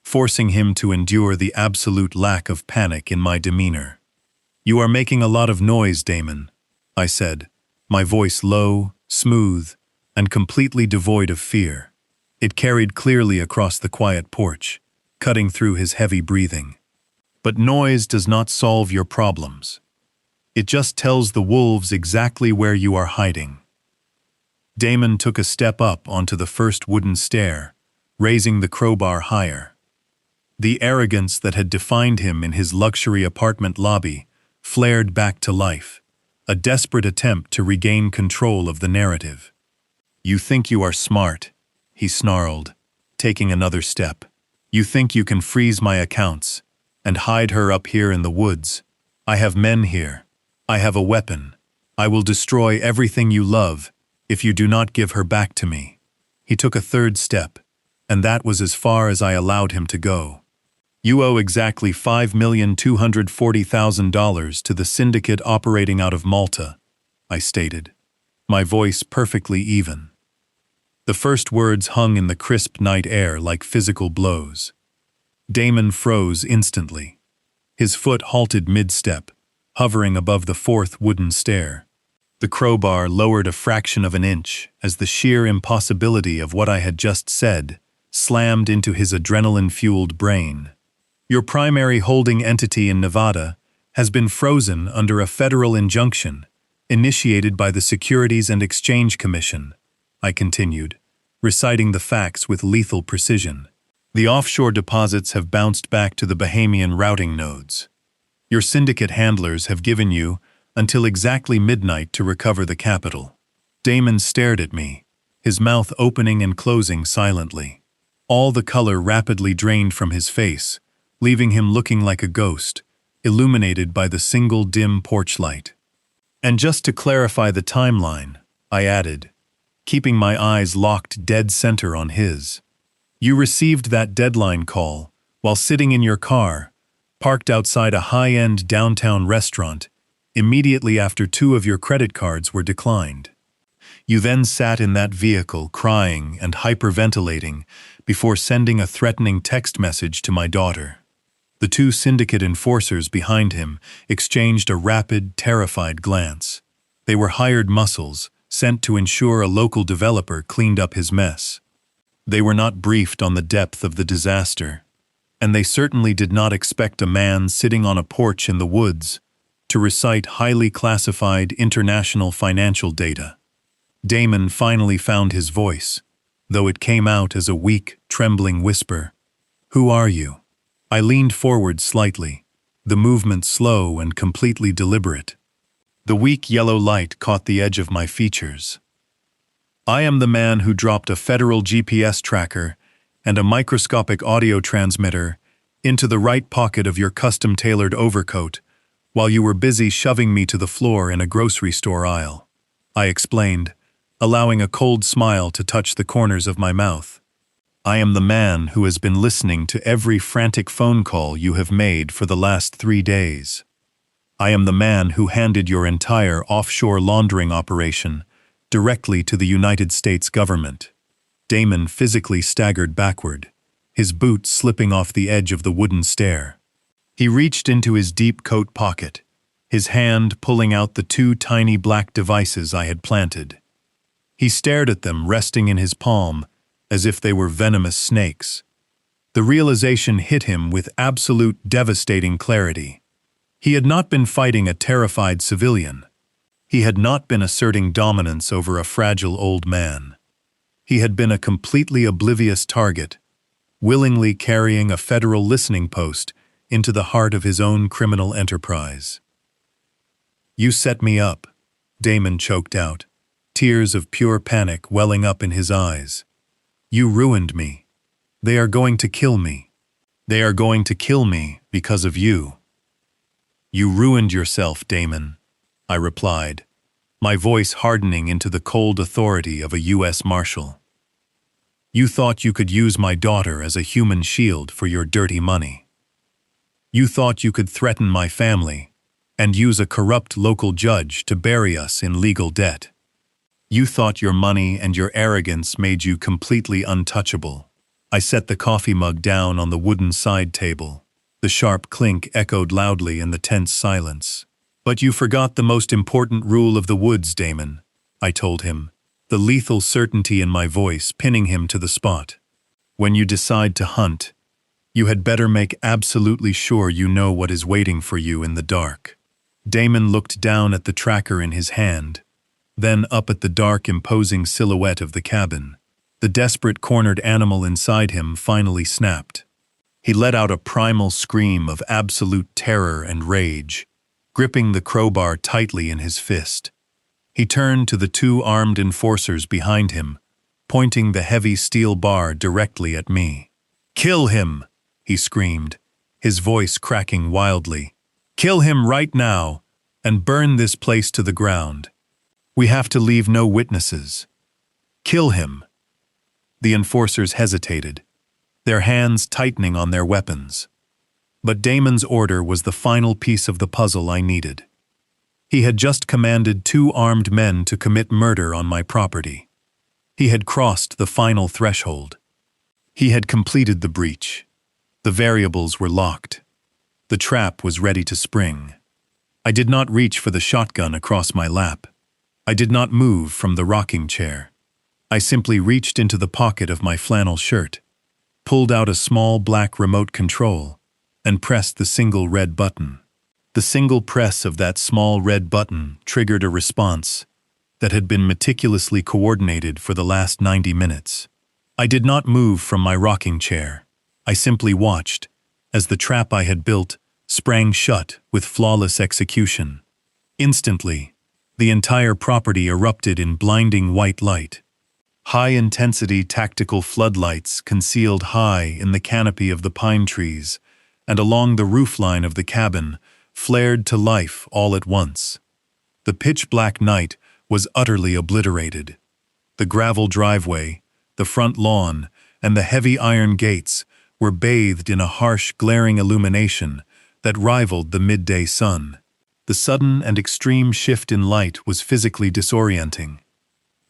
Speaker 1: forcing him to endure the absolute lack of panic in my demeanor. "You are making a lot of noise, Damon," I said, my voice low, smooth, and completely devoid of fear. It carried clearly across the quiet porch, cutting through his heavy breathing. "But noise does not solve your problems. It just tells the wolves exactly where you are hiding." Damon took a step up onto the first wooden stair, raising the crowbar higher. The arrogance that had defined him in his luxury apartment lobby flared back to life, a desperate attempt to regain control of the narrative. "You think you are smart," he snarled, taking another step. "You think you can freeze my accounts and hide her up here in the woods. I have men here. I have a weapon. I will destroy everything you love if you do not give her back to me." He took a third step, and that was as far as I allowed him to go. "You owe exactly $5,240,000 to the syndicate operating out of Malta," I stated, my voice perfectly even. The first words hung in the crisp night air like physical blows. Damon froze instantly. His foot halted mid-step, hovering above the fourth wooden stair. The crowbar lowered a fraction of an inch as the sheer impossibility of what I had just said slammed into his adrenaline-fueled brain. "Your primary holding entity in Nevada has been frozen under a federal injunction initiated by the Securities and Exchange Commission," I continued, reciting the facts with lethal precision. "The offshore deposits have bounced back to the Bahamian routing nodes. Your syndicate handlers have given you until exactly midnight to recover the capital." Damon stared at me, his mouth opening and closing silently. All the color rapidly drained from his face, leaving him looking like a ghost, illuminated by the single dim porch light. "And just to clarify the timeline," I added, keeping my eyes locked dead center on his. "You received that deadline call while sitting in your car, parked outside a high-end downtown restaurant, immediately after 2 of your credit cards were declined. You then sat in that vehicle crying and hyperventilating before sending a threatening text message to my daughter." The 2 syndicate enforcers behind him exchanged a rapid, terrified glance. They were hired muscles, sent to ensure a local developer cleaned up his mess. They were not briefed on the depth of the disaster, and they certainly did not expect a man sitting on a porch in the woods to recite highly classified international financial data. Damon finally found his voice, though it came out as a weak, trembling whisper. "Who are you?" I leaned forward slightly, the movement slow and completely deliberate. The weak yellow light caught the edge of my features. "I am the man who dropped a federal GPS tracker and a microscopic audio transmitter into the right pocket of your custom-tailored overcoat while you were busy shoving me to the floor in a grocery store aisle," I explained, allowing a cold smile to touch the corners of my mouth. "I am the man who has been listening to every frantic phone call you have made for the last 3 days. I am the man who handed your entire offshore laundering operation directly to the United States government." Damon physically staggered backward, his boot slipping off the edge of the wooden stair. He reached into his deep coat pocket, his hand pulling out the 2 tiny black devices I had planted. He stared at them resting in his palm as if they were venomous snakes. The realization hit him with absolute devastating clarity. He had not been fighting a terrified civilian. He had not been asserting dominance over a fragile old man. He had been a completely oblivious target, willingly carrying a federal listening post into the heart of his own criminal enterprise. "You set me up," Damon choked out, tears of pure panic welling up in his eyes. "You ruined me. They are going to kill me. They are going to kill me because of you." "You ruined yourself, Damon," I replied, my voice hardening into the cold authority of a U.S. Marshal. "You thought you could use my daughter as a human shield for your dirty money. You thought you could threaten my family and use a corrupt local judge to bury us in legal debt. You thought your money and your arrogance made you completely untouchable." I set the coffee mug down on the wooden side table. The sharp clink echoed loudly in the tense silence. "But you forgot the most important rule of the woods, Damon," I told him, the lethal certainty in my voice pinning him to the spot. "When you decide to hunt, you had better make absolutely sure you know what is waiting for you in the dark." Damon looked down at the tracker in his hand, then up at the dark, imposing silhouette of the cabin. The desperate cornered animal inside him finally snapped. He let out a primal scream of absolute terror and rage, gripping the crowbar tightly in his fist. He turned to the 2 armed enforcers behind him, pointing the heavy steel bar directly at me. "Kill him!" he screamed, his voice cracking wildly. "Kill him right now, and burn this place to the ground. We have to leave no witnesses. Kill him." The enforcers hesitated, their hands tightening on their weapons. But Damon's order was the final piece of the puzzle I needed. He had just commanded 2 armed men to commit murder on my property. He had crossed the final threshold. He had completed the breach. The variables were locked. The trap was ready to spring. I did not reach for the shotgun across my lap. I did not move from the rocking chair. I simply reached into the pocket of my flannel shirt, pulled out a small black remote control, and pressed the single red button. The single press of that small red button triggered a response that had been meticulously coordinated for the last 90 minutes. I did not move from my rocking chair. I simply watched as the trap I had built sprang shut with flawless execution. Instantly, the entire property erupted in blinding white light. High-intensity tactical floodlights concealed high in the canopy of the pine trees and along the roofline of the cabin flared to life all at once. The pitch-black night was utterly obliterated. The gravel driveway, the front lawn, and the heavy iron gates were bathed in a harsh, glaring illumination that rivaled the midday sun. The sudden and extreme shift in light was physically disorienting.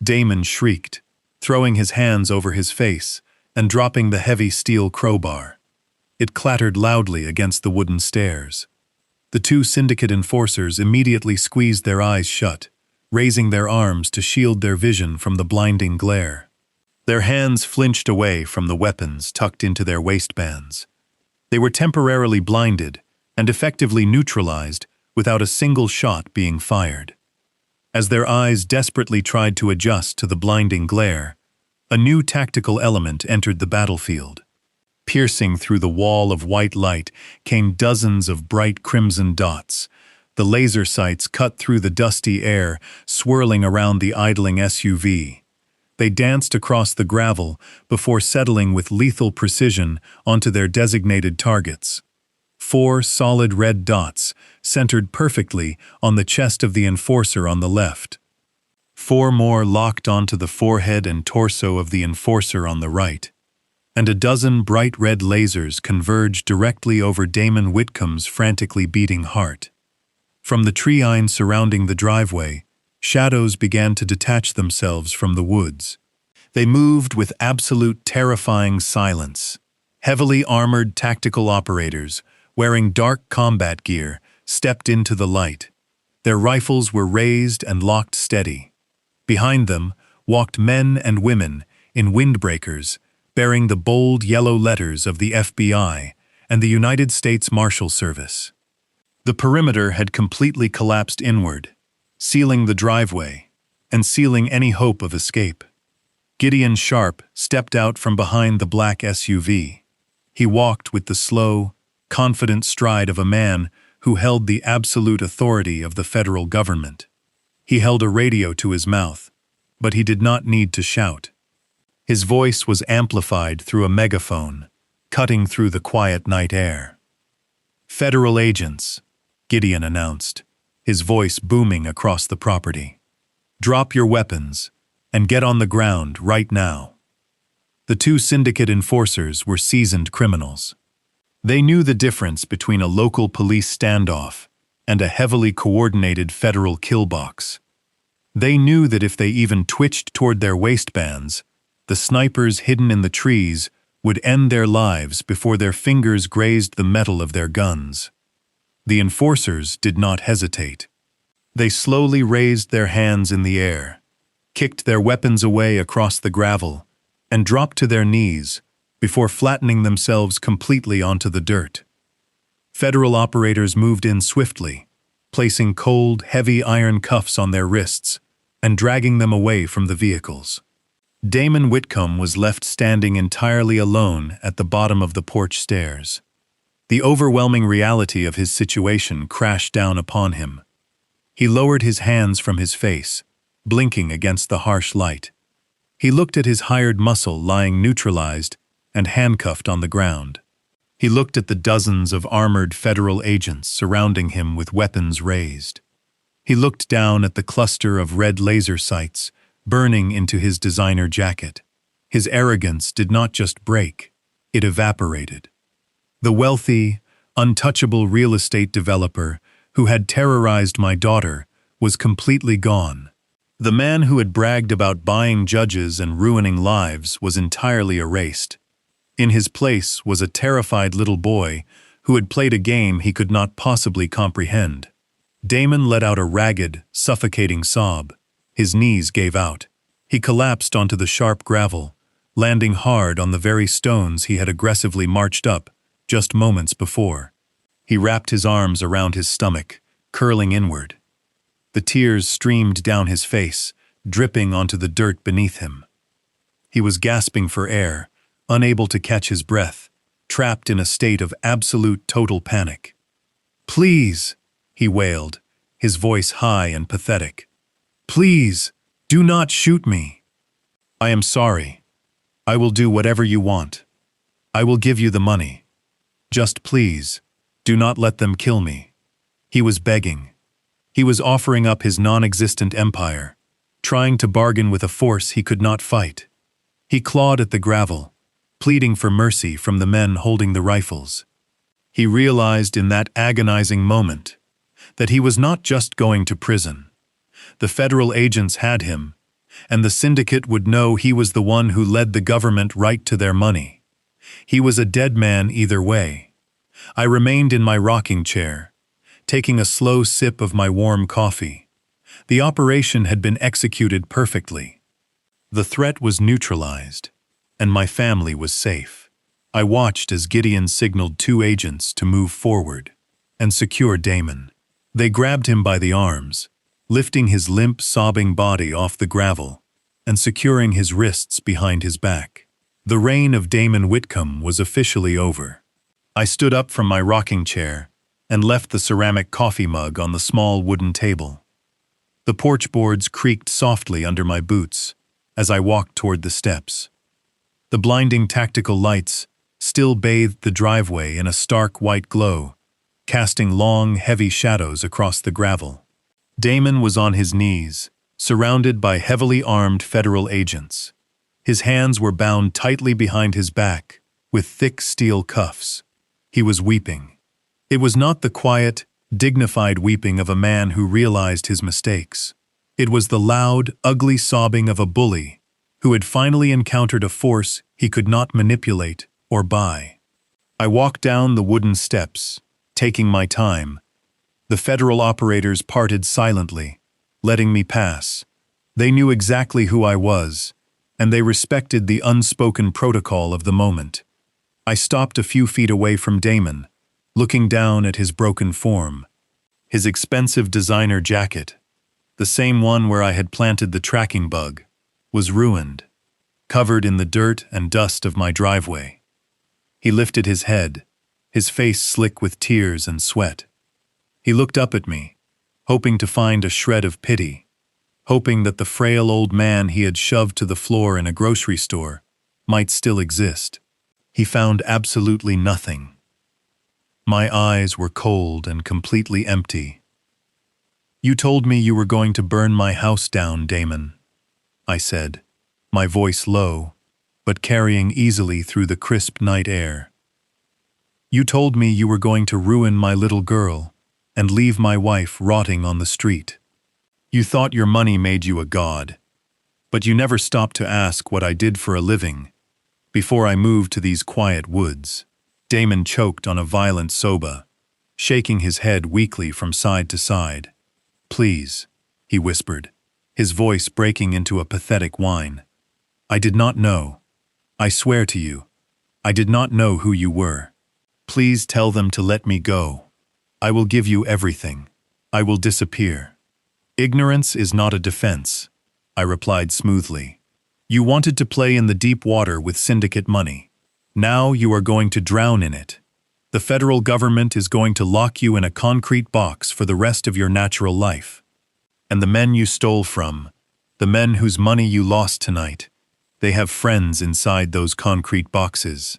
Speaker 1: Damon shrieked, throwing his hands over his face and dropping the heavy steel crowbar. It clattered loudly against the wooden stairs. The 2 syndicate enforcers immediately squeezed their eyes shut, raising their arms to shield their vision from the blinding glare. Their hands flinched away from the weapons tucked into their waistbands. They were temporarily blinded and effectively neutralized without a single shot being fired. As their eyes desperately tried to adjust to the blinding glare, a new tactical element entered the battlefield. Piercing through the wall of white light came dozens of bright crimson dots. The laser sights cut through the dusty air, swirling around the idling SUV. They danced across the gravel before settling with lethal precision onto their designated targets. 4 solid red dots centered perfectly on the chest of the enforcer on the left. 4 more locked onto the forehead and torso of the enforcer on the right. And a dozen bright red lasers converged directly over Damon Whitcomb's frantically beating heart. From the treeline surrounding the driveway, shadows began to detach themselves from the woods. They moved with absolute terrifying silence. Heavily armored tactical operators, wearing dark combat gear, stepped into the light. Their rifles were raised and locked steady. Behind them walked men and women in windbreakers, bearing the bold yellow letters of the FBI and the United States Marshal Service. The perimeter had completely collapsed inward, sealing the driveway and sealing any hope of escape. Gideon Sharp stepped out from behind the black SUV. He walked with the slow, confident stride of a man who held the absolute authority of the federal government. He held a radio to his mouth, but he did not need to shout. His voice was amplified through a megaphone, cutting through the quiet night air. "Federal agents," Gideon announced, his voice booming across the property. "Drop your weapons and get on the ground right now." The 2 syndicate enforcers were seasoned criminals. They knew the difference between a local police standoff and a heavily coordinated federal killbox. They knew that if they even twitched toward their waistbands, the snipers hidden in the trees would end their lives before their fingers grazed the metal of their guns. The enforcers did not hesitate. They slowly raised their hands in the air, kicked their weapons away across the gravel, and dropped to their knees before flattening themselves completely onto the dirt. Federal operators moved in swiftly, placing cold, heavy iron cuffs on their wrists and dragging them away from the vehicles. Damon Whitcomb was left standing entirely alone at the bottom of the porch stairs. The overwhelming reality of his situation crashed down upon him. He lowered his hands from his face, blinking against the harsh light. He looked at his hired muscle lying neutralized and handcuffed on the ground. He looked at the dozens of armored federal agents surrounding him with weapons raised. He looked down at the cluster of red laser sights burning into his designer jacket. His arrogance did not just break, it evaporated. The wealthy, untouchable real estate developer who had terrorized my daughter was completely gone. The man who had bragged about buying judges and ruining lives was entirely erased. In his place was a terrified little boy who had played a game he could not possibly comprehend. Damon let out a ragged, suffocating sob. His knees gave out. He collapsed onto the sharp gravel, landing hard on the very stones he had aggressively marched up just moments before. He wrapped his arms around his stomach, curling inward. The tears streamed down his face, dripping onto the dirt beneath him. He was gasping for air, unable to catch his breath, trapped in a state of absolute total panic. "Please," he wailed, his voice high and pathetic. "Please, do not shoot me. I am sorry. I will do whatever you want. I will give you the money. Just please, do not let them kill me." He was begging. He was offering up his non-existent empire, trying to bargain with a force he could not fight. He clawed at the gravel, pleading for mercy from the men holding the rifles. He realized in that agonizing moment that he was not just going to prison. The federal agents had him, and the syndicate would know he was the one who led the government right to their money. He was a dead man either way. I remained in my rocking chair, taking a slow sip of my warm coffee. The operation had been executed perfectly. The threat was neutralized, and my family was safe. I watched as Gideon signaled 2 agents to move forward and secure Damon. They grabbed him by the arms, lifting his limp, sobbing body off the gravel and securing his wrists behind his back. The reign of Damon Whitcomb was officially over. I stood up from my rocking chair and left the ceramic coffee mug on the small wooden table. The porch boards creaked softly under my boots, as I walked toward the steps. The blinding tactical lights still bathed the driveway in a stark white glow, casting long, heavy shadows across the gravel. Damon was on his knees, surrounded by heavily armed federal agents. His hands were bound tightly behind his back, with thick steel cuffs. He was weeping. It was not the quiet, dignified weeping of a man who realized his mistakes. It was the loud, ugly sobbing of a bully who had finally encountered a force he could not manipulate or buy. I walked down the wooden steps, taking my time. The federal operators parted silently, letting me pass. They knew exactly who I was, and they respected the unspoken protocol of the moment. I stopped a few feet away from Damon, looking down at his broken form. His expensive designer jacket, the same one where I had planted the tracking bug, was ruined, covered in the dirt and dust of my driveway. He lifted his head, his face slick with tears and sweat. He looked up at me, hoping to find a shred of pity, hoping that the frail old man he had shoved to the floor in a grocery store might still exist. He found absolutely nothing. My eyes were cold and completely empty. "You told me you were going to burn my house down, Damon," I said, my voice low, but carrying easily through the crisp night air. "You told me you were going to ruin my little girl and leave my wife rotting on the street. You thought your money made you a god, but you never stopped to ask what I did for a living before I moved to these quiet woods." Damon choked on a violent soba, shaking his head weakly from side to side. "Please," he whispered, his voice breaking into a pathetic whine. "I did not know. I swear to you, I did not know who you were. Please tell them to let me go. I will give you everything. I will disappear." "Ignorance is not a defense," I replied smoothly. "You wanted to play in the deep water with syndicate money. Now you are going to drown in it. The federal government is going to lock you in a concrete box for the rest of your natural life. And the men you stole from, the men whose money you lost tonight, they have friends inside those concrete boxes.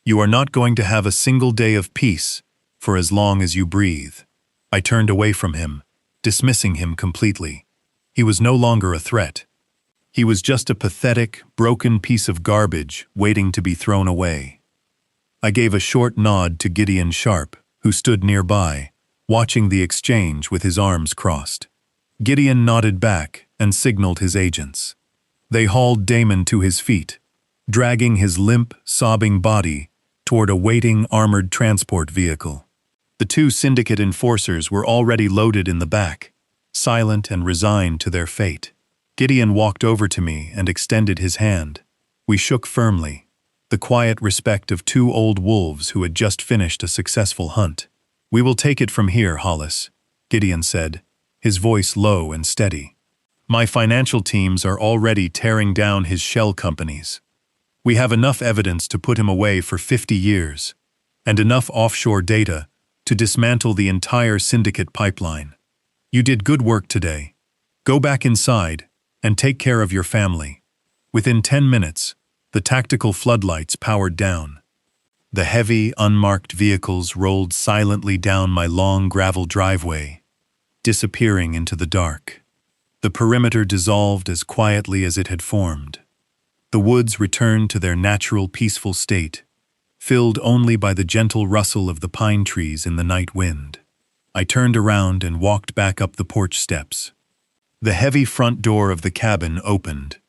Speaker 1: You are not going to have a single day of peace for as long as you breathe." I turned away from him, dismissing him completely. He was no longer a threat. He was just a pathetic, broken piece of garbage waiting to be thrown away. I gave a short nod to Gideon Sharp, who stood nearby, watching the exchange with his arms crossed. Gideon nodded back and signaled his agents. They hauled Damon to his feet, dragging his limp, sobbing body toward a waiting armored transport vehicle. The two syndicate enforcers were already loaded in the back, silent and resigned to their fate. Gideon walked over to me and extended his hand. We shook firmly, the quiet respect of two old wolves who had just finished a successful hunt. "We will take it from here, Hollis," Gideon said, his voice low and steady. "My financial teams are already tearing down his shell companies. We have enough evidence to put him away for 50 years, and enough offshore data to dismantle the entire syndicate pipeline. You did good work today. Go back inside and take care of your family." Within 10 minutes, the tactical floodlights powered down. The heavy, unmarked vehicles rolled silently down my long gravel driveway, disappearing into the dark. The perimeter dissolved as quietly as it had formed. The woods returned to their natural, peaceful state, filled only by the gentle rustle of the pine trees in the night wind. I turned around and walked back up the porch steps. The heavy front door of the cabin opened.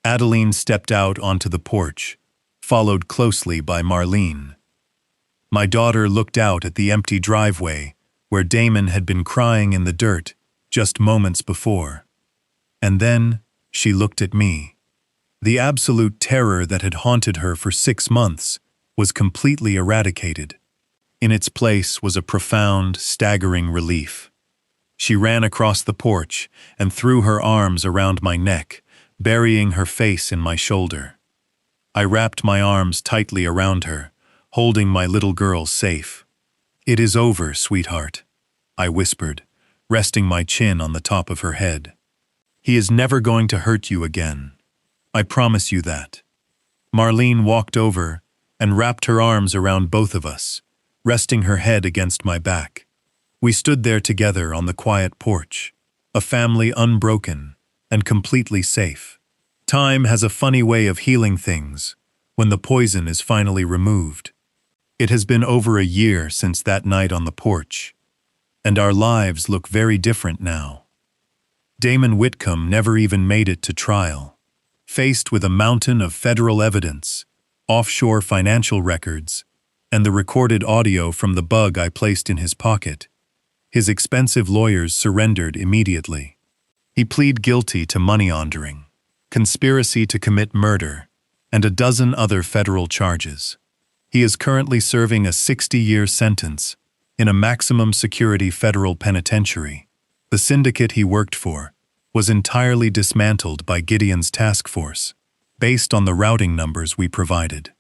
Speaker 1: Adeline stepped out onto the porch, followed closely by Marlene. My daughter looked out at the empty driveway where Damon had been crying in the dirt just moments before. And then she looked at me. The absolute terror that had haunted her for 6 months was completely eradicated. In its place was a profound, staggering relief. She ran across the porch and threw her arms around my neck, burying her face in my shoulder. I wrapped my arms tightly around her, holding my little girl safe. "It is over, sweetheart," I whispered, resting my chin on the top of her head. "He is never going to hurt you again. I promise you that. Marlene walked over and wrapped her arms around both of us, resting her head against my back. We stood there together on the quiet porch, a family unbroken and completely safe. Time has a funny way of healing things when the poison is finally removed. It has been over a year since that night on the porch, and our lives look very different now. Damon Whitcomb never even made it to trial. Faced with a mountain of federal evidence, offshore financial records, and the recorded audio from the bug I placed in his pocket, his expensive lawyers surrendered immediately. He pleaded guilty to money laundering, conspiracy to commit murder, and a dozen other federal charges. He is currently serving a 60-year sentence in a maximum security federal penitentiary. The syndicate he worked for was entirely dismantled by Gideon's task force, based on the routing numbers we provided.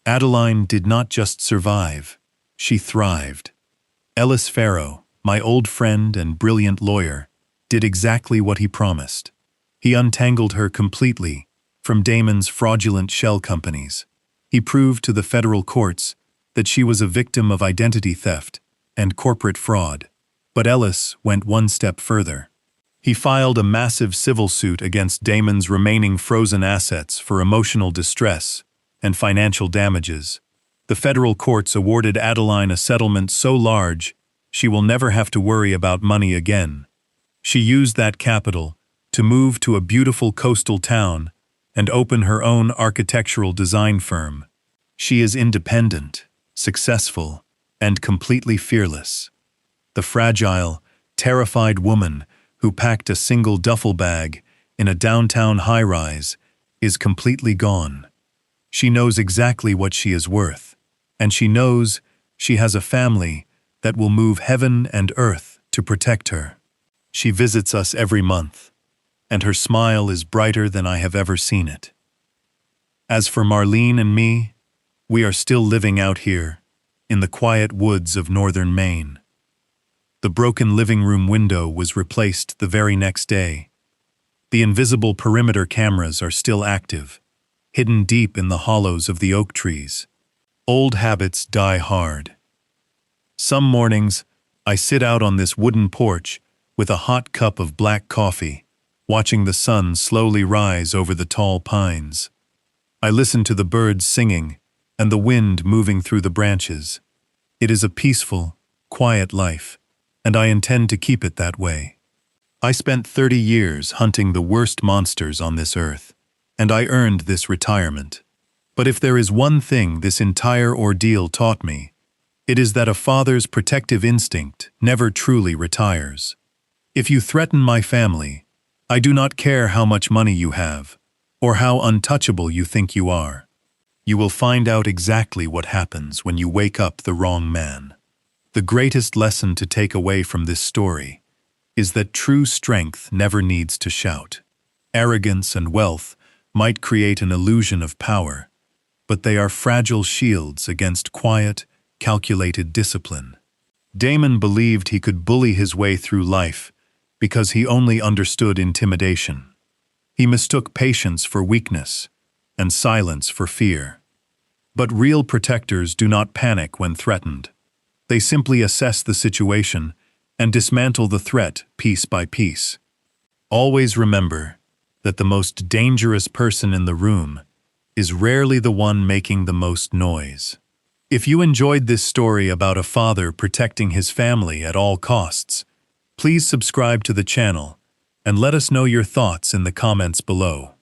Speaker 1: Adeline did not just survive, she thrived. Ellis Farrow, my old friend and brilliant lawyer, did exactly what he promised. He untangled her completely from Damon's fraudulent shell companies. He proved to the federal courts that she was a victim of identity theft and corporate fraud. But Ellis went one step further. He filed a massive civil suit against Damon's remaining frozen assets for emotional distress and financial damages. The federal courts awarded Adeline a settlement so large she will never have to worry about money again. She used that capital to move to a beautiful coastal town and open her own architectural design firm. She is independent, successful, and completely fearless. The fragile, terrified woman who packed a single duffel bag in a downtown high-rise is completely gone. She knows exactly what she is worth, and she knows she has a family that will move heaven and earth to protect her. She visits us every month, and her smile is brighter than I have ever seen it. As for Marlene and me, we are still living out here in the quiet woods of northern Maine. The broken living room window was replaced the very next day. The invisible perimeter cameras are still active, hidden deep in the hollows of the oak trees. Old habits die hard. Some mornings, I sit out on this wooden porch with a hot cup of black coffee, watching the sun slowly rise over the tall pines. I listen to the birds singing and the wind moving through the branches. It is a peaceful, quiet life, and I intend to keep it that way. I spent 30 years hunting the worst monsters on this earth, and I earned this retirement. But if there is one thing this entire ordeal taught me, it is that a father's protective instinct never truly retires. If you threaten my family, I do not care how much money you have, or how untouchable you think you are. You will find out exactly what happens when you wake up the wrong man. The greatest lesson to take away from this story is that true strength never needs to shout. Arrogance and wealth might create an illusion of power, but they are fragile shields against quiet, calculated discipline. Damon believed he could bully his way through life because he only understood intimidation. He mistook patience for weakness and silence for fear. But real protectors do not panic when threatened. They simply assess the situation and dismantle the threat piece by piece. Always remember that the most dangerous person in the room is rarely the one making the most noise. If you enjoyed this story about a father protecting his family at all costs, please subscribe to the channel and let us know your thoughts in the comments below.